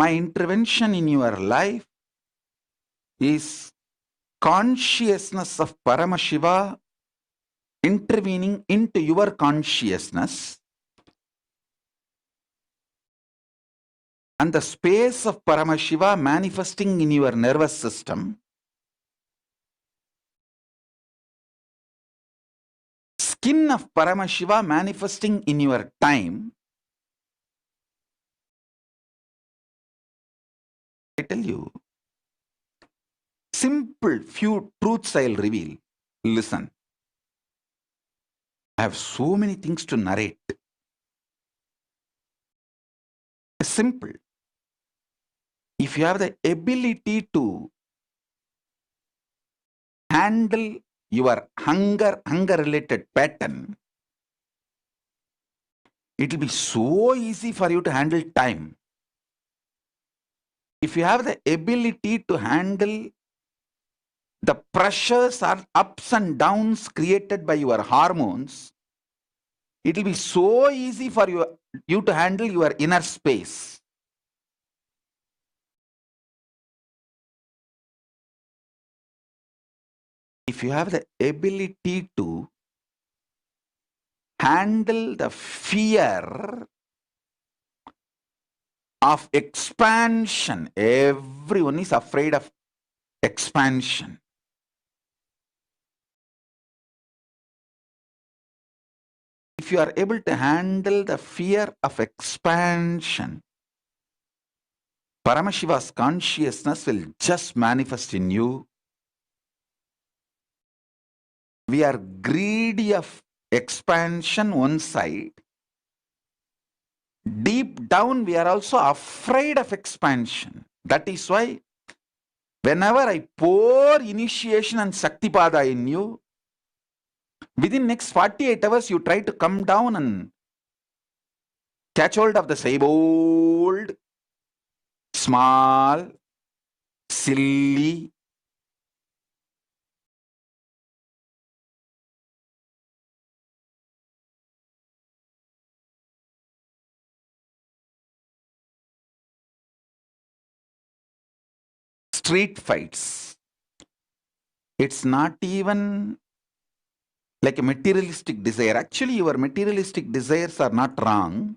My intervention in your life is consciousness of Paramashiva intervening into your consciousness, and the space of Paramashiva manifesting in your nervous system, skin of Paramashiva manifesting in your time. I tell you, simple few truths I'll reveal. Listen. I have so many things to narrate. Simple. If you have the ability to handle your hunger-related pattern, it will be so easy for you to handle time. If you have the ability to handle the pressures or ups and downs created by your hormones, it will be so easy for you to handle your inner space. If you have the ability to handle the fear of expansion, everyone is afraid of expansion. If you are able to handle the fear of expansion, Paramashiva's consciousness will just manifest in you. We are greedy of expansion one side. Deep down, we are also afraid of expansion. That is why whenever I pour initiation and Shaktipada in you, within next 48 hours, you try to come down and catch hold of the same old, small, silly, street fights. It's not even like a materialistic desire. Actually, your materialistic desires are not wrong.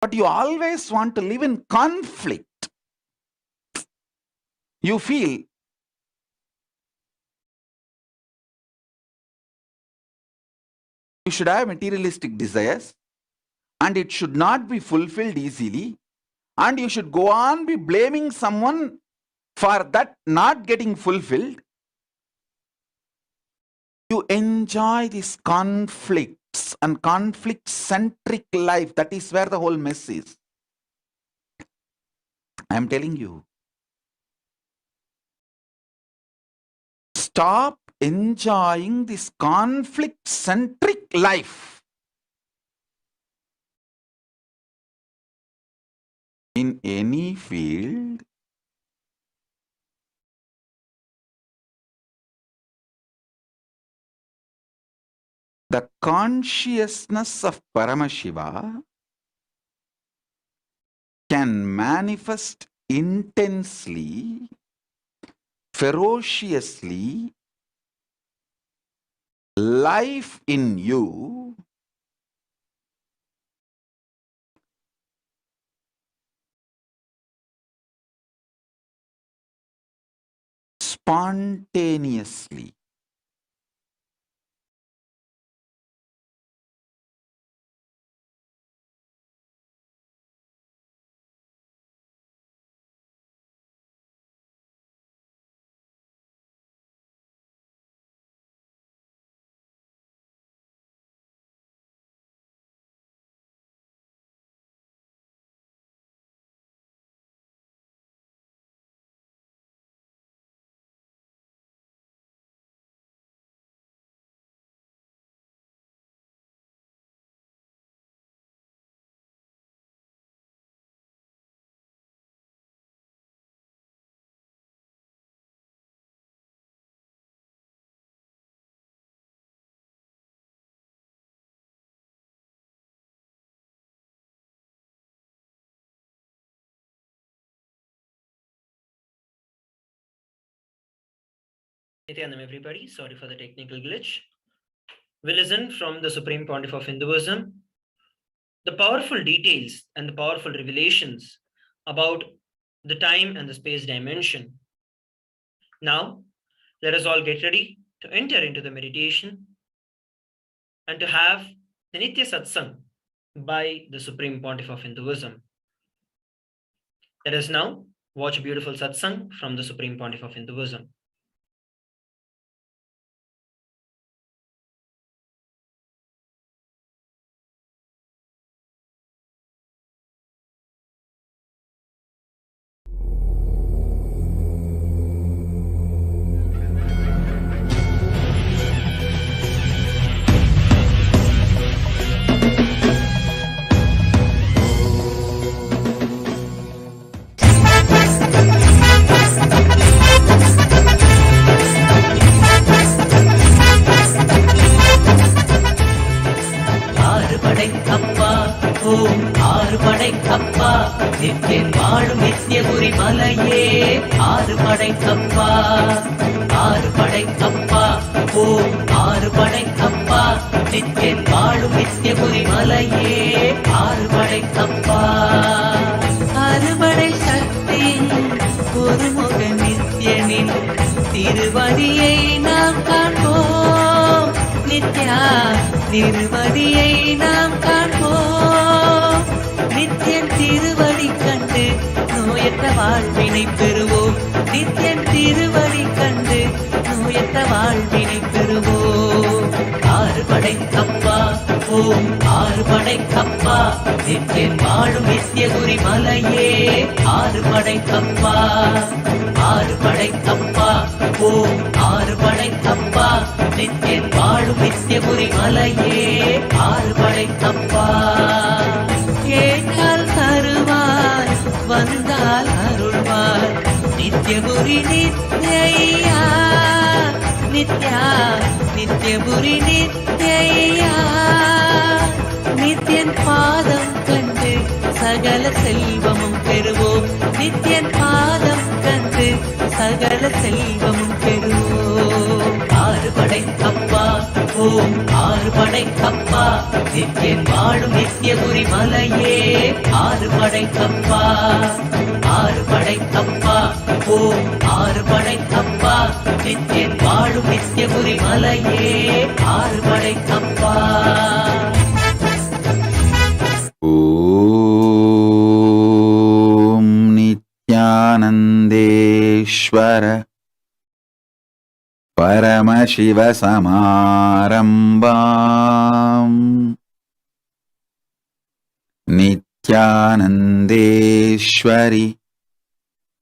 But you always want to live in conflict. You feel you should have materialistic desires and it should not be fulfilled easily, and you should go on be blaming someone for that not getting fulfilled, you enjoy these conflicts and conflict-centric life. That is where the whole mess is. I am telling you. Stop enjoying this conflict-centric life. In any field, the consciousness of Paramashiva can manifest intensely, ferociously, life in you spontaneously. Nithyanam, everybody. Sorry for the technical glitch. We listen from the Supreme Pontiff of Hinduism the powerful details and the powerful revelations about the time and the space dimension. Now, let us all get ready to enter into the meditation and to have the Nitya Satsang by the Supreme Pontiff of Hinduism. Let us now watch a beautiful satsang from the Supreme Pontiff of Hinduism. Paramashivoham Nithyanandeshwari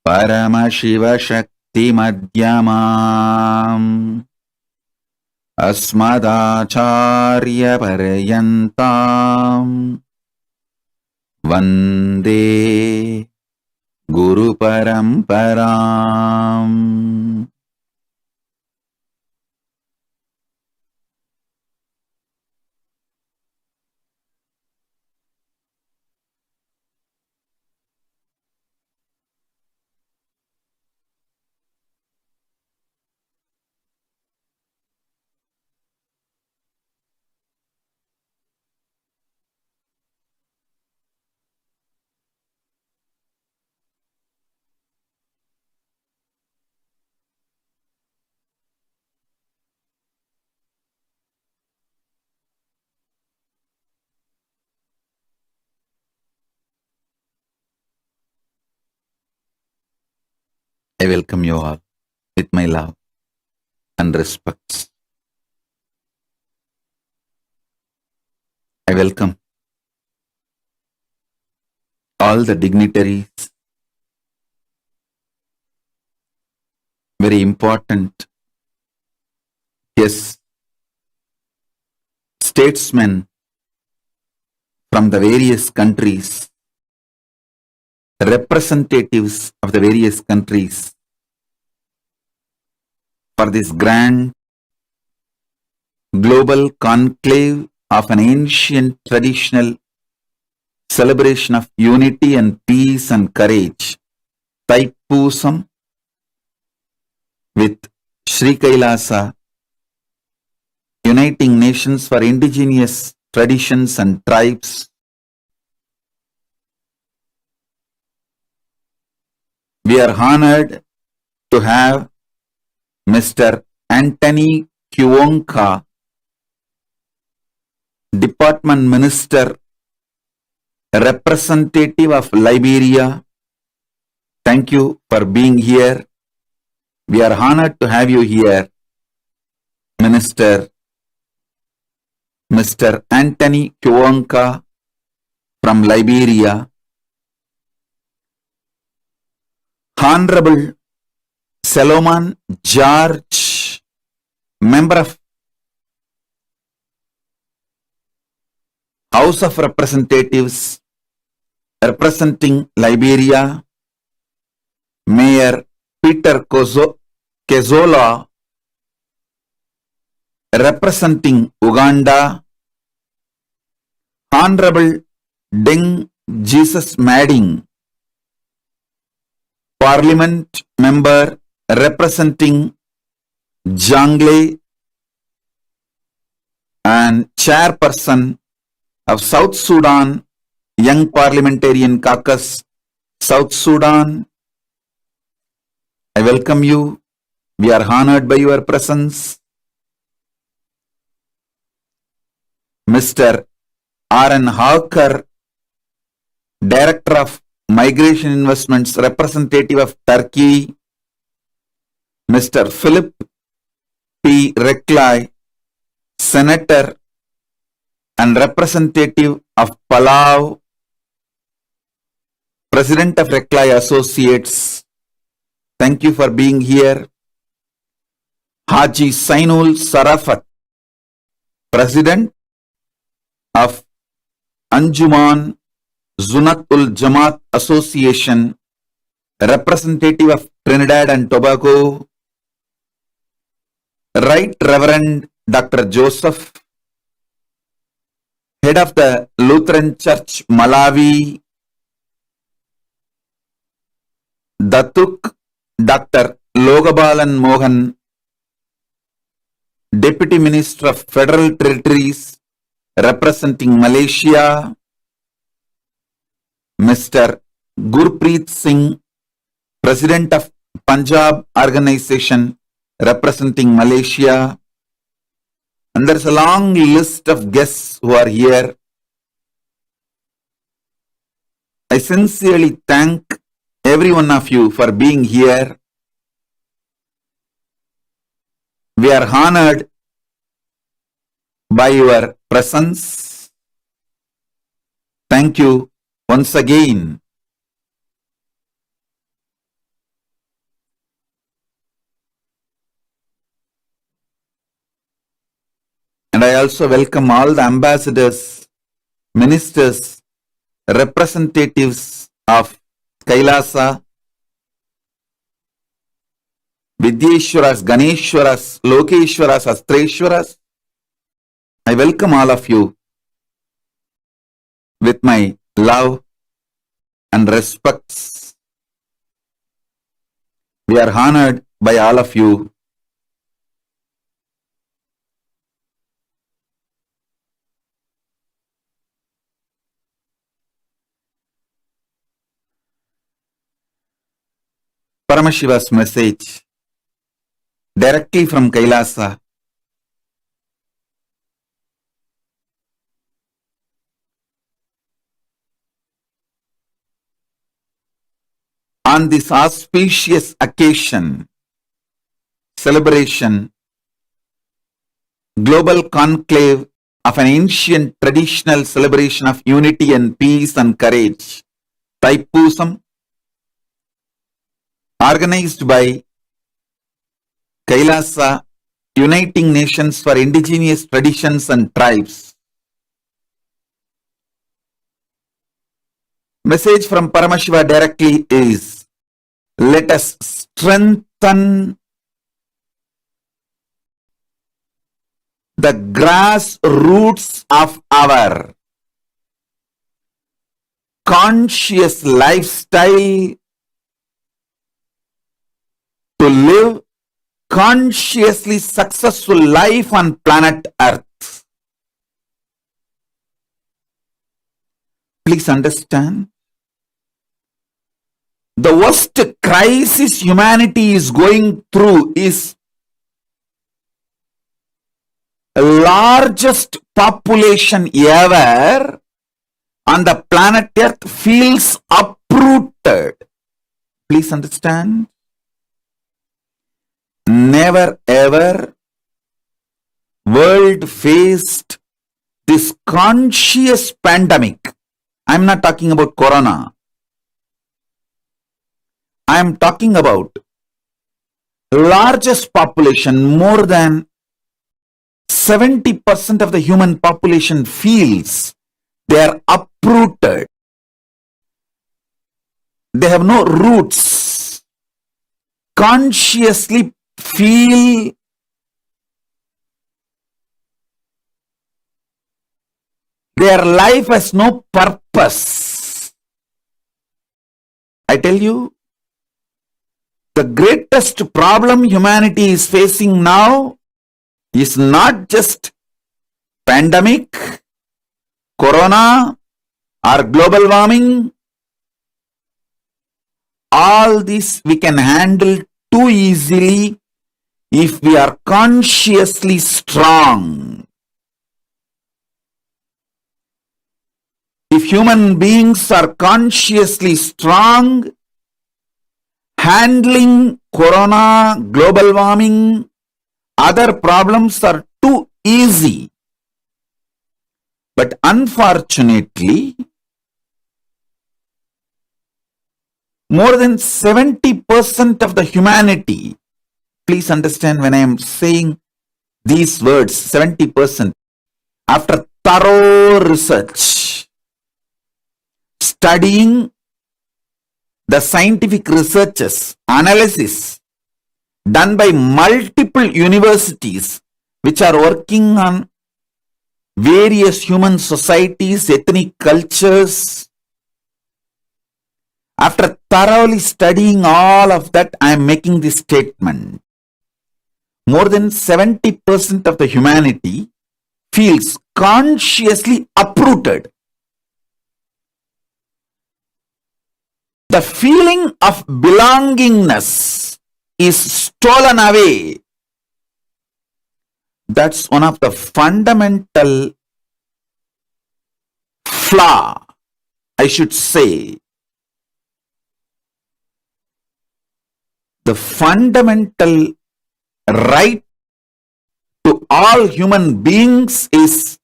Paramashivashakti Madhyamam Asmadacharya Paryantam Vande Guru Paramparam. I welcome you all with my love and respect. I welcome all the dignitaries, very important, yes, statesmen from the various countries, representatives of the various countries for this grand global conclave of an ancient traditional celebration of unity and peace and courage, Thaipusam with Sri Kailasa, uniting nations for indigenous traditions and tribes. We are honored to have Mr. Anthony Kiwonka, Department Minister, representative of Liberia. Thank you for being here. We are honored to have you here, Minister Mr. Anthony Kiwonka from Liberia. Honorable Solomon George, member of House of Representatives representing Liberia. Mayor Peter Kezola representing Uganda. Honorable Deng Jesus Mading, Parliament member representing Jangle and chairperson of South Sudan Young Parliamentarian Caucus, South Sudan. I welcome you. We are honored by your presence. Mr. R.N. Hawker, Director of Migration Investments, representative of Turkey. Mr. Philip P. Reklai, Senator and representative of Palau, President of Reklai Associates. Thank you for being here. Haji Sainul Sarafat, President of Anjuman Zunatul Jamaat Association, representative of Trinidad and Tobago. Right Reverend Dr. Joseph, head of the Lutheran Church Malawi. Datuk Dr. Logabalan Mohan, Deputy Minister of Federal Territories representing Malaysia. Mr. Gurpreet Singh, President of Punjab Organization representing Malaysia. And there's a long list of guests who are here. I sincerely thank every one of you for being here. We are honored by your presence. Thank you once again. And I also welcome all the ambassadors, ministers, representatives of Kailasa, Vidyeshwaras, Ganeshwaras, Lokeshwaras, Astreshwaras. I welcome all of you with my love and respects. We are honored by all of you. Paramashiva's message directly from Kailasa. On this auspicious occasion, celebration, global conclave of an ancient traditional celebration of unity and peace and courage, Taipusam, organized by Kailasa, Uniting Nations for Indigenous Traditions and Tribes. Message from Paramashiva directly is, let us strengthen the grassroots of our conscious lifestyle to live consciously successful life on planet Earth. Please understand, the worst crisis humanity is going through is the largest population ever on the planet Earth feels uprooted. Please understand, never ever world faced this conscious pandemic. I'm not talking about corona. I am talking about largest population, more than 70% of the human population feels they are uprooted. They have no roots. Consciously feel their life has no purpose. I tell you, the greatest problem humanity is facing now is not just pandemic, corona, or global warming. All this we can handle too easily if we are consciously strong. If human beings are consciously strong, handling corona, global warming, other problems are too easy. But unfortunately, more than 70% of the humanity, please understand when I am saying these words, 70%, after thorough research, studying the scientific researches, analysis done by multiple universities which are working on various human societies, ethnic cultures. After thoroughly studying all of that, I am making this statement. More than 70% of the humanity feels consciously uprooted. The feeling of belongingness is stolen away. That's one of the fundamental flaw, I should say. The fundamental right to all human beings is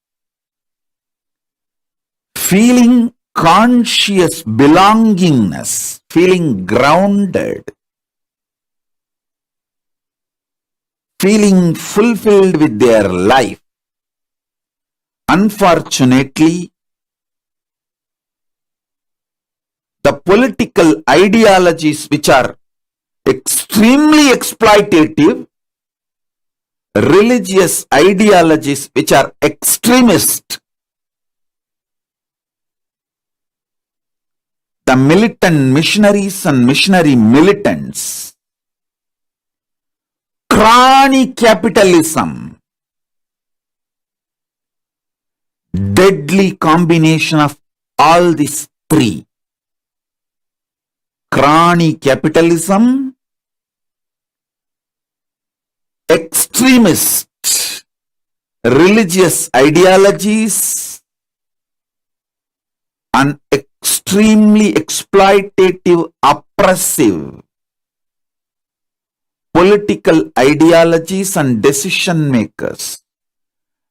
feeling conscious belongingness, feeling grounded, feeling fulfilled with their life. Unfortunately, the political ideologies which are extremely exploitative, religious ideologies which are extremist, the militant missionaries and missionary militants, crony capitalism, deadly combination of all these three. Crony capitalism, extremist religious ideologies, and extremely exploitative, oppressive political ideologies and decision makers.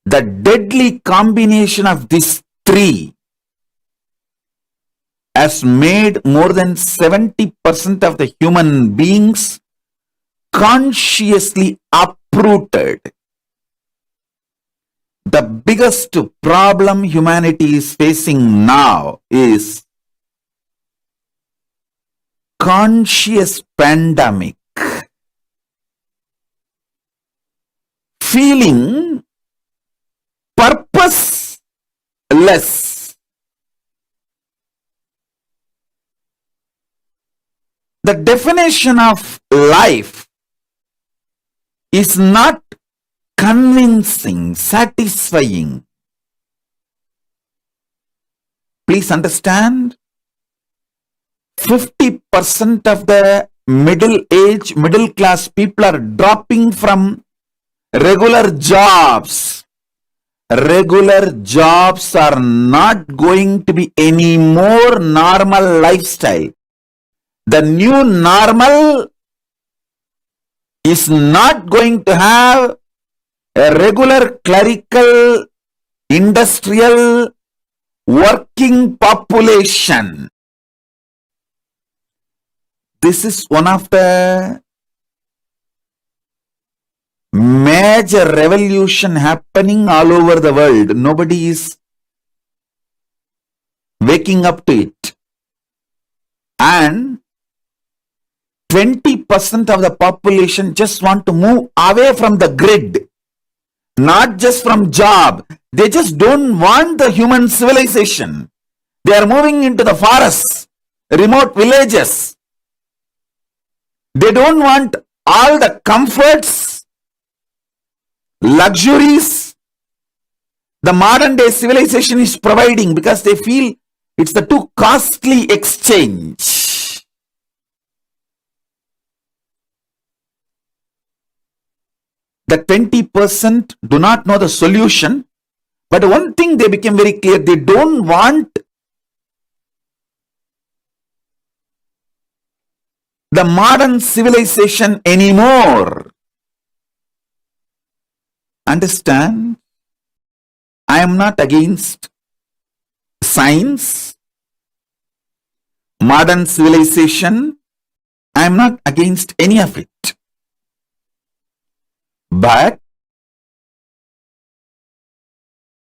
The deadly combination of these three has made more than 70% of the human beings consciously uprooted. The biggest problem humanity is facing now is conscious pandemic. Feeling purposeless. The definition of life is not convincing, satisfying. Please understand, 50% of the middle class people are dropping from regular jobs. Regular jobs are not going to be any more normal lifestyle. The new normal is not going to have a regular clerical, industrial, working population. This is one of the major revolution happening all over the world. Nobody is waking up to it. And 20% of the population just want to move away from the grid. Not just from job. They just don't want the human civilization. They are moving into the forests, remote villages. They don't want all the comforts, luxuries the modern day civilization is providing, because they feel it's the too costly exchange. The 20% do not know the solution, but one thing they became very clear, they don't want the modern civilization anymore. Understand? I am not against science, modern civilization. I am not against any of it. But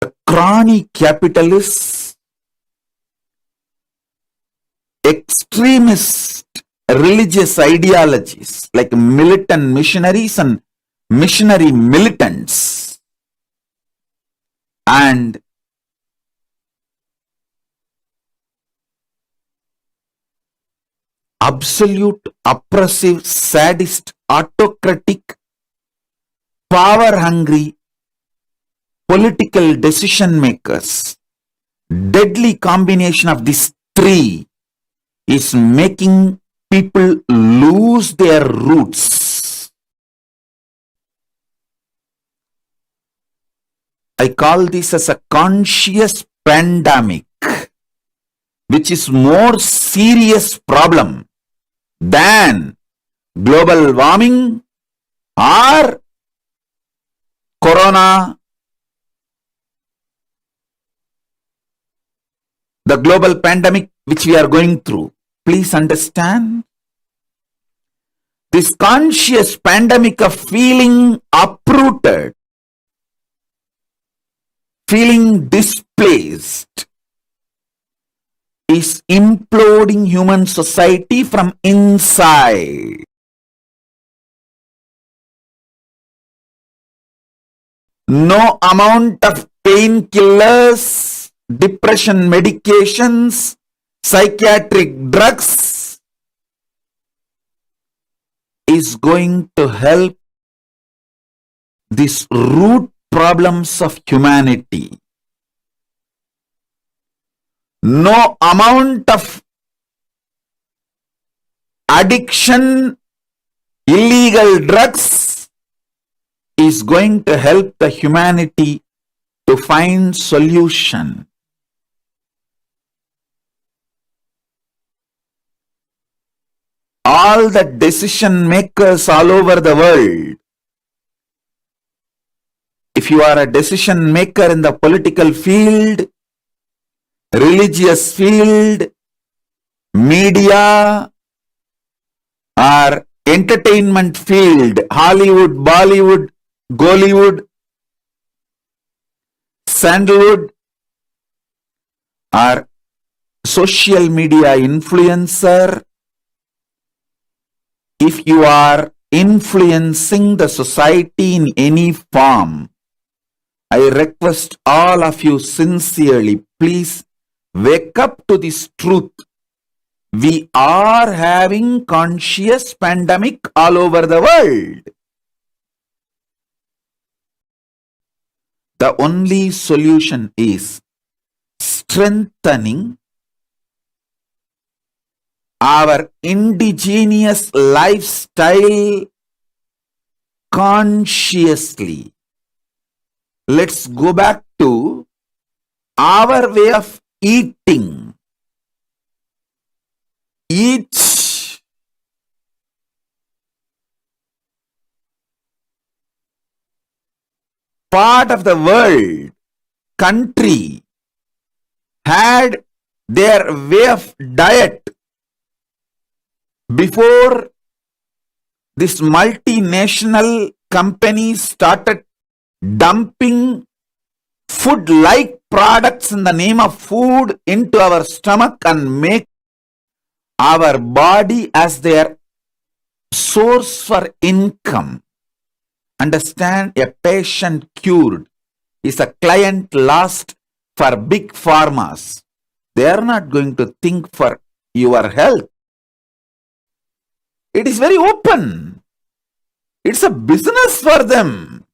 the crony capitalists, extremist religious ideologies like militant missionaries and missionary militants, and absolute oppressive, sadist, autocratic, power-hungry political decision makers, deadly combination of these three is making people lose their roots. I call this as a conscious pandemic, which is more serious problem than global warming or corona, the global pandemic which we are going through. Please understand, this conscious pandemic of feeling uprooted, feeling displaced, is imploding human society from inside. No amount of painkillers, depression medications, psychiatric drugs is going to help these root problems of humanity. No amount of addiction, illegal drugs is going to help the humanity to find solution. All the decision makers all over the world, if you are a decision maker in the political field, religious field, media, or entertainment field, Hollywood, Bollywood, Gollywood, Sandalwood, or social media influencer, if you are influencing the society in any form, I request all of you sincerely, please wake up to this truth. We are having conscious pandemic all over the world. The only solution is strengthening our indigenous lifestyle consciously. Let's go back to our way of eating. Each part of the world, country, had their way of diet before this multinational companies started dumping food-like products in the name of food into our stomach and make our body as their source for income. Understand, a patient cured is a client lost for big pharmas. They are not going to think for your health. It is very open. It's a business for them.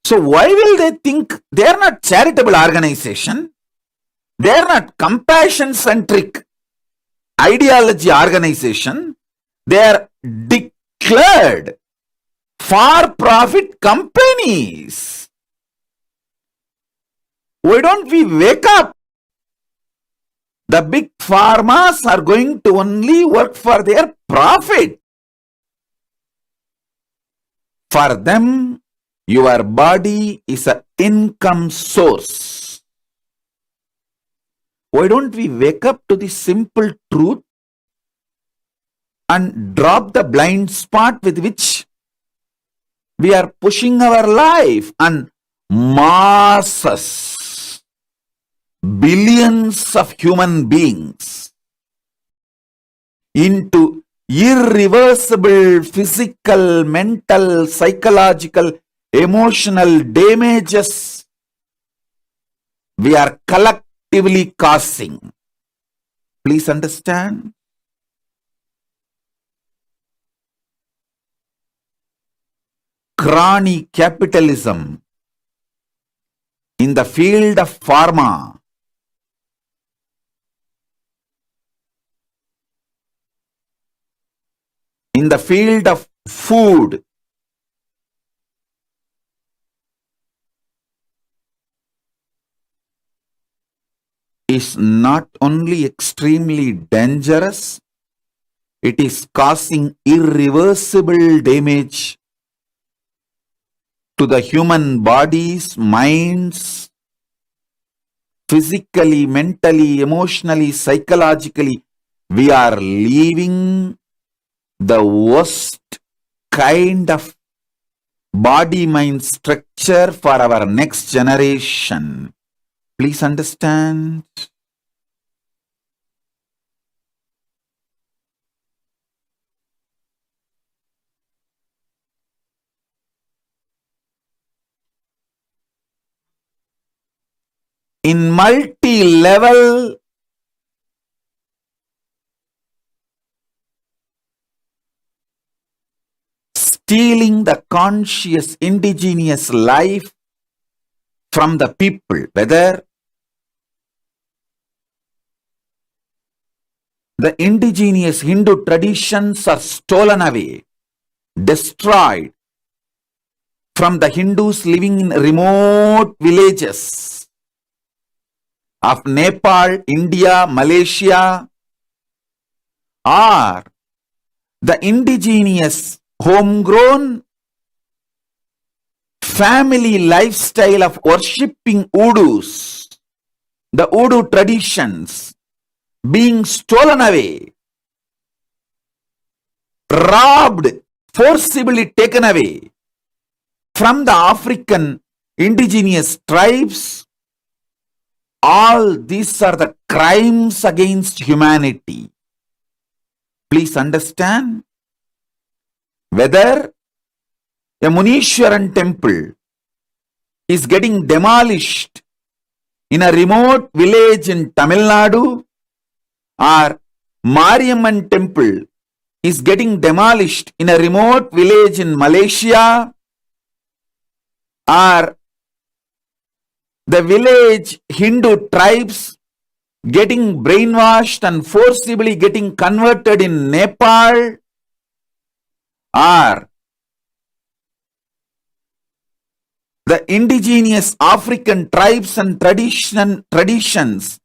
So why will they think? They are not charitable organization. They are not compassion-centric ideology organization. They are declared for-profit companies. Why don't we wake up? The big pharmas are going to only work for their profit. For them, your body is an income source. Why don't we wake up to the simple truth and drop the blind spot with which we are pushing our life, and masses, billions of human beings into irreversible physical, mental, psychological, emotional damages we are collectively causing. Please understand. Crony capitalism in the field of pharma, in the field of food, is not only extremely dangerous, it is causing irreversible damage to the human bodies, minds, physically, mentally, emotionally, psychologically. We are leaving the worst kind of body-mind structure for our next generation. Please understand. In multi-level stealing the conscious indigenous life from the people, whether the indigenous Hindu traditions are stolen away, destroyed from the Hindus living in remote villages of Nepal, India, Malaysia, or the indigenous homegrown family lifestyle of worshipping Voodoos, the Voodoo traditions being stolen away, robbed, forcibly taken away from the African indigenous tribes. All these are the crimes against humanity. Please understand, whether a Munishwaran temple is getting demolished in a remote village in Tamil Nadu, or Mariamman temple is getting demolished in a remote village in Malaysia, or the village Hindu tribes getting brainwashed and forcibly getting converted in Nepal, or the indigenous African tribes and traditions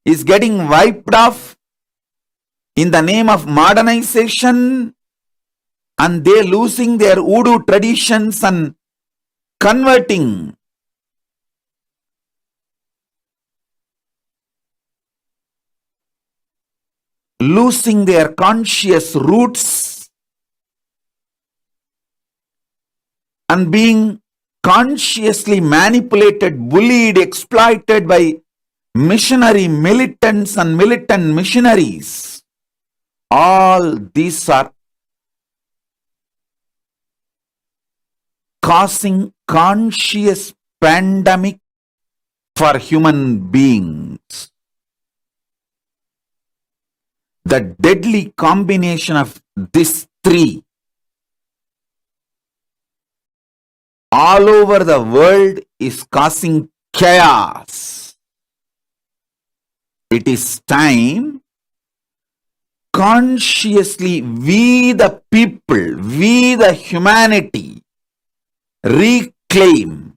is getting wiped off in the name of modernization, and they losing their Voodoo traditions and converting losing their conscious roots and being consciously manipulated, bullied, exploited by missionary militants and militant missionaries. All these are causing conscious pandemic for human beings. The deadly combination of these three all over the world is causing chaos. It is time consciously we the people, we the humanity reclaim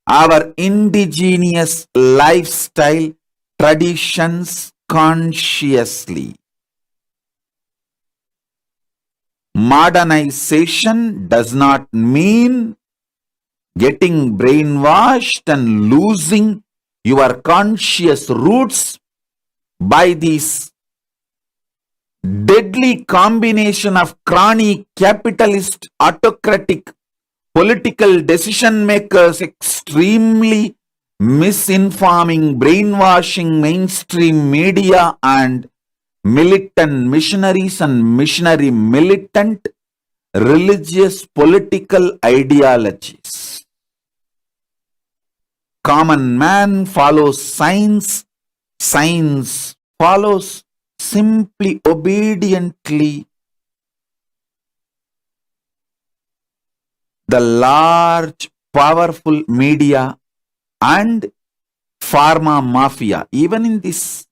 our indigenous lifestyle traditions consciously. Modernization does not mean getting brainwashed and losing your conscious roots by this deadly combination of crony capitalist autocratic political decision makers extremely misinforming, brainwashing mainstream media and militant missionaries and missionary militant religious political ideologies. Common man follows science, science follows simply obediently the large powerful media and pharma mafia. Even in this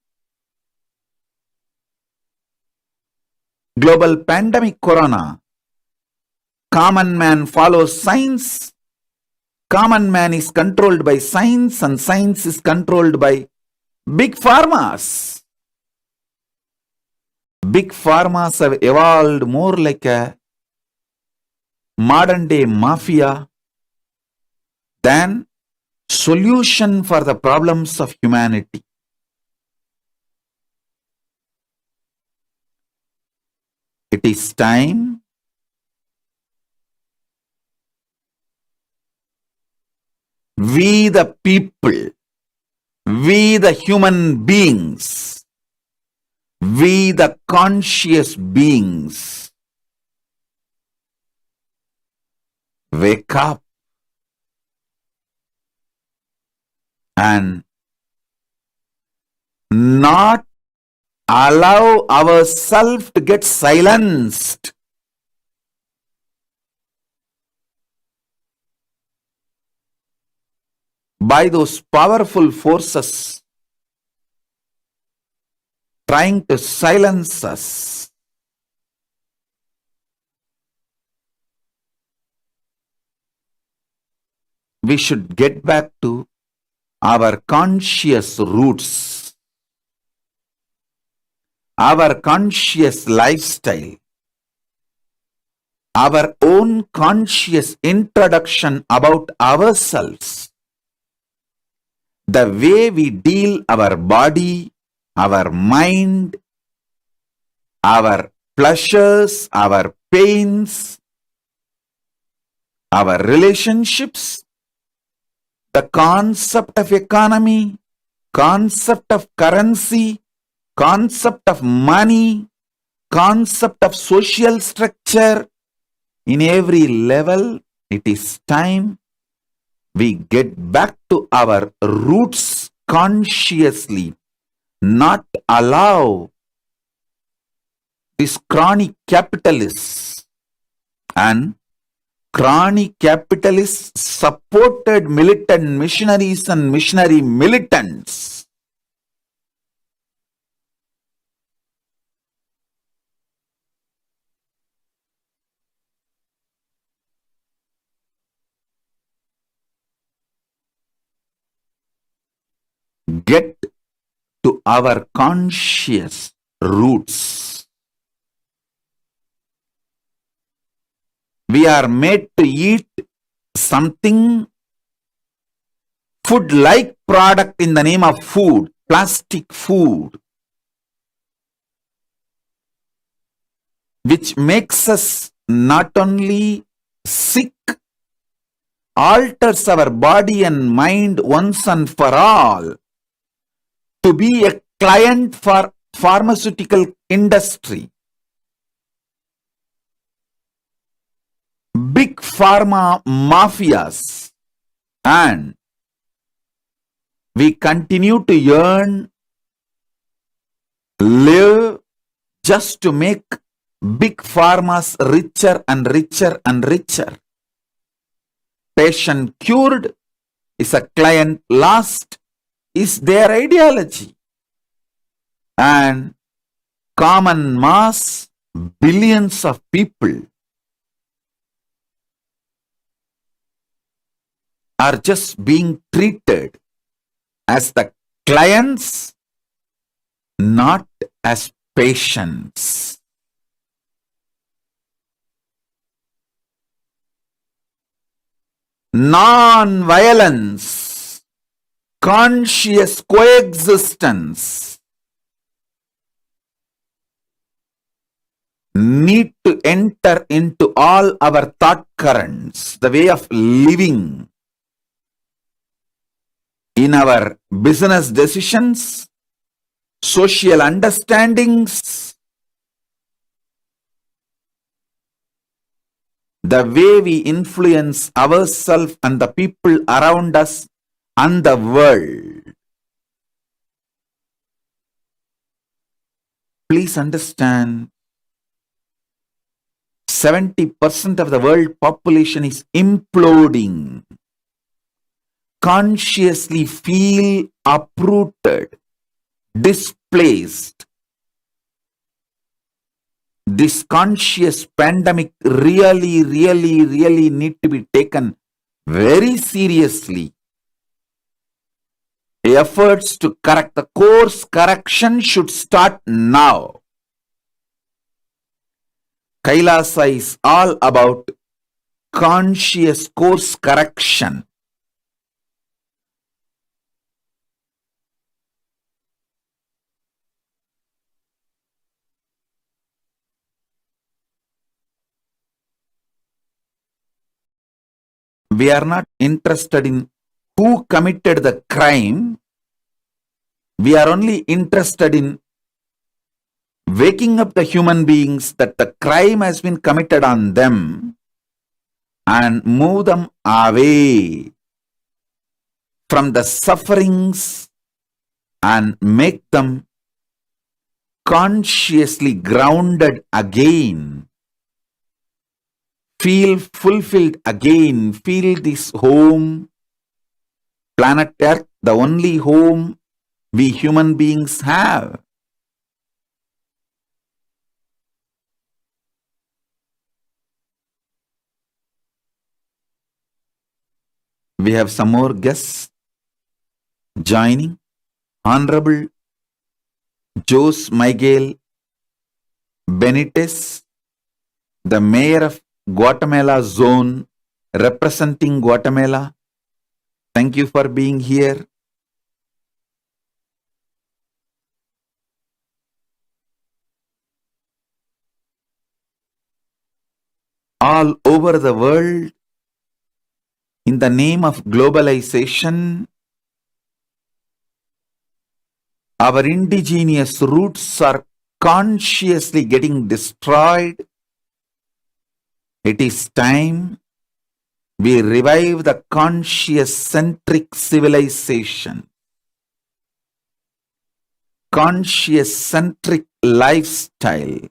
global pandemic corona, common man follows science. Common man is controlled by science and science is controlled by big pharmas. Big pharmas have evolved more like a modern day mafia than solution for the problems of humanity. It is time we the people, we the human beings, we the conscious beings wake up and not allow ourselves to get silenced by those powerful forces trying to silence us. We should get back to our conscious roots, our conscious lifestyle, our own conscious introduction about ourselves, the way we deal our body, our mind, our pleasures, our pains, our relationships, the concept of economy, concept of currency, concept of money, concept of social structure. In every level, it is time we get back to our roots consciously, not allow these chronic capitalists and chronic capitalists supported militant missionaries and missionary militants get to our conscious roots. We are made to eat something food-like product in the name of food, plastic food, which makes us not only sick, alters our body and mind once and for all, to be a client for pharmaceutical industry. Big pharma mafias, and we continue to earn, live just to make big pharmas richer and richer and richer. Patient cured is a client lost is their ideology. And common mass, billions of people are just being treated as the clients, not as patients. Non-violence, conscious coexistence need to enter into all our thought currents, the way of living, in our business decisions, social understandings, the way we influence ourselves and the people around us and the world. Please understand, 70% of the world population is imploding. Consciously feel uprooted, displaced. This conscious pandemic really need to be taken very seriously. Efforts to correct the course correction should start now. Kailasa is all about conscious course correction. We are not interested in who committed the crime. We are only interested in waking up the human beings that the crime has been committed on them and move them away from the sufferings and make them consciously grounded again, feel fulfilled again, feel this home, planet Earth, the only home we human beings have. We have some more guests joining. Honorable Jose Miguel Benitez, the Mayor of Guatemala Zone, representing Guatemala. Thank you for being here. All over the world, in the name of globalization, our indigenous roots are consciously getting destroyed. It is time we revive the conscious-centric civilization, conscious-centric lifestyle,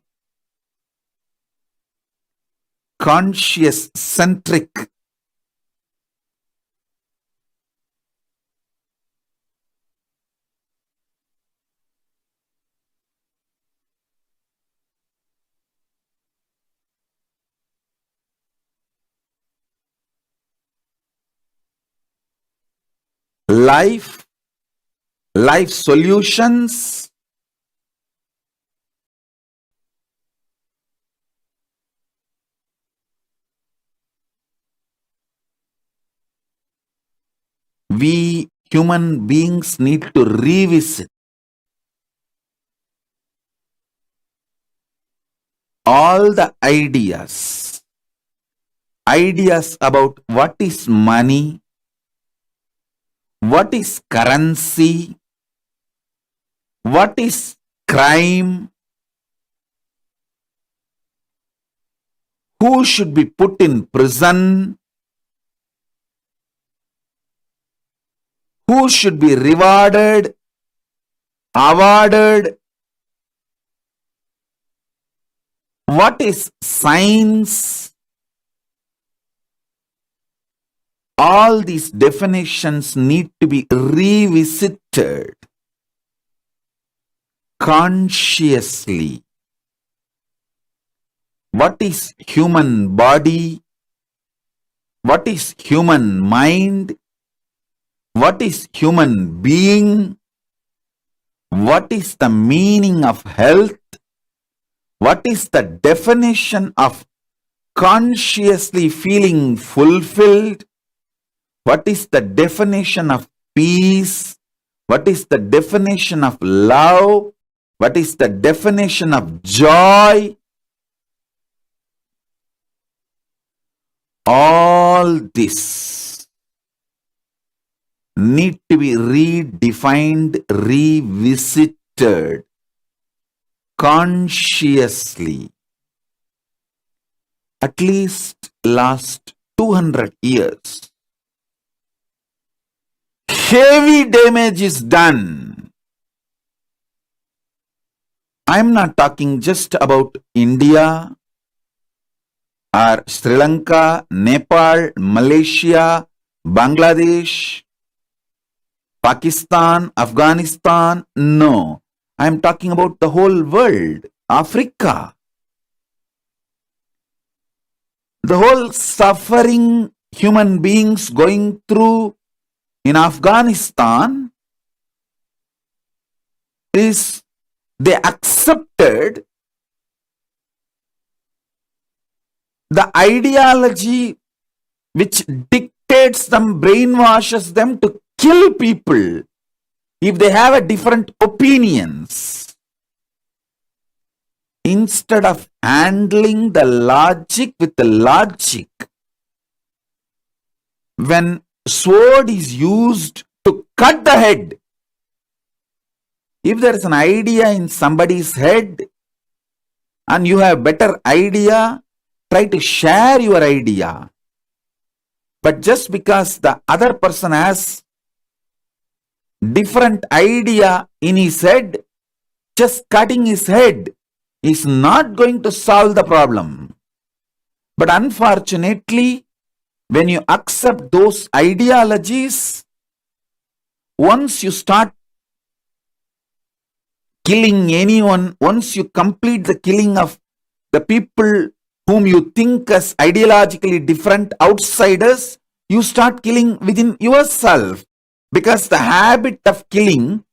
conscious-centric life solutions. We human beings need to revisit all the ideas about what is money, what is currency, what is crime, who should be put in prison, who should be rewarded, awarded, what is science. All these definitions need to be revisited consciously. What is human body? What is human mind? What is human being? What is the meaning of health? What is the definition of consciously feeling fulfilled? What is the definition of peace? What is the definition of love? What is the definition of joy? All this need to be redefined, revisited consciously. At least last 200 years, heavy damage is done. I'm not talking just about India or Sri Lanka, Nepal, Malaysia, Bangladesh, Pakistan, Afghanistan. No, I'm talking about the whole world, Africa. The whole suffering human beings going through in Afghanistan is they accepted the ideology which dictates them, brainwashes them to kill people if they have a different opinions. Instead of handling the logic with the logic, when sword is used to cut the head, if there is an idea in somebody's head and you have better idea, try to share your idea. But just because the other person has different idea in his head, just cutting his head is not going to solve the problem. But unfortunately, when you accept those ideologies, once you start killing anyone, once you complete the killing of the people whom you think as ideologically different outsiders, you start killing within yourself, because the habit of killing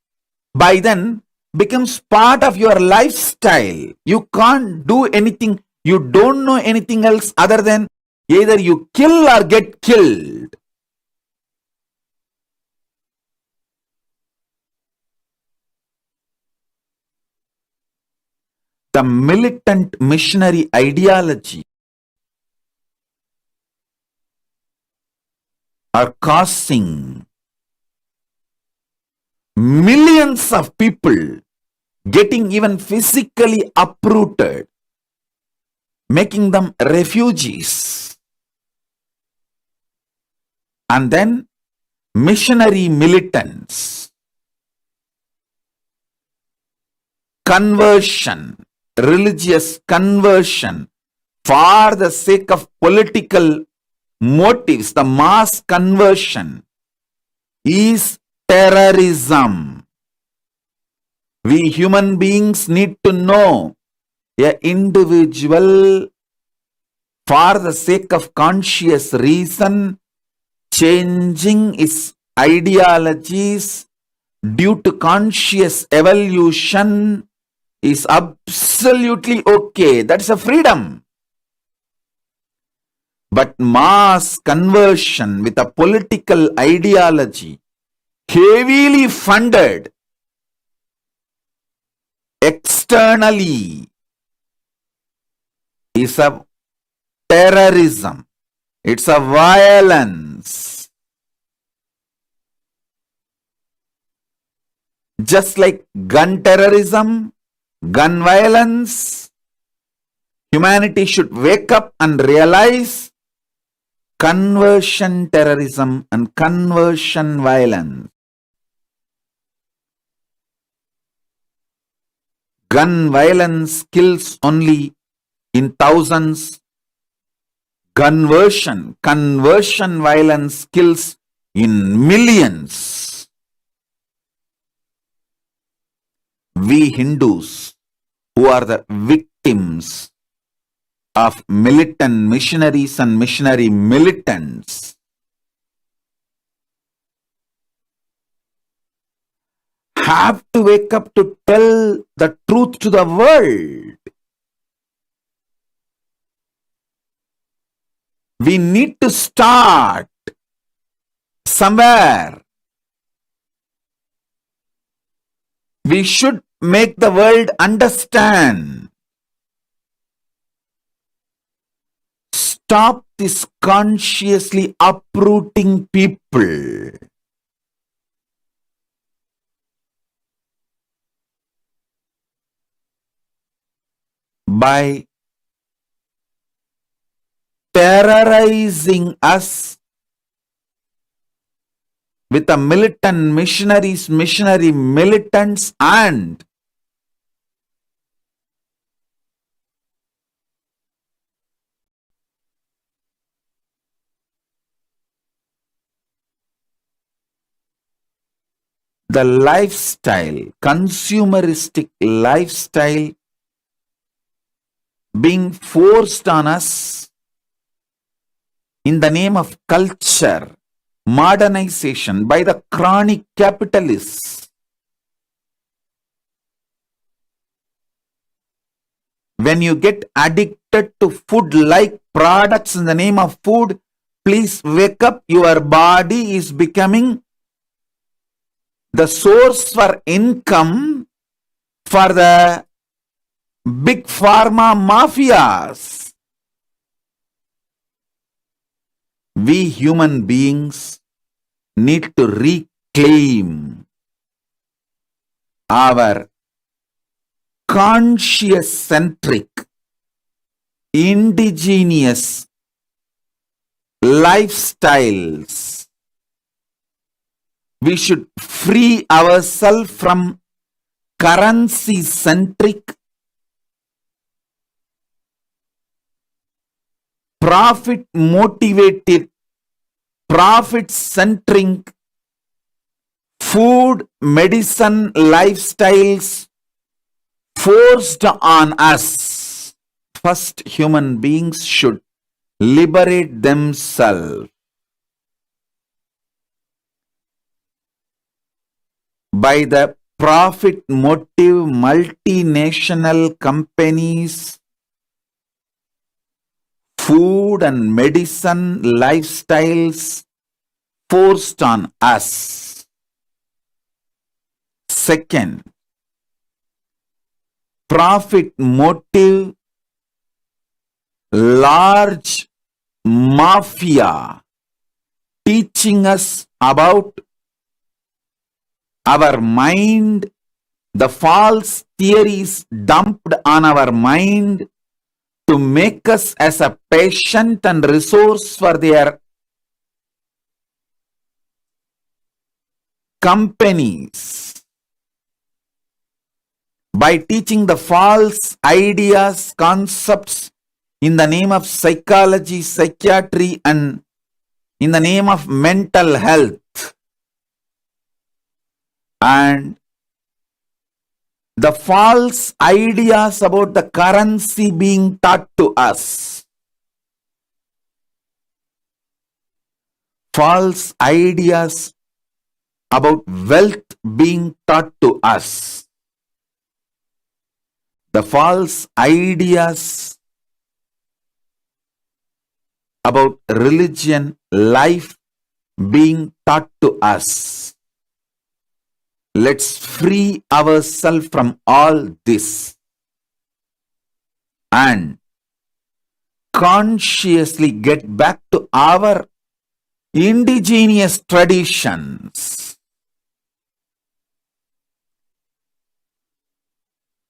by then becomes part of your lifestyle. You can't do anything. You don't know anything else other than either you kill or get killed. The militant missionary ideology are causing millions of people getting even physically uprooted, making them refugees. And then missionary militants, conversion, religious conversion for the sake of political motives, the mass conversion is terrorism. We human beings need to know an individual, for the sake of conscious reason, changing his ideologies due to conscious evolution is absolutely okay. That's a freedom. But mass conversion with a political ideology, heavily funded externally, is a terrorism. It's a violence. Just like gun terrorism, gun violence, humanity should wake up and realize conversion terrorism and conversion violence. Gun violence kills only in thousands. Conversion violence kills in millions. We Hindus, who are the victims of militant missionaries and missionary militants, have to wake up to tell the truth to the world. We need to start somewhere. We should make the world understand. Stop this consciously uprooting people. By terrorizing us with the militant missionaries, missionary militants, and the lifestyle, consumeristic lifestyle being forced on us in the name of culture, modernization by the chronic capitalists. When you get addicted to food-like products in the name of food, please wake up. Your body is becoming the source for income for the big pharma mafias. we human beings need to reclaim our conscious-centric, indigenous lifestyles. We should free ourselves from currency-centric, profit-motivated, profit-centric food, medicine, lifestyles forced on us. First, human beings should liberate themselves by the profit motive multinational companies, food and medicine lifestyles forced on us. Second, profit motive large mafia teaching us about our mind, the false theories dumped on our mind to make us as a patient and resource for their companies. By teaching the false ideas, concepts in the name of psychology, psychiatry, and in the name of mental health. And the false ideas about the currency being taught to us. False ideas about wealth being taught to us. The false ideas about religion, life being taught to us. Let's free ourselves from all this and consciously get back to our indigenous traditions.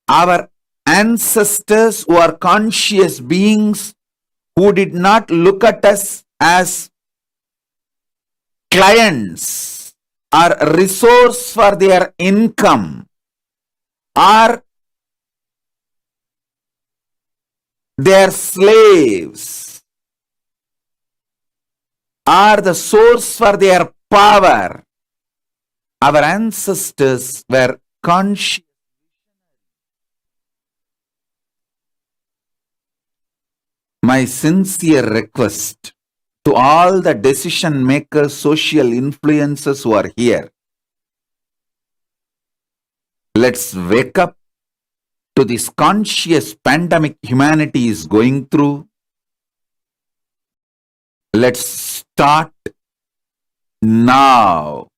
Our ancestors who are conscious beings who did not look at us as clients or resource for their income or their slaves are the source for their power. Our ancestors were conscious. My sincere request to all the decision makers, social influencers who are here, let's wake up to this conscious pandemic humanity is going through. Let's start now.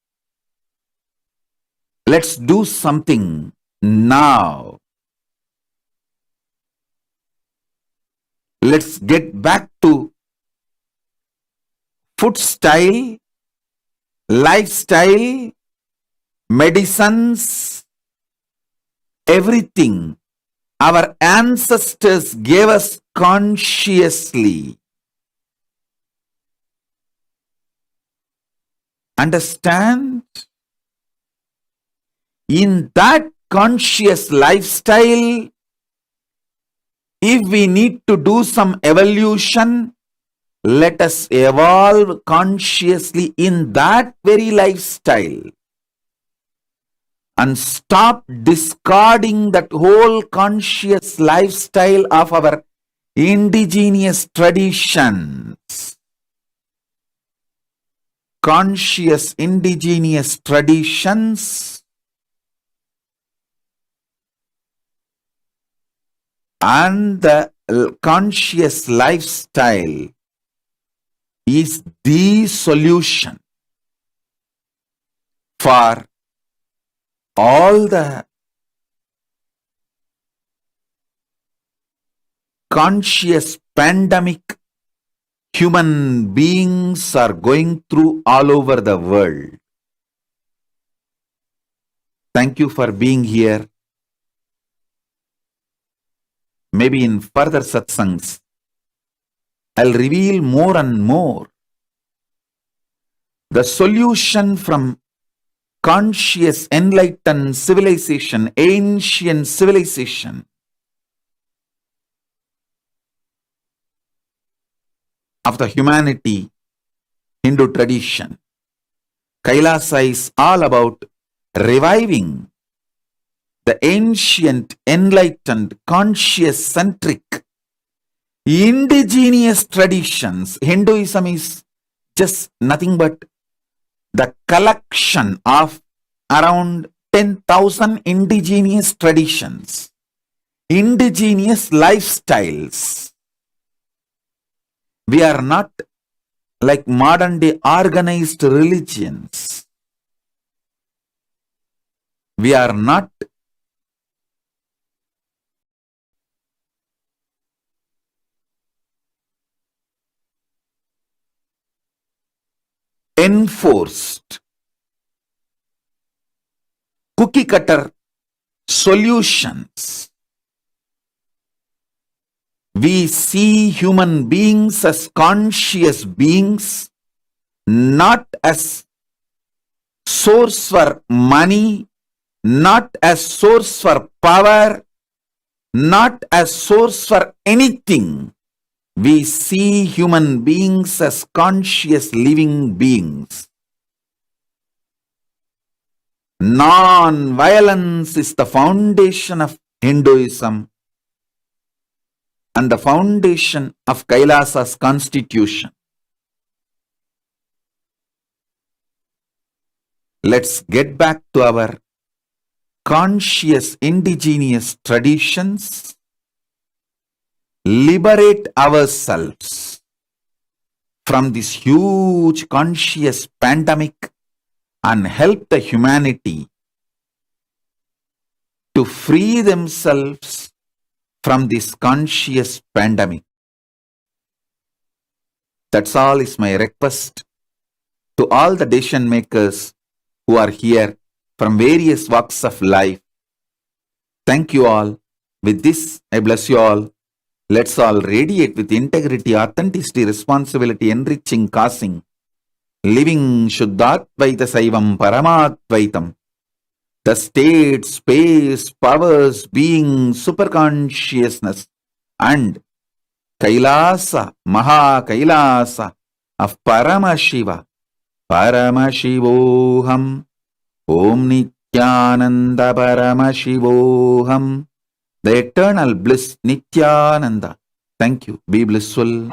Let's do something now. Let's get back to food style, lifestyle, medicines, everything our ancestors gave us consciously. Understand? In that conscious lifestyle, if we need to do some evolution, let us evolve consciously in that very lifestyle and stop discarding that whole conscious lifestyle of our indigenous traditions. Conscious indigenous traditions and the conscious lifestyle is the solution for all the conscious pandemic human beings are going through all over the world. Thank you for being here. Maybe in further satsangs, I'll reveal more and more the solution from conscious, enlightened civilization, ancient civilization of the humanity, Hindu tradition. Kailasa is all about reviving the ancient, enlightened, conscious-centric, indigenous traditions. Hinduism is just nothing but the collection of around 10,000 indigenous traditions, indigenous lifestyles. We are not like modern day organized religions. We are not enforced cookie cutter solutions. We see human beings as conscious beings, not as source for money, not as source for power, not as source for anything. We see human beings as conscious living beings. Non-violence is the foundation of Hinduism and the foundation of Kailasa's constitution. Let's get back to our conscious indigenous traditions, liberate ourselves from this huge conscious pandemic and help the humanity to free themselves from this conscious pandemic. That's all is my request to all the decision makers who are here from various walks of life. Thank you all. With this, I bless you all. Let's all radiate with integrity, authenticity, responsibility, enriching, causing, living Shuddhatvaita Saivam Paramadvaitam. The state, space, powers, being, superconsciousness, and Kailasa, Maha Kailasa of Paramashiva, Paramashivoham, Om Nithyananda Paramashivoham, the eternal bliss Nithyananda. Thank you. Be blissful.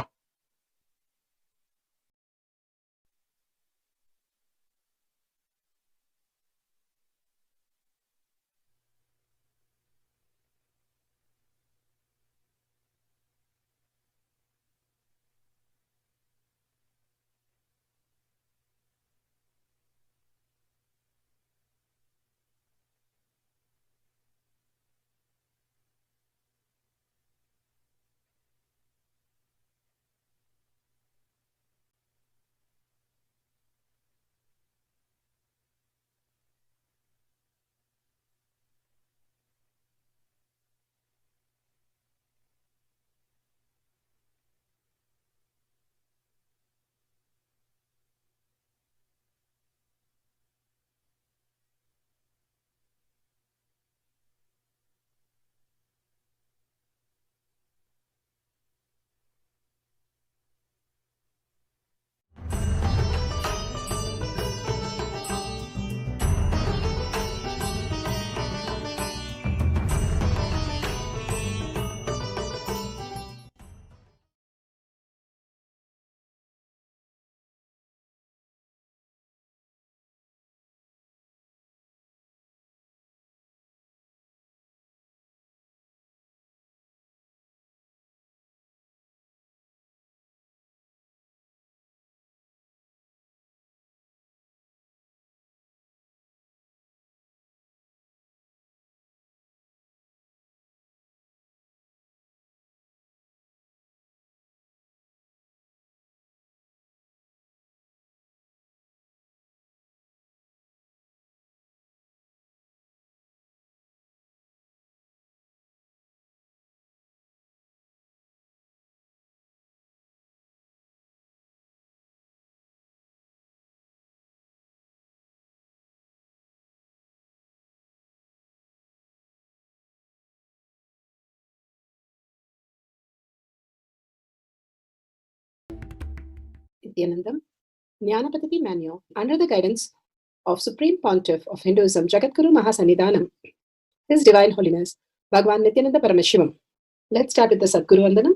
Nithyanandam, Jnanapatati Manual, under the guidance of Supreme Pontiff of Hinduism, Jagadguru Mahasannidhanam, His Divine Holiness, Bhagwan Nithyananda Paramashivam. Let's start with the Sadguru Vandanam.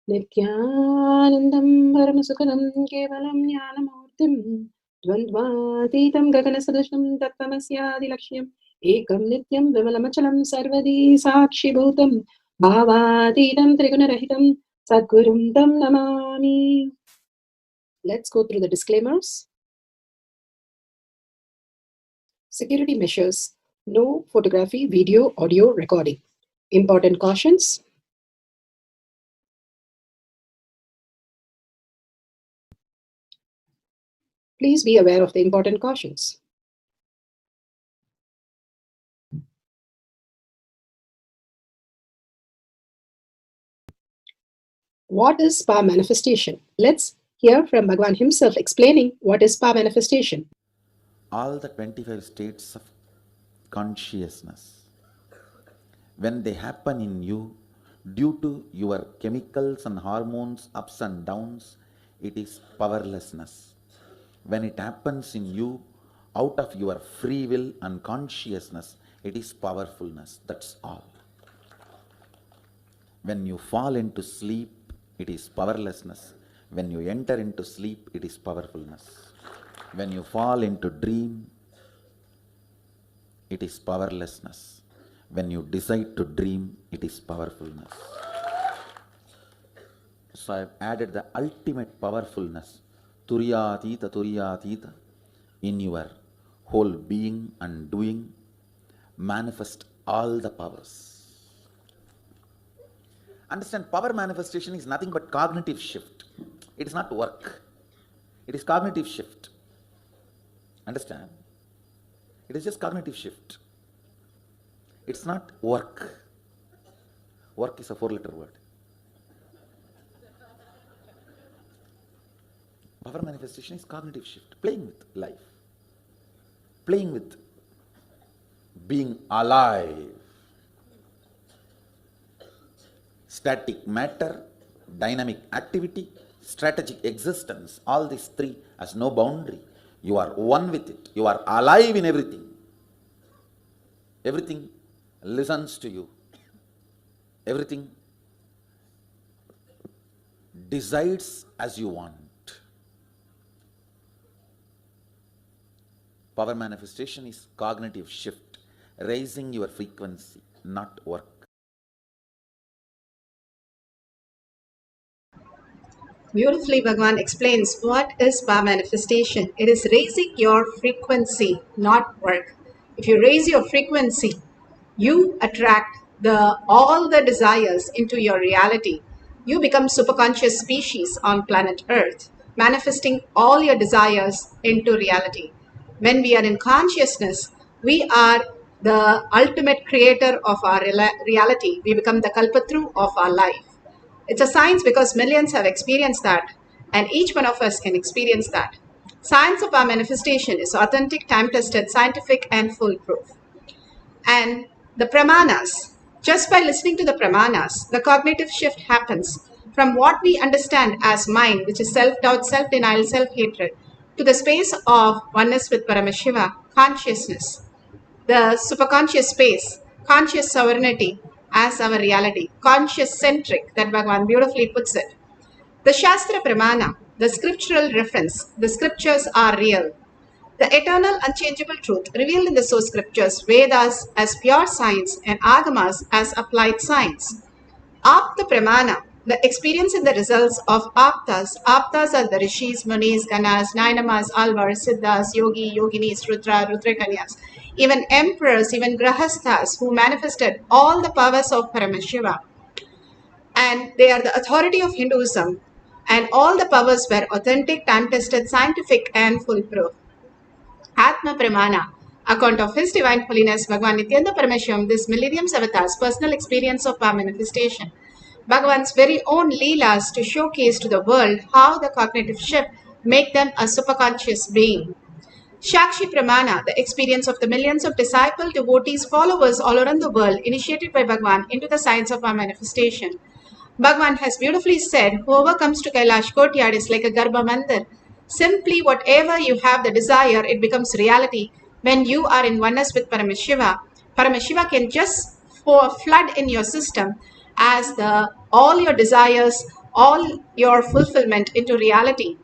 Nithyanandam Paramasukhanam Kevalam Jnanamurtim Dvandvatitam Gaganasadushnam Tattvamasya Lakshmam Ekam Nityam Vimalamachalam Sarvadi Sakshi Bhutam Bhavatitam Trigunarahitam Sadgurum Tam Namami. Let's go through the disclaimers. Security measures. No photography, video, audio recording. Important cautions. Please be aware of the important cautions. What is power manifestation? Let's hear from Bhagwan himself explaining what is power manifestation. All the 25 states of consciousness, when they happen in you, due to your chemicals and hormones ups and downs, it is powerlessness. When it happens in you, out of your free will and consciousness, it is powerfulness. That's all. When you fall into sleep, it is powerlessness. When you enter into sleep, it is powerfulness. When you fall into dream, it is powerlessness. When you decide to dream, it is powerfulness. So I have added the ultimate powerfulness, Turiyatita, in your whole being and doing. Manifest all the powers. Understand, power manifestation is nothing but cognitive shift. It is not work. It is cognitive shift. Understand? It is just cognitive shift. It's not work. Work is a 4-letter word. Power manifestation is cognitive shift. Playing with life. Playing with being alive. Static matter, dynamic activity, strategic existence, all these three has no boundary. You are one with it. You are alive in everything. Everything listens to you. Everything decides as you want. Power manifestation is cognitive shift, raising your frequency, not work. Beautifully, Bhagwan explains what is power manifestation. It is raising your frequency, not work. If you raise your frequency, you attract all the desires into your reality. You become superconscious species on planet Earth, manifesting all your desires into reality. When we are in consciousness, we are the ultimate creator of our reality. We become the kalpatru of our life. It's a science because millions have experienced that, and each one of us can experience that. Science of our manifestation is authentic, time-tested, scientific, and foolproof. And the pramanas, just by listening to the pramanas, the cognitive shift happens from what we understand as mind, which is self-doubt, self-denial, self-hatred, to the space of oneness with Paramashiva, consciousness, the superconscious space, conscious sovereignty as our reality, conscious centric, that Bhagavan beautifully puts it. The Shastra Pramana, the scriptural reference, the scriptures are real. The eternal unchangeable truth revealed in the source scriptures, Vedas as pure science and Agamas as applied science. Apta Pramana, the experience and the results of Aptas. Aptas are the Rishis, Munis, Ganas, Nainamas, Alvars, Siddhas, Yogi, Yoginis, Rudrakanyas, even emperors, even Grahasthas who manifested all the powers of Paramashiva. And they are the authority of Hinduism, and all the powers were authentic, time-tested, scientific, and foolproof. Atma Pramana, account of His Divine Holiness Bhagwan Nithyananda Paramashivam, this millennium's avatar's personal experience of power manifestation. Bhagavan's very own leelas to showcase to the world how the cognitive shift make them a superconscious being. Shakshi Pramana, the experience of the millions of disciples, devotees, followers all around the world, initiated by Bhagavan into the science of our manifestation. Bhagwan has beautifully said, whoever comes to Kailash Courtyard is like a Garbha Mandir. Simply whatever you have the desire, it becomes reality. When you are in oneness with Paramashiva, Paramashiva can just flood in your system as all your desires, all your fulfillment into reality.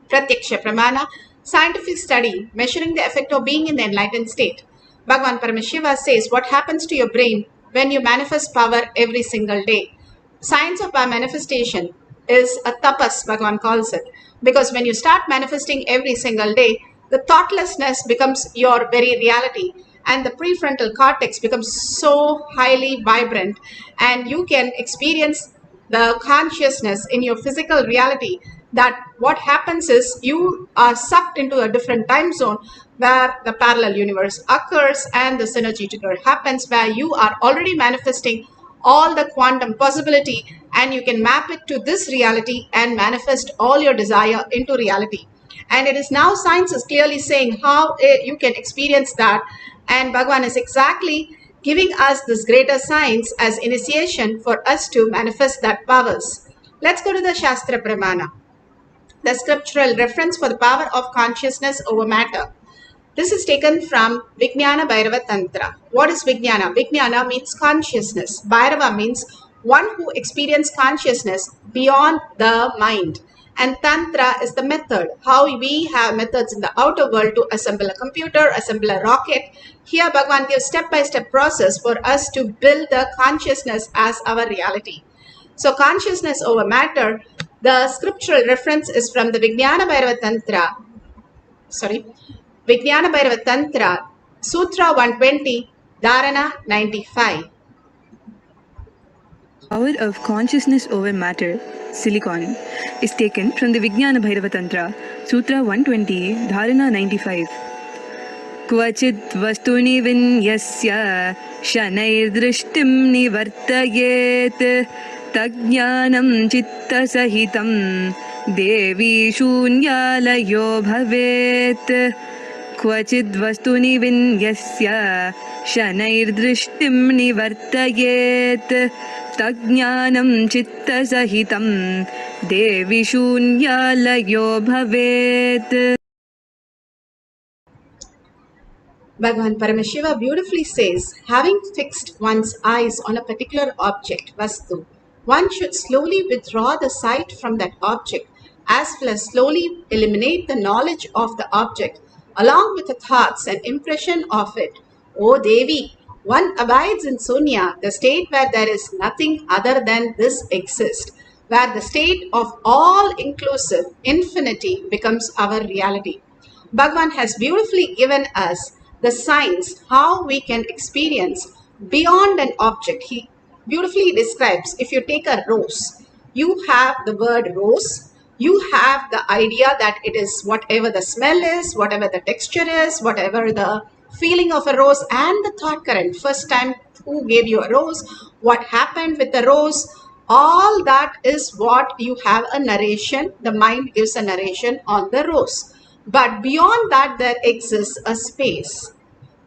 Pratyaksha Pramana, scientific study measuring the effect of being in the enlightened state. Bhagavan Paramashiva says what happens to your brain when you manifest power every single day. Science of manifestation is a tapas, Bhagavan calls it, because when you start manifesting every single day, the thoughtlessness becomes your very reality, and the prefrontal cortex becomes so highly vibrant, and you can experience the consciousness in your physical reality, that what happens is you are sucked into a different time zone where the parallel universe occurs and the synergy trigger happens, where you are already manifesting all the quantum possibility, and you can map it to this reality and manifest all your desire into reality. And it is now science is clearly saying how you can experience that, and Bhagwan is exactly giving us this greater science as initiation for us to manifest that powers. Let's go to the Shastra Pramana, the scriptural reference for the power of consciousness over matter. This is taken from Vijnana Bhairava Tantra. What is Vijnana? Vijnana means consciousness. Bhairava means one who experiences consciousness beyond the mind. And Tantra is the method, how we have methods in the outer world to assemble a computer, assemble a rocket. Here Bhagavan gives step-by-step process for us to build the consciousness as our reality. So consciousness over matter, the scriptural reference is from the Vijnana Bhairava Tantra. Vijnana Bhairava Tantra, Sutra 120, Dharana 95. Power of consciousness over matter, silicon, is taken from the Vijnana Bhairava Tantra, Sutra 120, Dharana 95. Kvachit vastuni vinyasya shanairdrishtim nivartayet tajnanam chitta sahitam devi shunyalayo bhavet. Kvachid vastuni vinyasya shanairdrishtim nivartayet tajnanam chitta sahitam devi shunyalayo bhavet. Bhagavan Paramashiva beautifully says, having fixed one's eyes on a particular object, Vastu, one should slowly withdraw the sight from that object, as well as slowly eliminate the knowledge of the object, along with the thoughts and impression of it. O Devi, one abides in Sunya, the state where there is nothing other than this exists, where the state of all-inclusive infinity becomes our reality. Bhagavan has beautifully given us the signs how we can experience beyond an object. He beautifully describes, if you take a rose, you have the word rose, you have the idea that it is whatever the smell is, whatever the texture is, whatever the feeling of a rose, and the thought current, first time who gave you a rose, what happened with the rose, all that is what you have a narration, the mind gives a narration on the rose. But beyond that, there exists a space,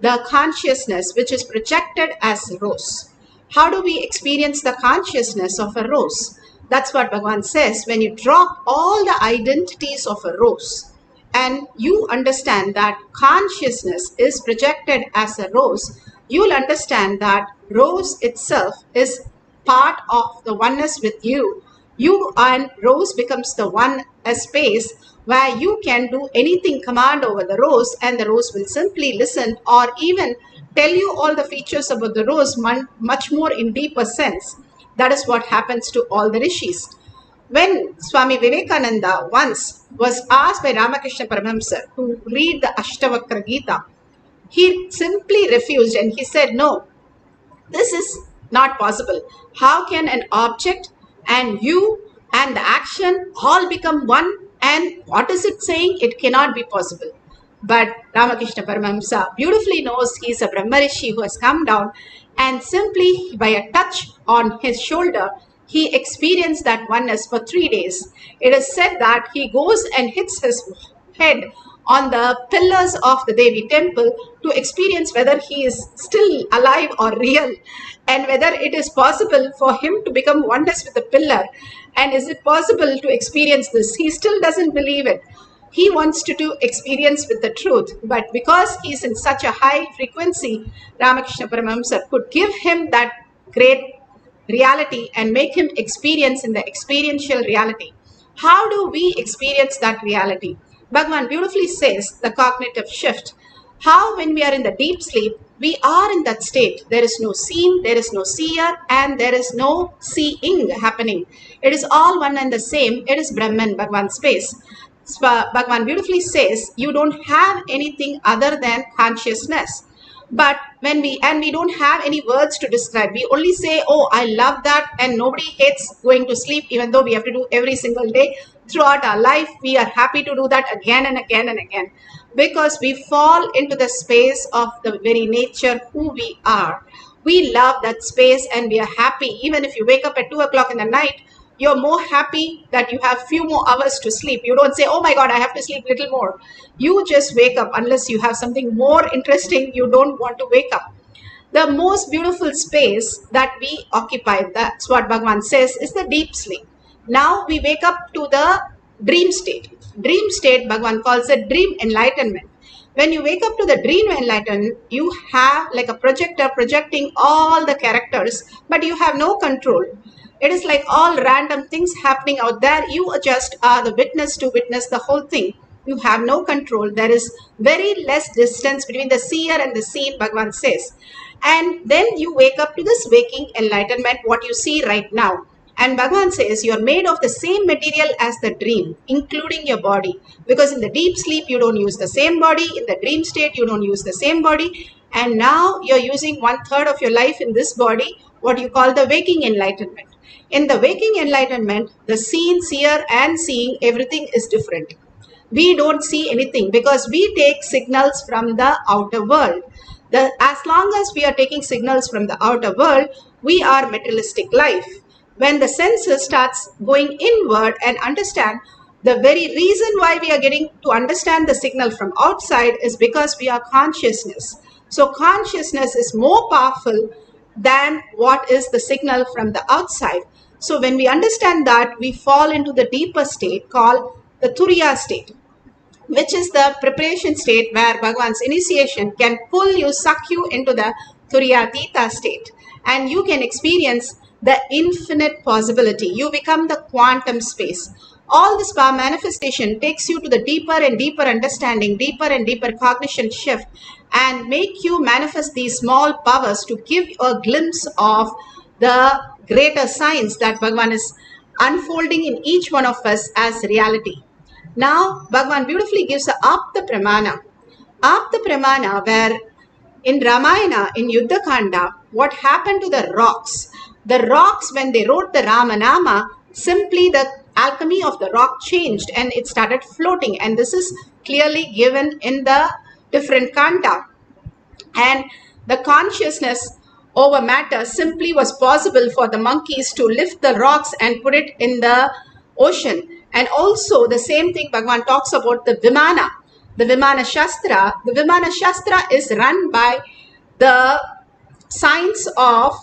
the consciousness, which is projected as rose. How do we experience the consciousness of a rose? That's what Bhagavan says. When you drop all the identities of a rose and you understand that consciousness is projected as a rose, you'll understand that rose itself is part of the oneness with you. You and rose becomes the one, a space where you can do anything, command over the rose, and the rose will simply listen or even tell you all the features about the rose much more in deeper sense. That is what happens to all the rishis. When Swami Vivekananda once was asked by Ramakrishna Paramahamsa to read the Ashtavakra Gita, he simply refused and he said, no, this is not possible. How can an object and you and the action all become one? And what is it saying? It cannot be possible. But Ramakrishna Paramahamsa beautifully knows he is a Brahmarishi who has come down, and simply by a touch on his shoulder, he experienced that oneness for 3 days. It is said that he goes and hits his head on the pillars of the Devi temple to experience whether he is still alive or real, and whether it is possible for him to become oneness with the pillar, and is it possible to experience this. He still doesn't believe it. He wants to do experience with the truth, but because he's in such a high frequency, Ramakrishna Paramahamsa could give him that great reality and make him experience in the experiential reality. How do we experience that reality? Bhagavan beautifully says the cognitive shift. How, when we are in the deep sleep, we are in that state. There is no seen, there is no seer, and there is no seeing happening. It is all one and the same. It is Brahman, Bhagavan space. Bhagavan beautifully says, you don't have anything other than consciousness. But when we don't have any words to describe, we only say, oh, I love that, and nobody hates going to sleep, even though we have to do every single day throughout our life. We are happy to do that again and again and again, because we fall into the space of the very nature who we are. We love that space and we are happy. Even if you wake up at 2 o'clock in the night, you're more happy that you have few more hours to sleep. You don't say, oh my God, I have to sleep a little more. You just wake up. Unless you have something more interesting, you don't want to wake up. The most beautiful space that we occupy, that's what Bhagavan says, is the deep sleep. Now we wake up to the dream state. Dream state, Bhagavan calls it dream enlightenment. When you wake up to the dream enlightenment, you have like a projector projecting all the characters, but you have no control. It is like all random things happening out there. You just are the witness to witness the whole thing. You have no control. There is very less distance between the seer and the seen, Bhagavan says. And then you wake up to this waking enlightenment, what you see right now. And Bhagavan says you're made of the same material as the dream, including your body. Because in the deep sleep, you don't use the same body. In the dream state, you don't use the same body. And now you're using 1/3 of your life in this body, what you call the waking enlightenment. In the waking enlightenment, the seen, seer, and seeing, everything is different. We don't see anything because we take signals from the outer world. As long as we are taking signals from the outer world, we are materialistic life. When the senses starts going inward and understand, the very reason why we are getting to understand the signal from outside is because we are consciousness. So consciousness is more powerful than what is the signal from the outside. So when we understand that, we fall into the deeper state called the Turiya state, which is the preparation state where Bhagavan's initiation can pull you, suck you into the Turiyatita state, and you can experience the infinite possibility. You become the quantum space. All this power manifestation takes you to the deeper and deeper understanding, deeper and deeper cognition shift, and make you manifest these small powers to give you a glimpse of the greater science that Bhagavan is unfolding in each one of us as reality. Now, Bhagavan beautifully gives a Apta Pramana. Apta Pramana, where in Ramayana, in Yuddha Kanda, what happened to the rocks? The rocks, when they wrote the Ramanama, simply the alchemy of the rock changed and it started floating. And this is clearly given in the different Kanda. And the consciousness over matter simply was possible for the monkeys to lift the rocks and put it in the ocean. And also the same thing Bhagavan talks about the Vimana. The Vimana Shastra. The Vimana Shastra is run by the science of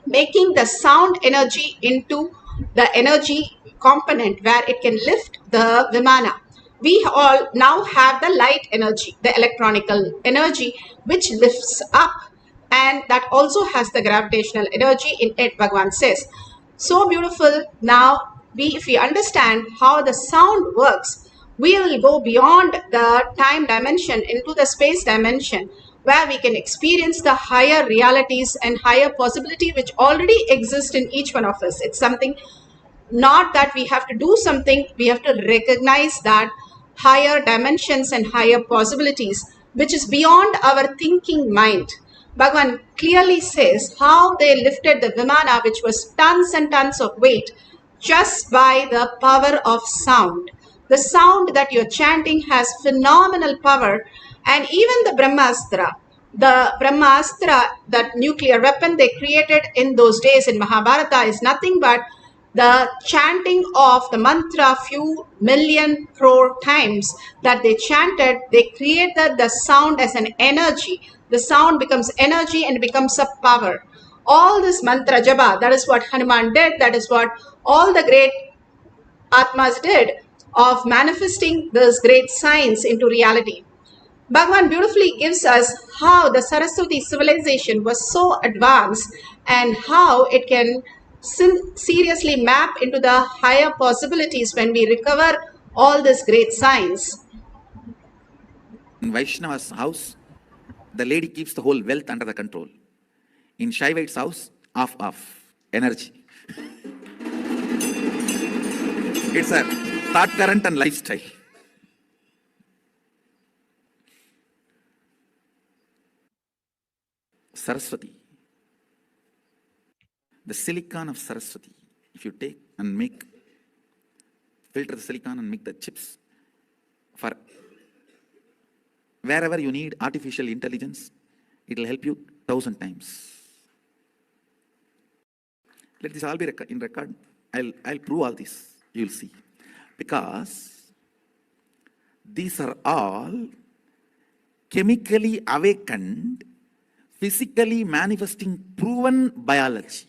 making the sound energy into the energy component where it can lift the Vimana. We all now have the light energy, the electronical energy, which lifts up, and that also has the gravitational energy in it, Bhagavan says. So beautiful. Now, if we understand how the sound works, we will go beyond the time dimension into the space dimension, where we can experience the higher realities and higher possibility which already exist in each one of us. It's something, not that we have to do something, we have to recognize that higher dimensions and higher possibilities, which is beyond our thinking mind. Bhagavan clearly says how they lifted the Vimana, which was tons and tons of weight, just by the power of sound. The sound that you're chanting has phenomenal power. And even the Brahmastra, that nuclear weapon they created in those days in Mahabharata, is nothing but the chanting of the mantra few million crore times that they chanted, they created the sound as an energy. The sound becomes energy and becomes a power. All this mantra japa, that is what Hanuman did, that is what all the great Atmas did of manifesting those great signs into reality. Bhagavan beautifully gives us how the Saraswati civilization was so advanced and how it can seriously map into the higher possibilities when we recover all these great signs. In Vaishnava's house, the lady keeps the whole wealth under the control. In Shaivite's house, off, energy. It's a thought current and lifestyle. Saraswati. The silicon of Saraswati. If you take and filter the silicon and make the chips for wherever you need artificial intelligence, it will help you 1,000 times. Let this all be in record. I'll prove all this. You'll see. Because these are all chemically awakened, physically manifesting proven biology.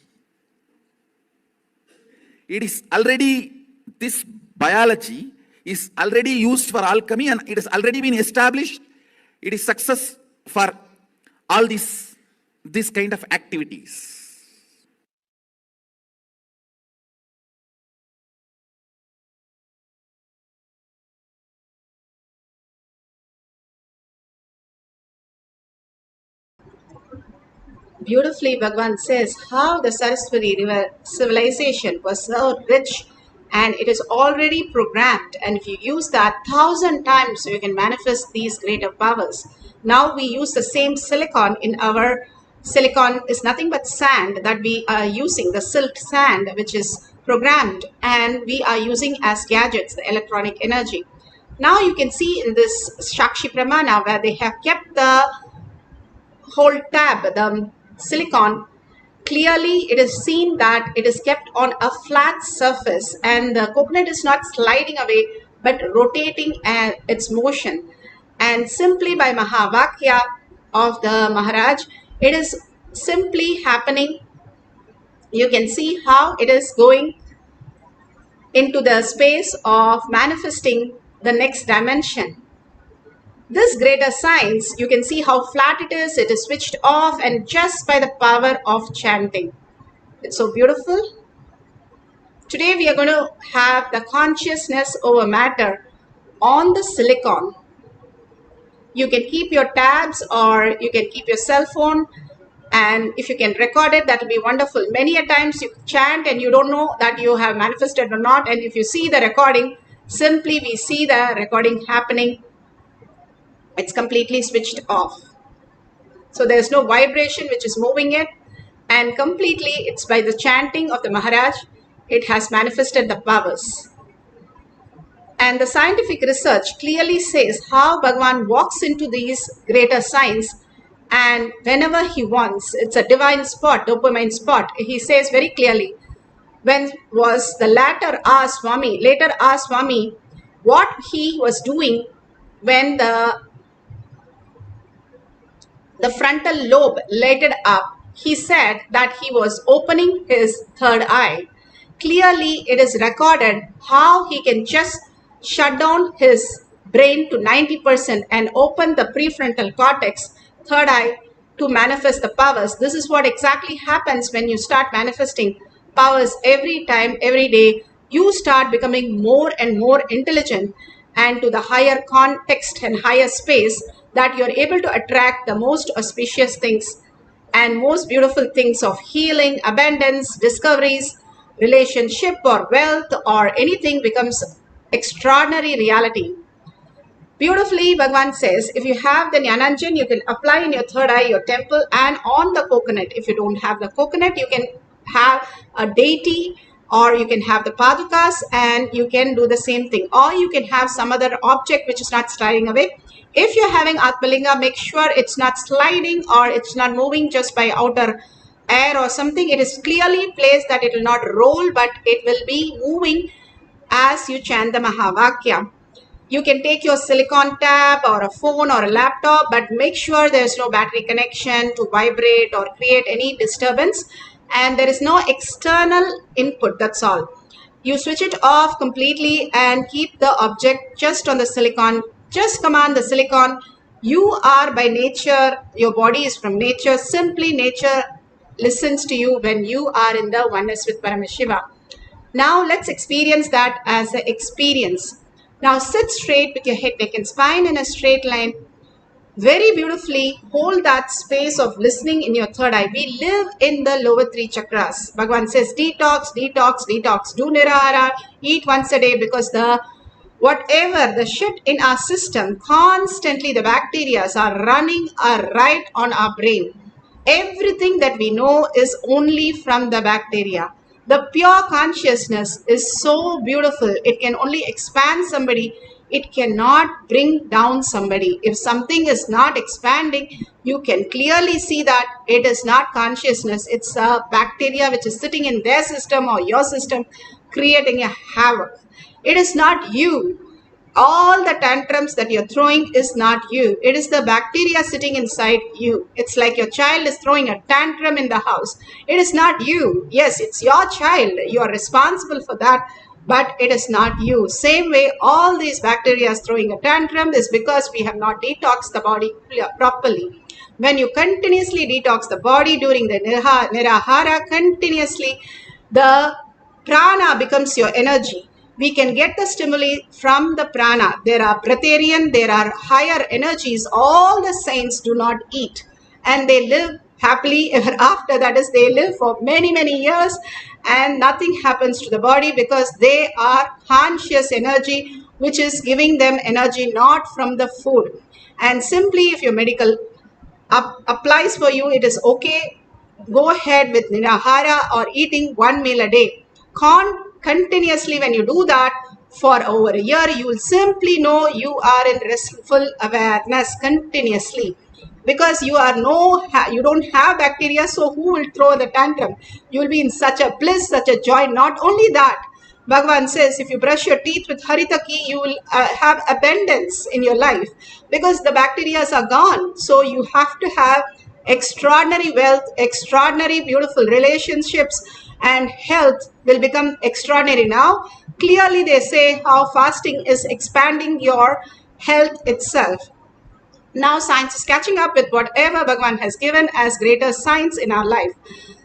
It is already, this biology is already used for alchemy and it has already been established. It is success for all this kind of activities. Beautifully, Bhagavan says how the Saraswati river civilization was so rich and it is already programmed, and if you use that 1,000 times you can manifest these greater powers. Now we use the same silicon in our silicon is nothing but sand that we are using, the silt sand which is programmed, and we are using as gadgets the electronic energy. Now you can see in this Shakshi Pramana where they have kept the whole tab, the silicon, clearly it is seen that it is kept on a flat surface and the coconut is not sliding away but rotating its motion. And simply by Mahavakya of the Maharaj, it is simply happening. You can see how it is going into the space of manifesting the next dimension. This greater science, you can see how flat it is switched off and just by the power of chanting. It's so beautiful. Today we are going to have the consciousness over matter on the silicon. You can keep your tabs or you can keep your cell phone, and if you can record it, that will be wonderful. Many a times you chant and you don't know that you have manifested or not, and if you see the recording, simply we see the recording happening. It's completely switched off. So there's no vibration which is moving it, and completely it's by the chanting of the Maharaj, it has manifested the powers. And the scientific research clearly says how Bhagavan walks into these greater signs, and whenever he wants, it's a divine spot, dopamine spot. He says very clearly, when was the later Swami, what he was doing when the frontal lobe lighted up, he said that he was opening his third eye. Clearly, it is recorded how he can just shut down his brain to 90% and open the prefrontal cortex, third eye, to manifest the powers. This is what exactly happens when you start manifesting powers every time, every day. You start becoming more and more intelligent and to the higher context and higher space, that you're able to attract the most auspicious things and most beautiful things of healing, abundance, discoveries, relationship or wealth or anything becomes extraordinary reality. Beautifully, Bhagavan says, if you have the Jnananjan, you can apply in your third eye, your temple, and on the coconut. If you don't have the coconut, you can have a deity, or you can have the padukas, and you can do the same thing. Or you can have some other object which is not sliding away. If you're having Atmalinga, make sure it's not sliding or it's not moving just by outer air or something, it is clearly placed that it will not roll, but it will be moving as you chant the Mahavakya. You can take your silicon tab or a phone or a laptop, but make sure there's no battery connection to vibrate or create any disturbance, and there is no external input. That's all. You switch it off completely and keep the object just on the silicon. Just command the silicon. You are by nature, your body is from nature. Simply nature listens to you when you are in the oneness with Paramashiva. Now let's experience that as an experience. Now sit straight with your head, neck and spine in a straight line. Very beautifully hold that space of listening in your third eye. We live in the lower three chakras. Bhagavan says detox, detox, detox. Do nirahara, eat once a day, because whatever the shit in our system, constantly the bacteria are running right on our brain. Everything that we know is only from the bacteria. The pure consciousness is so beautiful. It can only expand somebody. It cannot bring down somebody. If something is not expanding, you can clearly see that it is not consciousness. It's a bacteria which is sitting in their system or your system, creating a havoc. It is not you. All the tantrums that you're throwing is not you. It is the bacteria sitting inside you. It's like your child is throwing a tantrum in the house. It is not you. Yes, it's your child. You are responsible for that, but it is not you. Same way, all these bacteria throwing a tantrum is because we have not detoxed the body properly. When you continuously detox the body during the nirahara, continuously, the prana becomes your energy. We can get the stimuli from the prana. There are breatharian, there are higher energies. All the saints do not eat, and they live happily ever after. That is, they live for many, many years and nothing happens to the body, because they are conscious energy which is giving them energy, not from the food. And simply, if your medical applies for you, it is okay. Go ahead with nirahara or eating one meal a day. Continuously, when you do that for over a year, you will simply know you are in restful awareness continuously, because you don't have bacteria. So who will throw the tantrum? You will be in such a bliss, such a joy. Not only that, Bhagavan says if you brush your teeth with haritaki, you will have abundance in your life, because the bacteria are gone. So you have to have extraordinary wealth, extraordinary beautiful relationships, and health will become extraordinary. Now clearly they say how fasting is expanding your health itself. Now science is catching up with whatever Bhagavan has given as greater science in our life.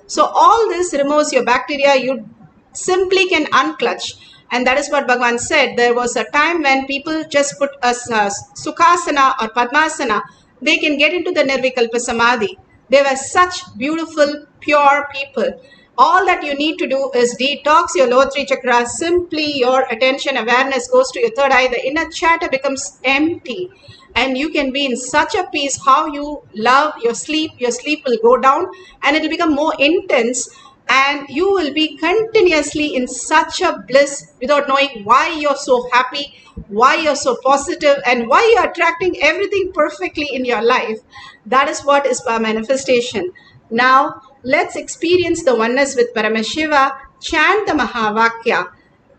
So all this removes your bacteria. You simply can unclutch. And that is what Bhagavan said. There was a time when people just put a Sukhasana or Padmasana, they can get into the Nirvikalpa Samadhi. They were such beautiful, pure people. All that you need to do is detox your lower three chakras. Simply your attention awareness goes to your third eye. The inner chatter becomes empty. And you can be in such a peace. How you love your sleep will go down and it will become more intense. And you will be continuously in such a bliss without knowing why you're so happy, why you're so positive, and why you're attracting everything perfectly in your life. That is what is our manifestation. Now, let's experience the oneness with Paramashiva. Chant the Mahavakya.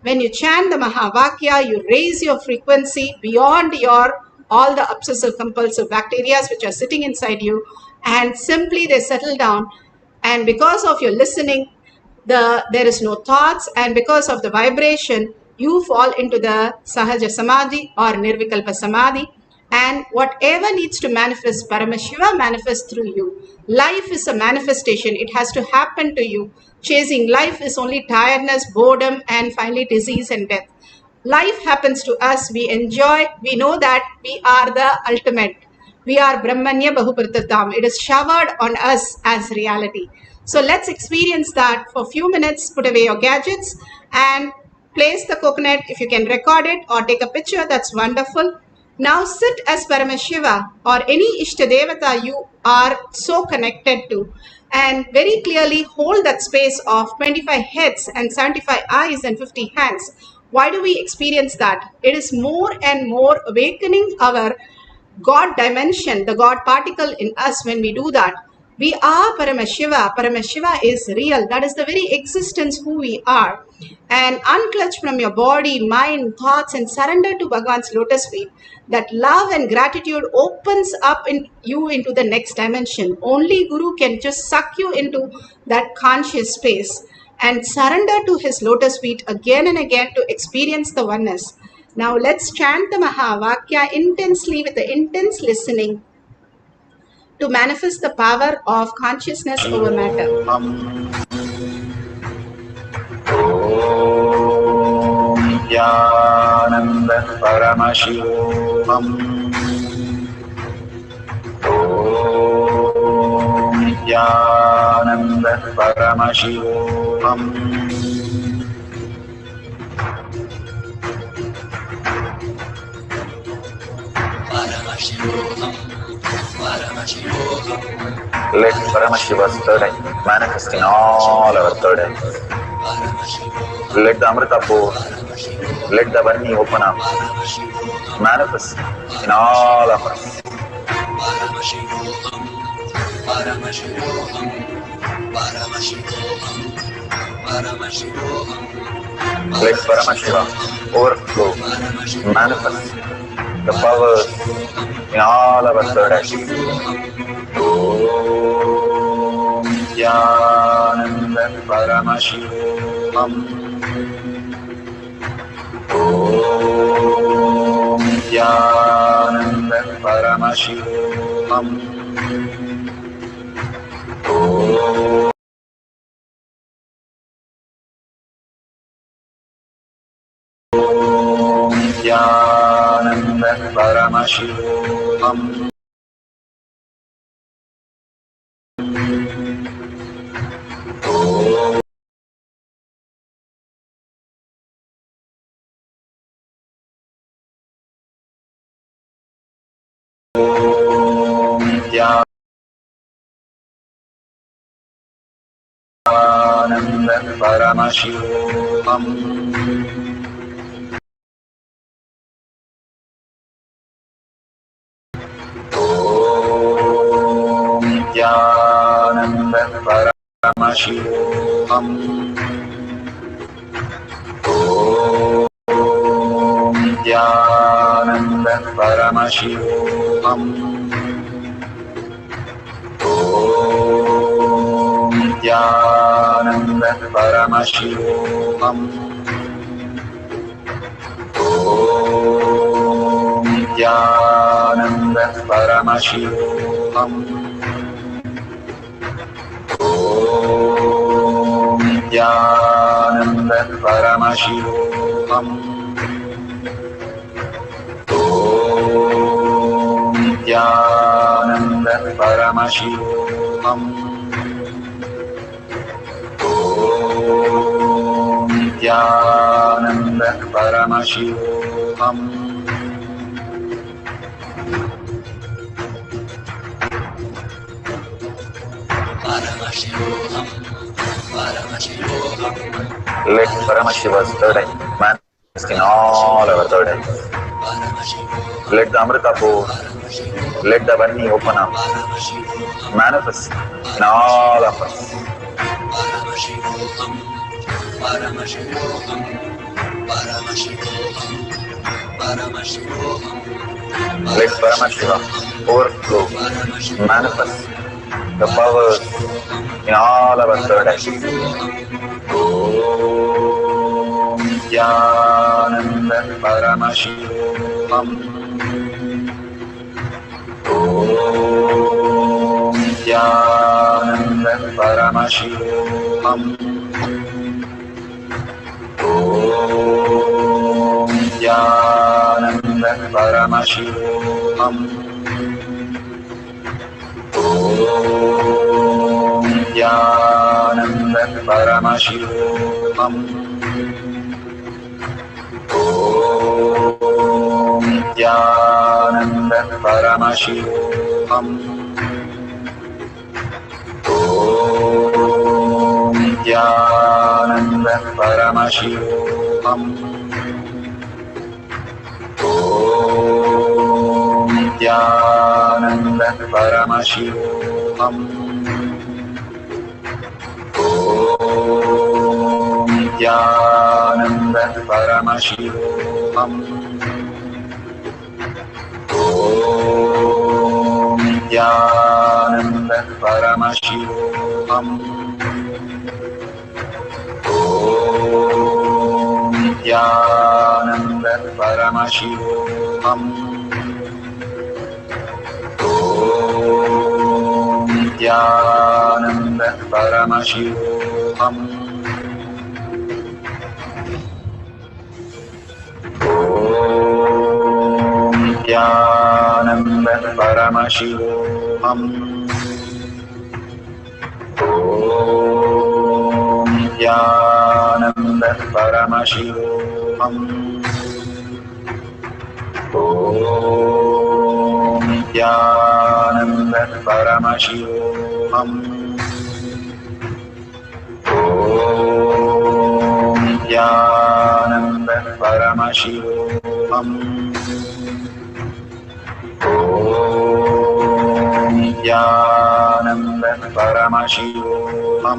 When you chant the Mahavakya, you raise your frequency beyond all the obsessive compulsive bacteria which are sitting inside you, and simply they settle down. And because of your listening, there is no thoughts, and because of the vibration, you fall into the Sahaja Samadhi or Nirvikalpa Samadhi. And whatever needs to manifest, Paramashiva manifests through you. Life is a manifestation. It has to happen to you. Chasing life is only tiredness, boredom, and finally disease and death. Life happens to us. We enjoy. We know that we are the ultimate. We are Brahmanya Bahupratadam. It is showered on us as reality. So let's experience that for a few minutes. Put away your gadgets and place the coconut. If you can record it or take a picture, that's wonderful. Now sit as Paramashiva or any Ishtadevata you are so connected to, and very clearly hold that space of 25 heads and 75 eyes and 50 hands. Why do we experience that? It is more and more awakening our God dimension, the God particle in us when we do that. We are Paramashiva. Paramashiva is real. That is the very existence who we are. And unclutch from your body, mind, thoughts, and surrender to Bhagwan's lotus feet. That love and gratitude opens up in you into the next dimension. Only Guru can just suck you into that conscious space and surrender to his lotus feet again and again to experience the oneness. Now let's chant the Mahavakya intensely with the intense listening to manifest the power of consciousness over matter. Nithyananda Paramashivoham. Om Nithyananda Paramashivoham. Let Paramashiva's third eye manifest in all our third eyes. Let the Amrita pour, let the Varni open up, manifest in all of us. Let Paramashiva overflow, manifest the powers in all our third eyes. Om Nithyananda Paramashivoham. Om Nithyananda Paramashivoham. Om Nithyananda Paramashivoham. Om Nithyananda Paramashivoham. Om Nithyananda Paramashivoham. Om Nithyananda Paramashivoham. Om Nithyananda Paramashivoham. Om Nithyananda Paramashivoham. Om Nithyananda Paramashivoham. Om Nithyananda Paramashivoham. Om Nithyananda Paramashivoham. Let Paramashiva's third eye manifest in all our third eyes. Let the Amrita pour, let the Varni open up, manifest in all of us. Let Paramashiva overflow, manifest the powers in all our third eyes. Om Nithyananda Paramashivoham. Om Nithyananda Paramashivoham. Om Nithyananda Paramashivoham. Om Nithyananda Paramashivoham. Om Nithyananda Paramashivoham. Om Nithyananda Paramashivoham. Om Nithyananda Paramashivoham. Nithyananda Paramashivoham. Om Nithyananda Paramashivoham. Om Nithyananda Paramashivoham. Om Nithyananda Paramashivoham. Om Nithyananda Paramashivoham. Om Nithyananda Paramashivoham. Om Nithyananda Paramashivoham. Om Nithyananda Paramashivoham. Om Nithyananda Paramashivoham. Om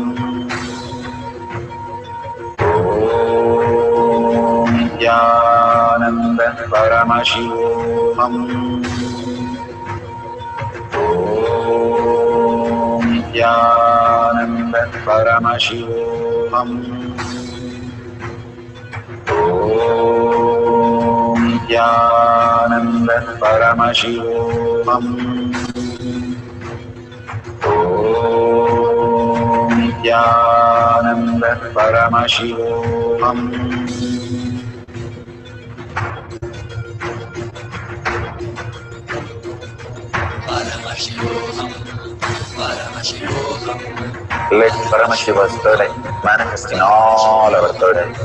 Nithyananda Paramashivoham. Om Nithyananda Paramashivoham. Om Nithyananda Paramashivoham. Om Nithyananda Paramashivoham. Let Paramashiva's third eye manifest in all our third eyes.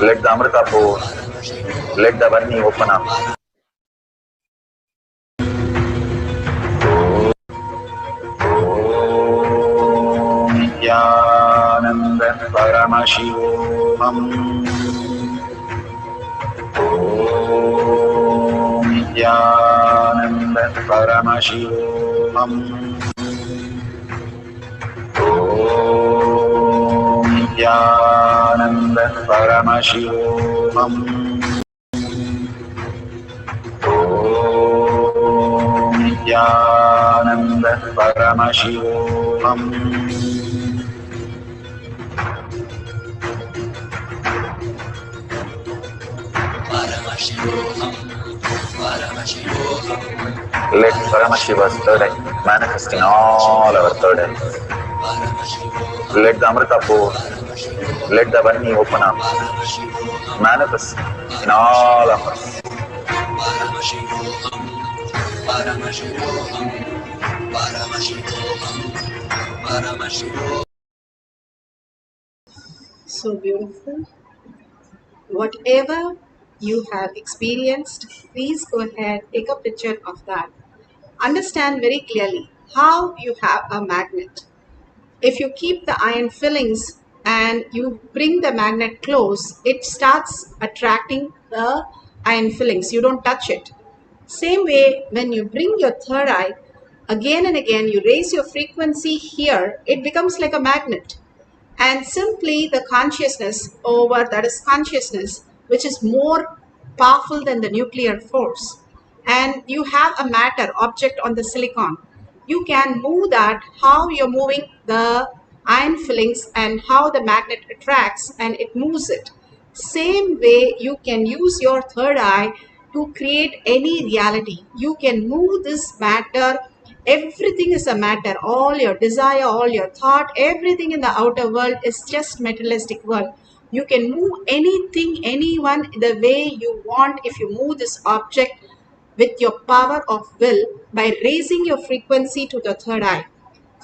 Let the Amrita pour, let the Varni open up. Om Nithyananda Paramashivoham. Om Nithyananda Paramashivoham. Om Nithyananda Paramashivoham. Om Nithyananda Paramashivoham. Let Paramashiva's third eye manifest in all our third eyes. Let the Amrita pour, let the Varni open up, manifest in all of us. So beautiful. Whatever you have experienced, please go ahead, take a picture of that. Understand very clearly how you have a magnet. If you keep the iron fillings and you bring the magnet close, it starts attracting the iron fillings. You don't touch it. Same way, when you bring your third eye, again and again, you raise your frequency here, it becomes like a magnet. And simply the consciousness over, that is consciousness, which is more powerful than the nuclear force. And you have a matter object on the silicon. You can move that, how you're moving the iron fillings and how the magnet attracts and it moves it. Same way you can use your third eye to create any reality. You can move this matter. Everything is a matter. All your desire, all your thought, everything in the outer world is just materialistic world. You can move anything, anyone the way you want if you move this object with your power of will by raising your frequency to the third eye.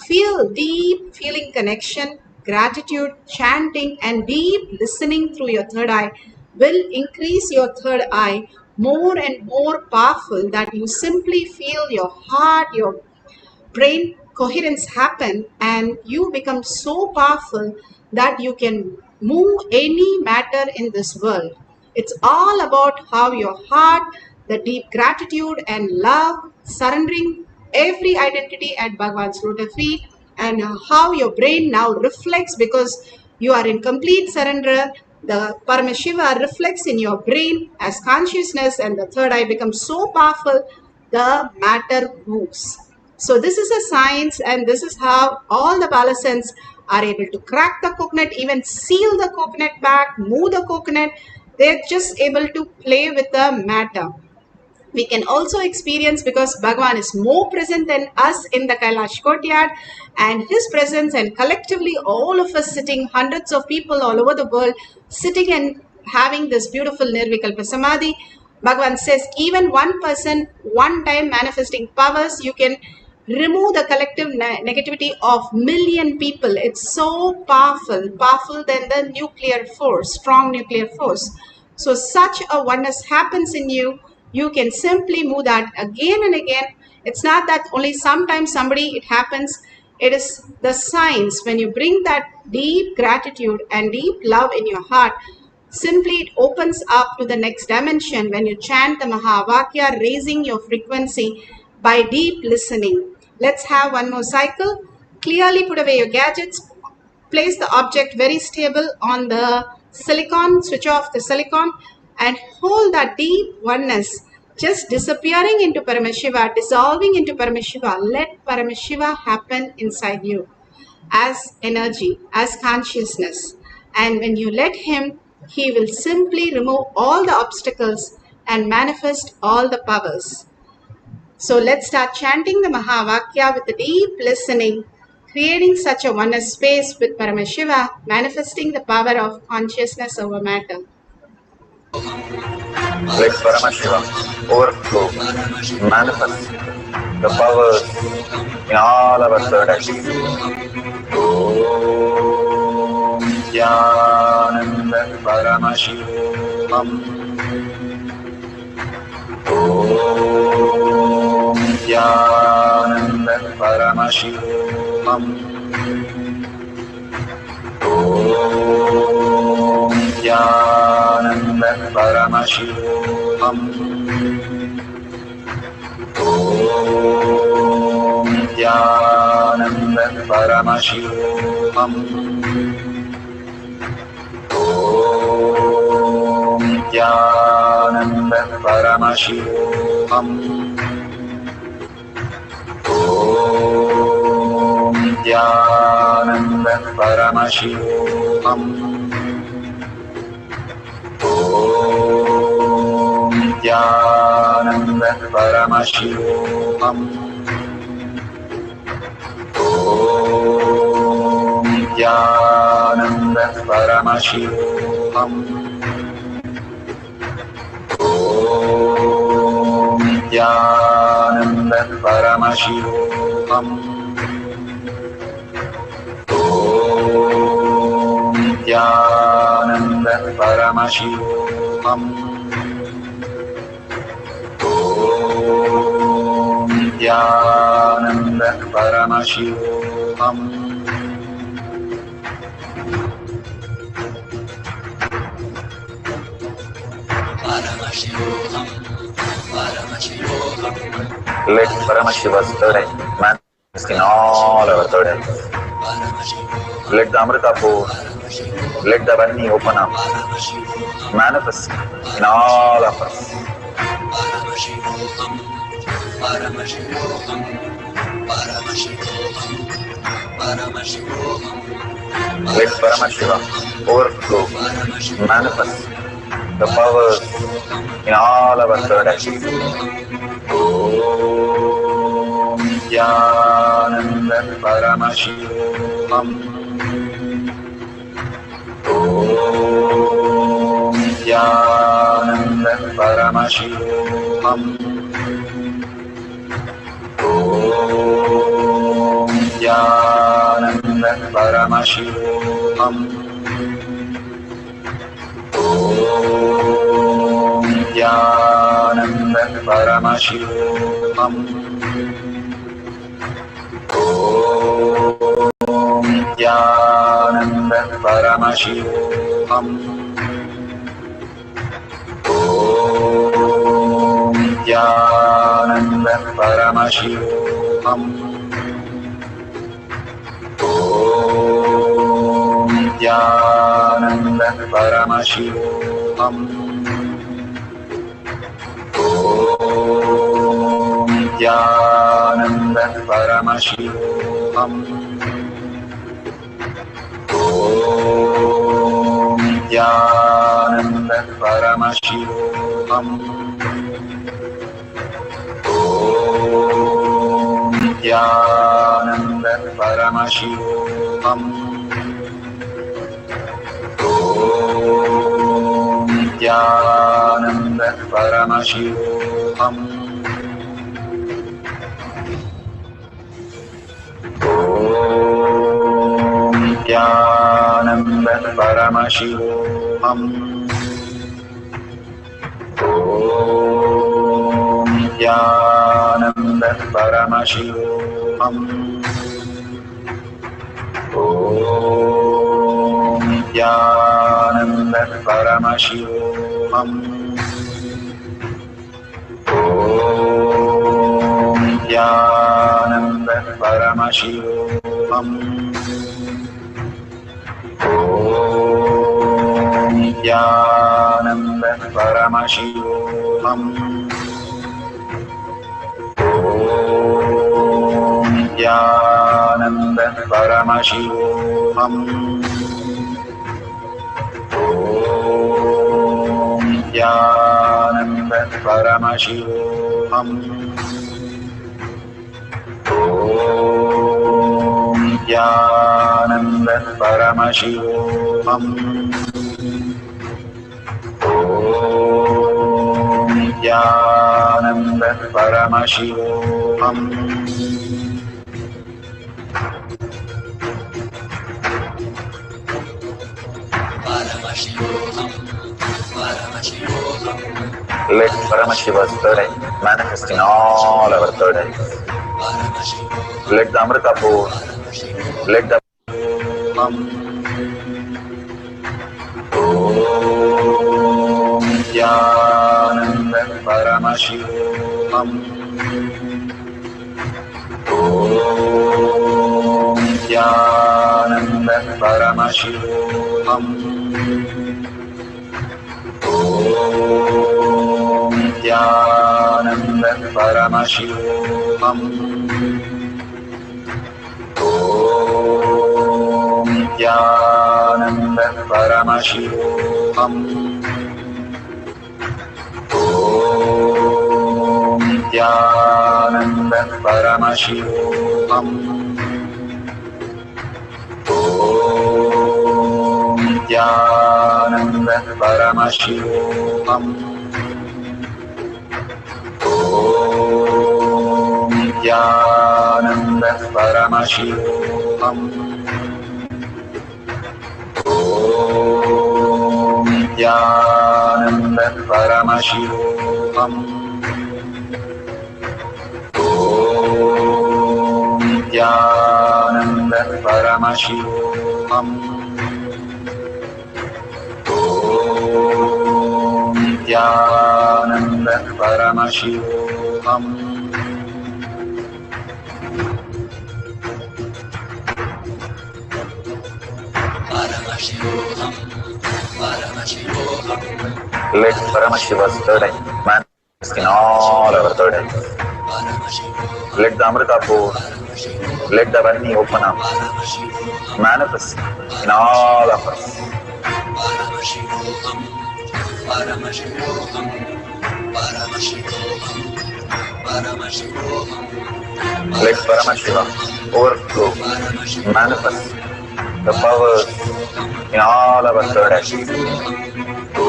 Feel deep feeling connection, gratitude, chanting, and deep listening through your third eye will increase your third eye more and more powerful, that you simply feel your heart, your brain coherence happen and you become so powerful that you can move any matter in this world. It's all about how your heart, the deep gratitude and love, surrendering every identity at Bhagavan's lotus feet, and how your brain now reflects because you are in complete surrender. The Paramashiva reflects in your brain as consciousness, and the third eye becomes so powerful, the matter moves. So this is a science, and this is how all the Balasans are able to crack the coconut, even seal the coconut back, move the coconut. They're just able to play with the matter. We can also experience, because Bhagavan is more present than us in the Kailash courtyard, and his presence, and collectively all of us sitting, hundreds of people all over the world sitting and having this beautiful Nirvikalpa Samadhi. Bhagavan says even one person, one time manifesting powers, you can remove the collective negativity of million people. It's so powerful, powerful than the nuclear force, strong nuclear force. So such a oneness happens in you. You can simply move that again and again. It's not that only sometimes somebody it happens. It is the science. When you bring that deep gratitude and deep love in your heart, simply it opens up to the next dimension when you chant the Mahavakya, raising your frequency by deep listening. Let's have one more cycle. Clearly put away your gadgets. Place the object very stable on the silicon, switch off the silicon, and hold that deep oneness, just disappearing into Paramashiva, dissolving into Paramashiva. Let Paramashiva happen inside you as energy, as consciousness. And when you let him, he will simply remove all the obstacles and manifest all the powers. So let's start chanting the Mahavakya with the deep listening, creating such a oneness space with Paramashiva, manifesting the power of consciousness over matter. Let Paramashiva overflow, manifest the powers in all our third actions. Om Jnananda Paramashivoham. Om Jnananda Paramashivoham. Om Jnananda Paramashivoham. Om Jnananda Paramashivoham. Om Jnananda Paramashivoham. Om Jnananda Paramashivoham. Om Jnananda Paramashivoham. Om Jnananda Paramashivoham. Om Jnananda Paramashivoham. Om Jnananda Paramashivoham. Om Jnananda Paramashivoham. Let Paramashiva's third eye manifest in all our third eyes. Let the Amrita pour, let the Varni open up, manifest in all of us. Paramashivoham, Paramashivoham, Paramashivoham, Paramashivoham. Let Paramashiva overflow, manifest the powers in all our third actions. Om Jnananda Paramashivoham. Om Jnananda Paramashivoham. Om Jnananda Paramashivoham. Om Jnananda Paramashivoham. Om Jnananda Paramashivoham. Om Jnananda Paramashivoham. Paramashivoham. Om Nithyananda Paramashivoham. Om Nithyananda Paramashivoham. Om Nithyananda Paramashivoham. Om Nithyananda Paramashivoham. Om Nithyananda Paramashivoham. Om Nithyananda Paramashivoham. Om Nithyananda Paramashivoham. Om Nithyananda Paramashivoham. Om Nithyananda Paramashivoham. Om Nithyananda Paramashivoham. Om Nithyananda Paramashivoham. Om Nithyananda Paramashivoham. Om Nithyananda Paramashivoham. Let Paramashiva's third eye manifest in all our third eyes. Let the Amrita pour, let the Om Nithyananda Paramashivoham. Om Nithyananda Paramashivoham. Om Nithyananda Paramashivoham. Om Nithyananda Paramashivoham. Om Nithyananda Paramashivoham. Om Nithyananda Paramashivoham. Om Nithyananda Paramashivoham. Om Nithyananda Paramashivoham. Om Nithyananda Paramashivoham. Om Nithyananda Paramashivoham. Let Paramashiva's third eye manifest in all our third eyes. Let the Amrita pour, let the Varni open up, manifest in all of us. Let Paramashiva overflow, manifest the powers in all our third eyes. Om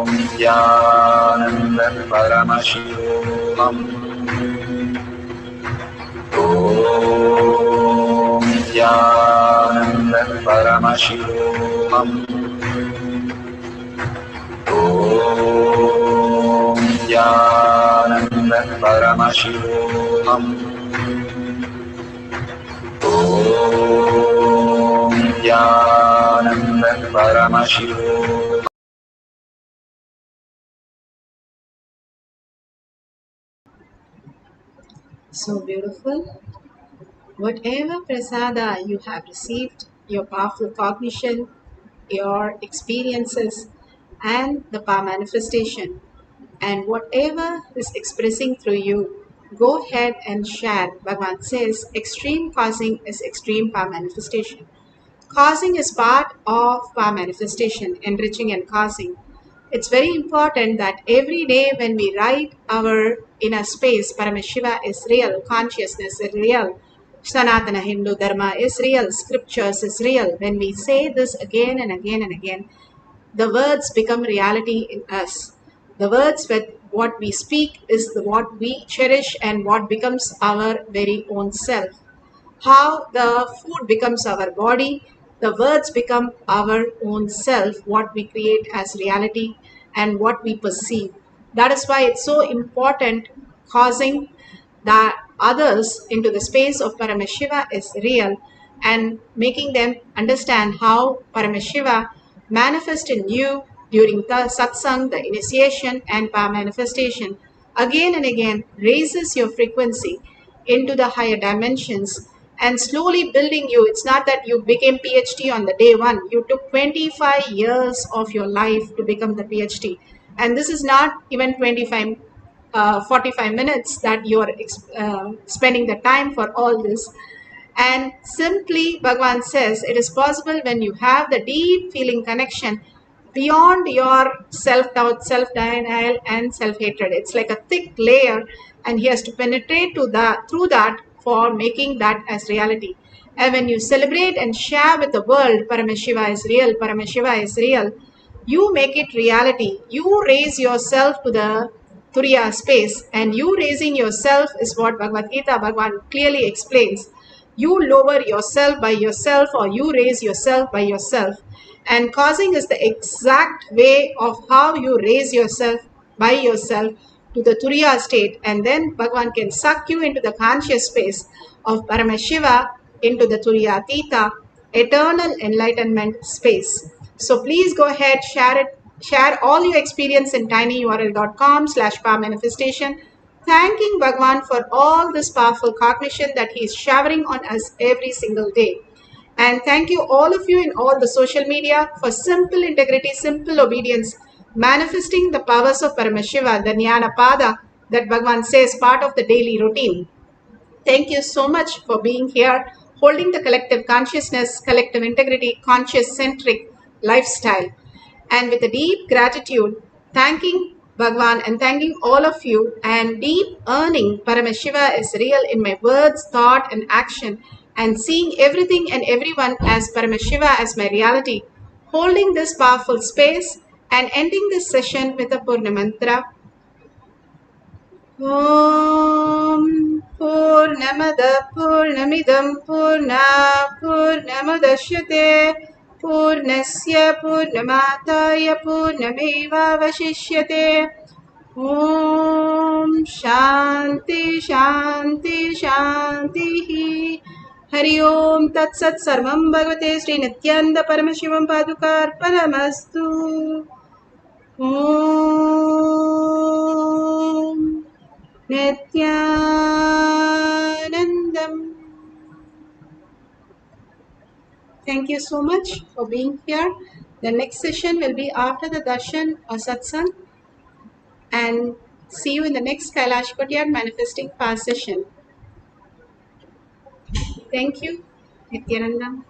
Nithyananda Paramashivoham. Om Nithyananda Paramashivoham. Om Nithyananda Paramashivoham. Om Nithyananda Paramashivoham. So beautiful. Whatever prasada you have received, your powerful cognition, your experiences and the power manifestation. And whatever is expressing through you, go ahead and share. Bhagavan says extreme causing is extreme power manifestation. Causing is part of power manifestation, enriching and causing. It's very important that every day when we write our inner space, Paramashiva is real, consciousness is real, Sanatana Hindu Dharma is real, scriptures is real. When we say this again and again and again, the words become reality in us. The words with what we speak is what we cherish and what becomes our very own self. How the food becomes our body, the words become our own self, what we create as reality and what we perceive. That is why it's so important causing the others into the space of Paramashiva is real and making them understand how Paramashiva manifests in you during the satsang, the initiation and power manifestation. Again and again raises your frequency into the higher dimensions and slowly building you. It's not that you became PhD on the day one. You took 25 years of your life to become the PhD. And this is not even 45 minutes that you are spending the time for all this. And simply Bhagavan says it is possible when you have the deep feeling connection beyond your self-doubt, self-denial and self-hatred. It's like a thick layer and he has to penetrate to that through that for making that as reality. And when you celebrate and share with the world, Paramashiva is real, Paramashiva is real, you make it reality. You raise yourself to the Turiya space, and you raising yourself is what Bhagavad Gita Bhagavan clearly explains. You lower yourself by yourself or you raise yourself by yourself. And causing is the exact way of how you raise yourself by yourself to the Turiya state, and then Bhagavan can suck you into the conscious space of Paramashiva into the Turiya Tita, eternal enlightenment space. So please go ahead, share it, share all your experience in tinyurl.com/power manifestation, thanking Bhagavan for all this powerful cognition that he is showering on us every single day. And thank you all of you in all the social media for simple integrity, simple obedience, manifesting the powers of Paramashiva, the Jnana Pada that Bhagavan says part of the daily routine. Thank you so much for being here, holding the collective consciousness, collective integrity, conscious-centric lifestyle. And with a deep gratitude, thanking Bhagwan and thanking all of you and deep earning Paramashiva is real in my words, thought and action, and seeing everything and everyone as Paramashiva as my reality, holding this powerful space and ending this session with a Purna Mantra. Om Purnamada Purnamidam Purna Purnamadashyate Purnasya Purnamataya Purnameva Vashishyate. Om Shanti Shanti Shanti. Hari Om Tat Sat Sarvam Bhagavate Sri Nithyananda Paramashivam Padukar Paramastu. Om Nithyanandam. Thank you so much for being here. The next session will be after the darshan or satsang. And see you in the next Kailash Kotyar manifesting power session. Thank you. Nithyanandam.